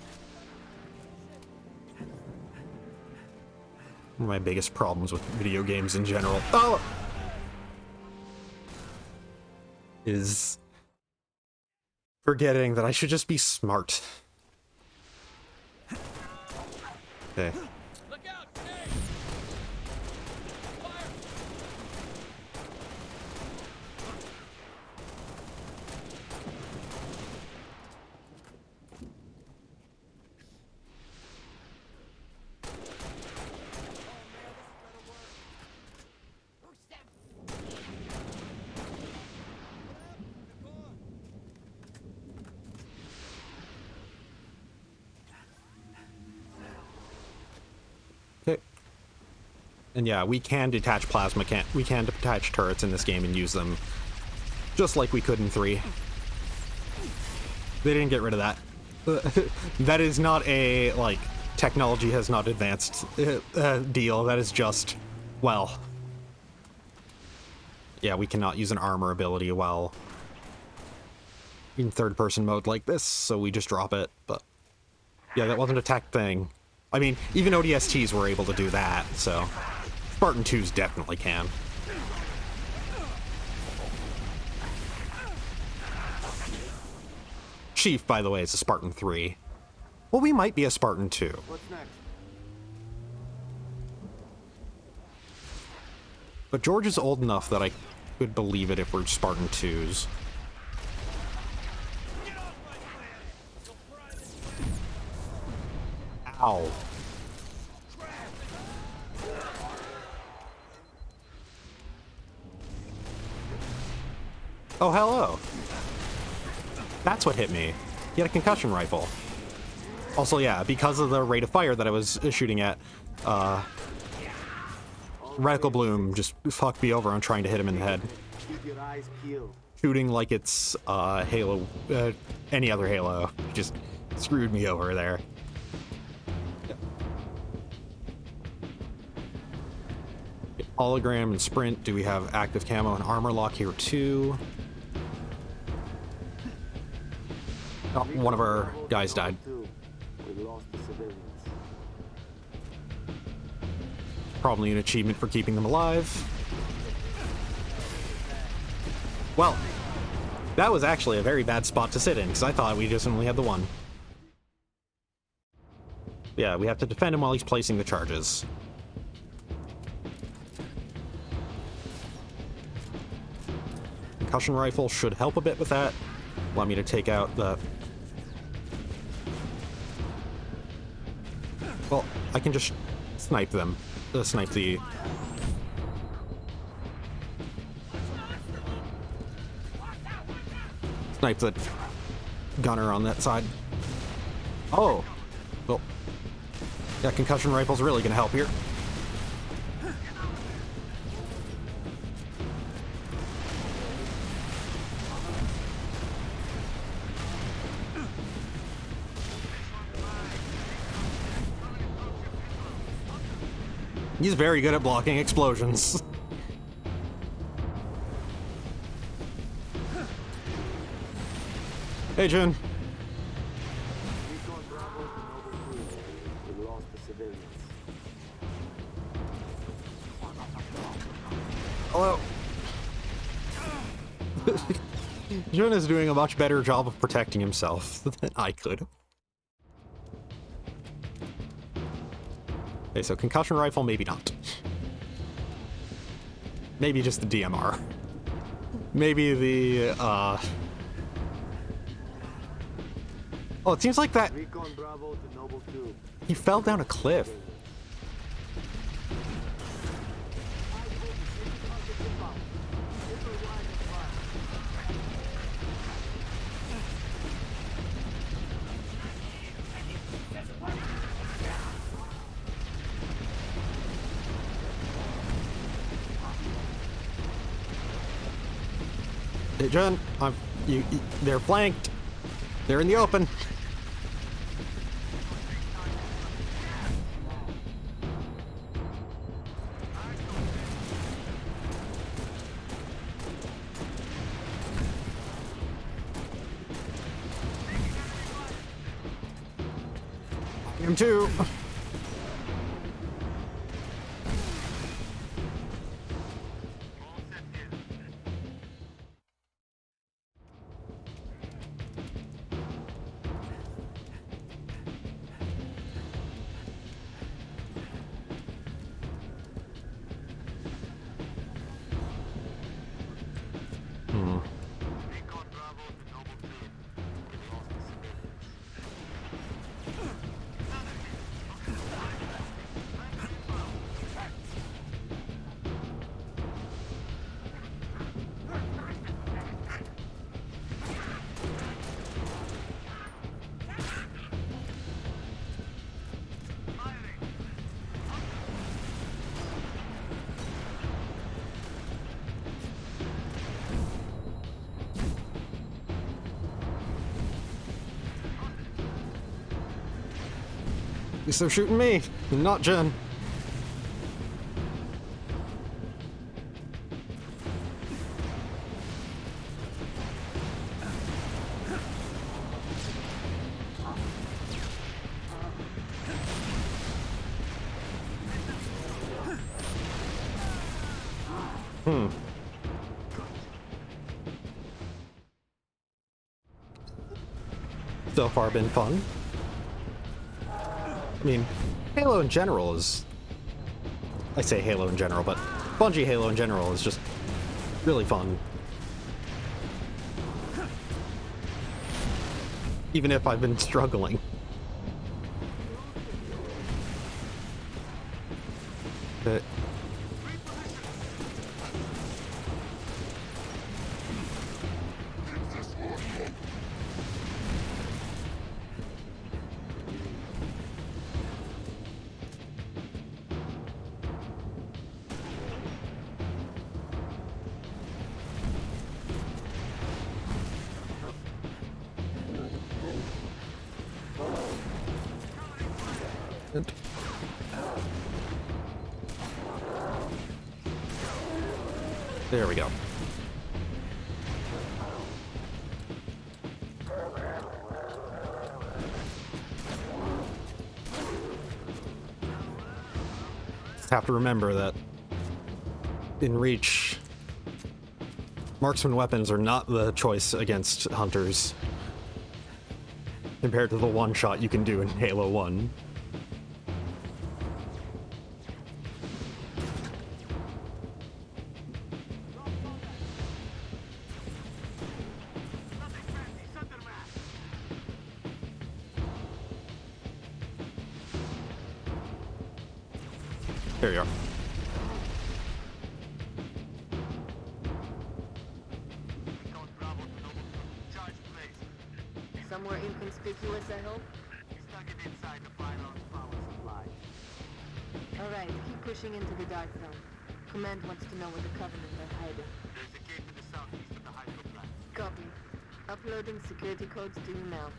One of my biggest problems with video games in general is forgetting that I should just be smart. Okay. And yeah, we can detach plasma, we can detach turrets in this game and use them just like we could in 3. They didn't get rid of that. That is not a, like, technology has not advanced deal. That is just, well, yeah, we cannot use an armor ability while in third-person mode like this, so we just drop it. But yeah, that wasn't a tech thing. I mean, even ODSTs were able to do that, so Spartan 2s definitely can. Chief, by the way, is a Spartan 3. Well, we might be a Spartan 2.
What's next?
But George is old enough that I could believe it if we're Spartan 2s. Ow. Oh, hello. That's what hit me. He had a concussion rifle. Also, yeah, because of the rate of fire that I was shooting at, Radical Bloom just fucked me over on trying to hit him in the head.
Keep your eyes peeled.
Shooting like it's Halo, any other Halo, just screwed me over there. Hologram and sprint. Do we have active camo and armor lock here too? Oh, one of our guys died.
We lost the civilians.
Probably an achievement for keeping them alive. Well, that was actually a very bad spot to sit in, because I thought we just only had the one. Yeah, we have to defend him while he's placing the charges. Concussion rifle should help a bit with that. Allow me to take out the... Well, I can just snipe them. Snipe the... Snipe the gunner on that side. Oh! Well, yeah, concussion rifle's really gonna help here. He's very good at blocking explosions. Hey, Jun.
We lost the civilians.
Hello. Jun is doing a much better job of protecting himself than I could. Okay, so concussion rifle, maybe not. Maybe just the DMR. Maybe the, Oh, it seems like that...
Recon Bravo to Noble 2.
He fell down a cliff. Hey, John, they're flanked. They're in the open. Him too. At least they're shooting me, and not Jen. So far been fun. I mean, Halo in general is... I say Halo in general, but Bungie Halo in general is just really fun. Even if I've been struggling. But... There we go. Just have to remember that in Reach, marksman weapons are not the choice against hunters compared to the one shot you can do in Halo 1. There you are.
Somewhere inconspicuous, I hope?
Stuck it inside the pylon's power supply.
Alright, keep pushing into the dark zone. Command wants to know where the Covenant are hiding.
There's a cave to the southeast of the hydro plant.
Copy. Uploading security codes to you now.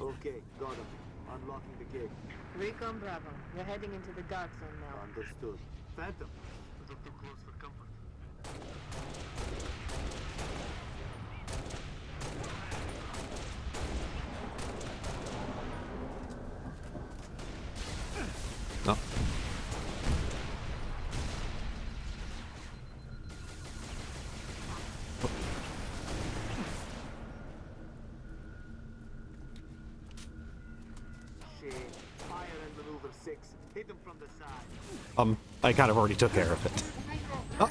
Okay, got him. Unlocking the gate.
Recon Bravo, you're heading into the dark zone now.
Understood. Phantom, a little too close for comfort.
No.
Fire and maneuver 6. Hit him from the side.
I kind of already took care of it. Oh.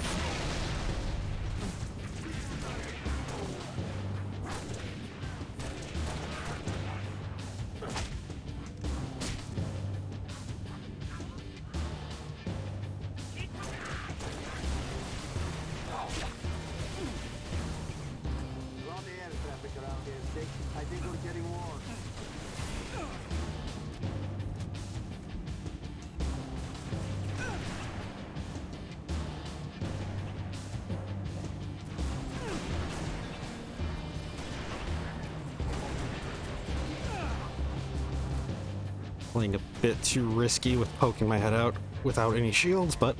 Playing a bit too risky with poking my head out without any shields, but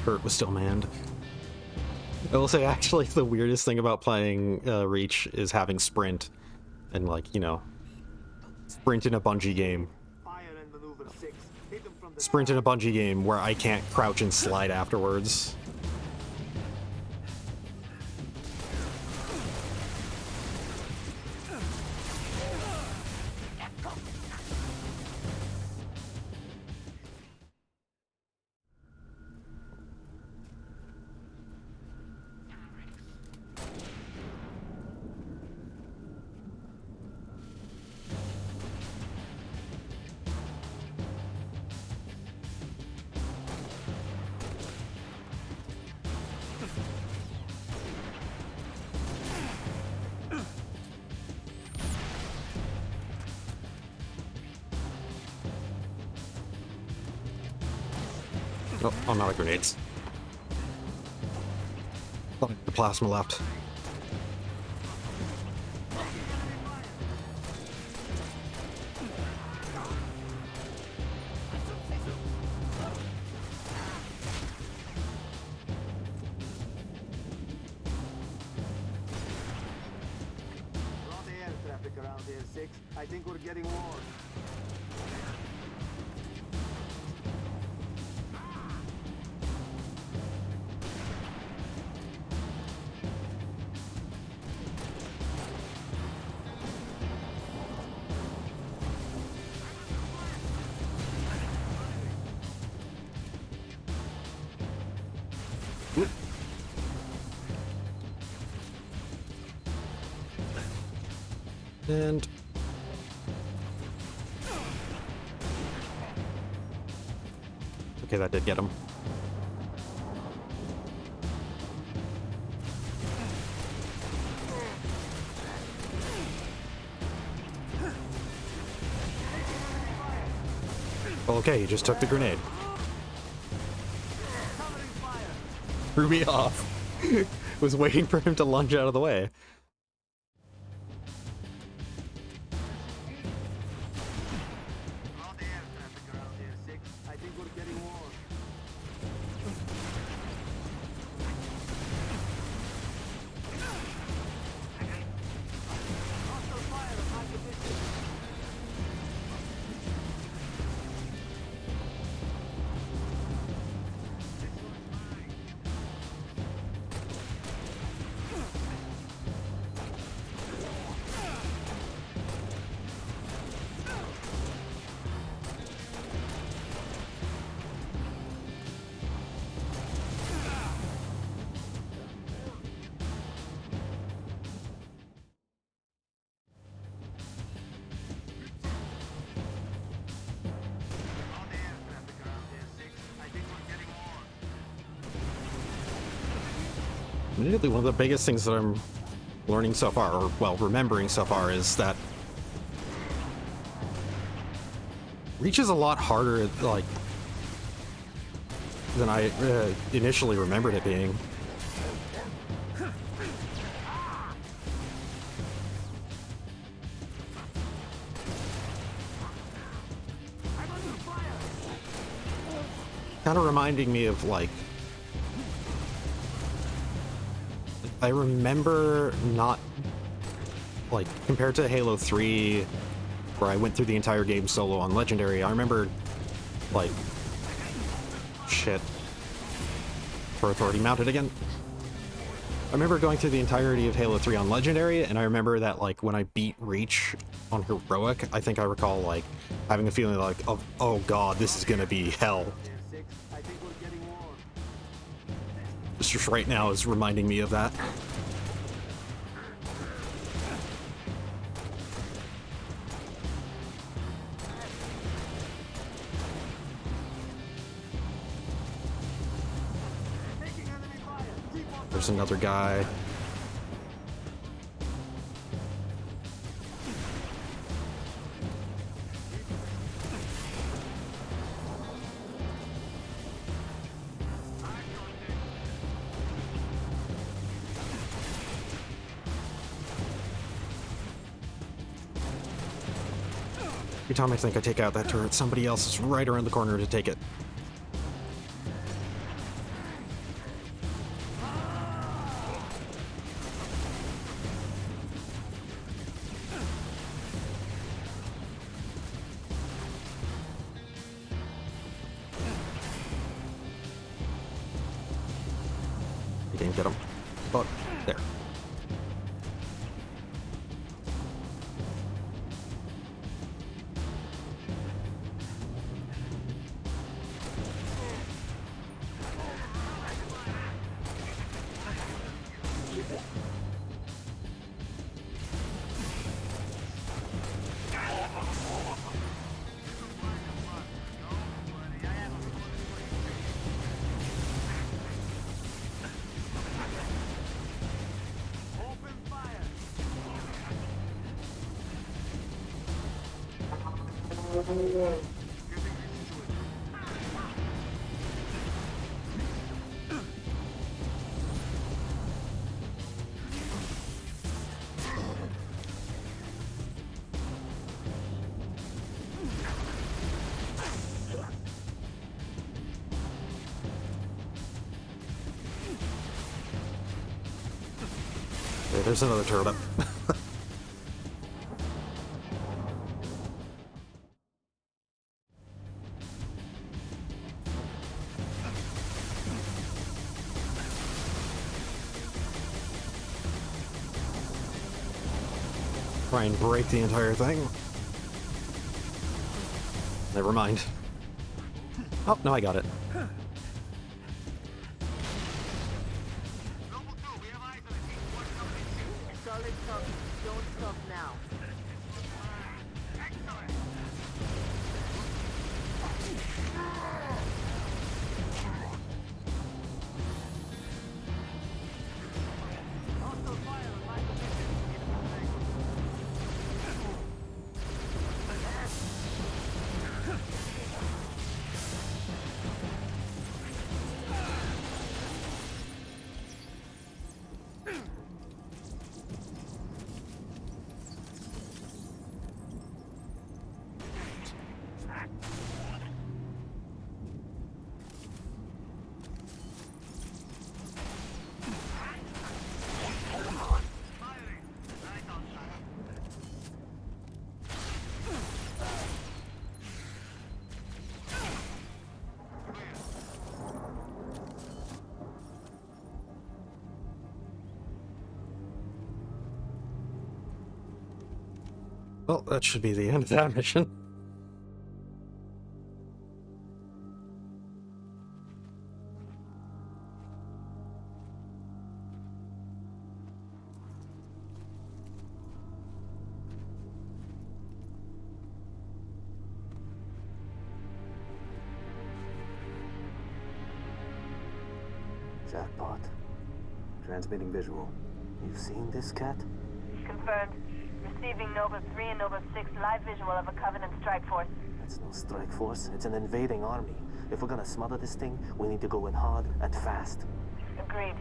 Kurt was still manned. I will say, actually, the weirdest thing about playing Reach is having sprint. And, like, you know, sprint in a Bungie game. Sprint in a Bungie game where I can't crouch and slide afterwards. Oh, I'm out of grenades. Oh, the plasma left.
Air traffic around here, 6. I think we're getting warm.
And okay, that did get him. Okay, he just took the grenade. Threw me off. Was waiting for him to lunge out of the way. Immediately, one of the biggest things that I'm learning so far, or well, remembering so far, is that Reach is a lot harder, like, than I initially remembered it being. Kind of reminding me of, like, I remember not, like, compared to Halo 3, where I went through the entire game solo on Legendary, I remember, like, shit. For Authority mounted again? I remember going through the entirety of Halo 3 on Legendary, and I remember that, like, when I beat Reach on Heroic, I think I recall, like, having a feeling like, oh god, this is gonna be hell. This just right now is reminding me of that. There's another guy. Every time I think I take out that turret, somebody else is right around the corner to take it. You didn't get him. But there. Okay, there's another turret up. Try and break the entire thing. Never mind. Oh, no, I got it.
Solid copy. Don't stop now.
Well, that should be the end of that mission.
Jackpot. Transmitting visual. You've seen this, Cat?
Confirmed. Receiving Nova 3 and Nova 6 live visual of a Covenant strike force.
It's no strike force. It's an invading army. If we're gonna smother this thing, we need to go in hard and fast.
Agreed.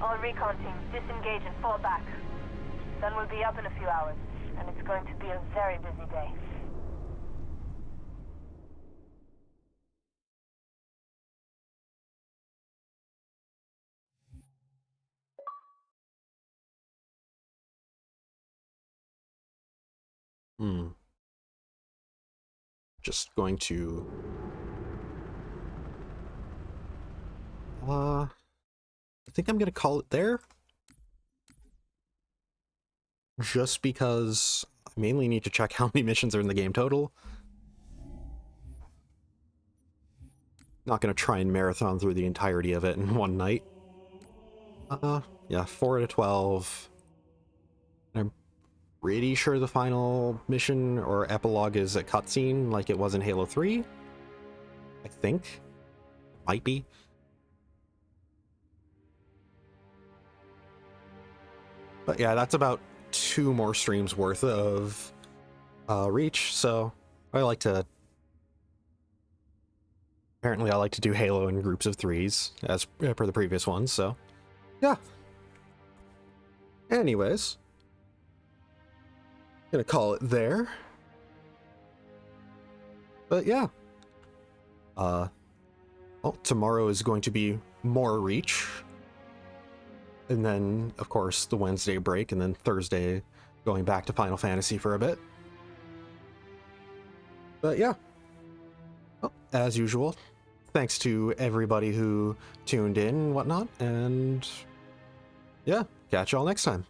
All recon teams disengage and fall back. Sun will be up in a few hours, and it's going to be a very busy day.
Just going to... I think I'm gonna call it there. Just because I mainly need to check how many missions are in the game total. Not gonna try and marathon through the entirety of it in one night. Yeah, 4 out of 12. I'm pretty sure the final mission or epilogue is a cutscene like it was in Halo 3. I think. Might be. But yeah, that's about 2 more streams worth of Reach, so I like to... Apparently I like to do Halo in groups of 3s, as per the previous ones, so... Yeah. Anyways. Gonna call it there. But yeah. Well, tomorrow is going to be more Reach. And then, of course, the Wednesday break, and then Thursday going back to Final Fantasy for a bit. But yeah. Well, as usual, thanks to everybody who tuned in and whatnot, and yeah, catch y'all next time.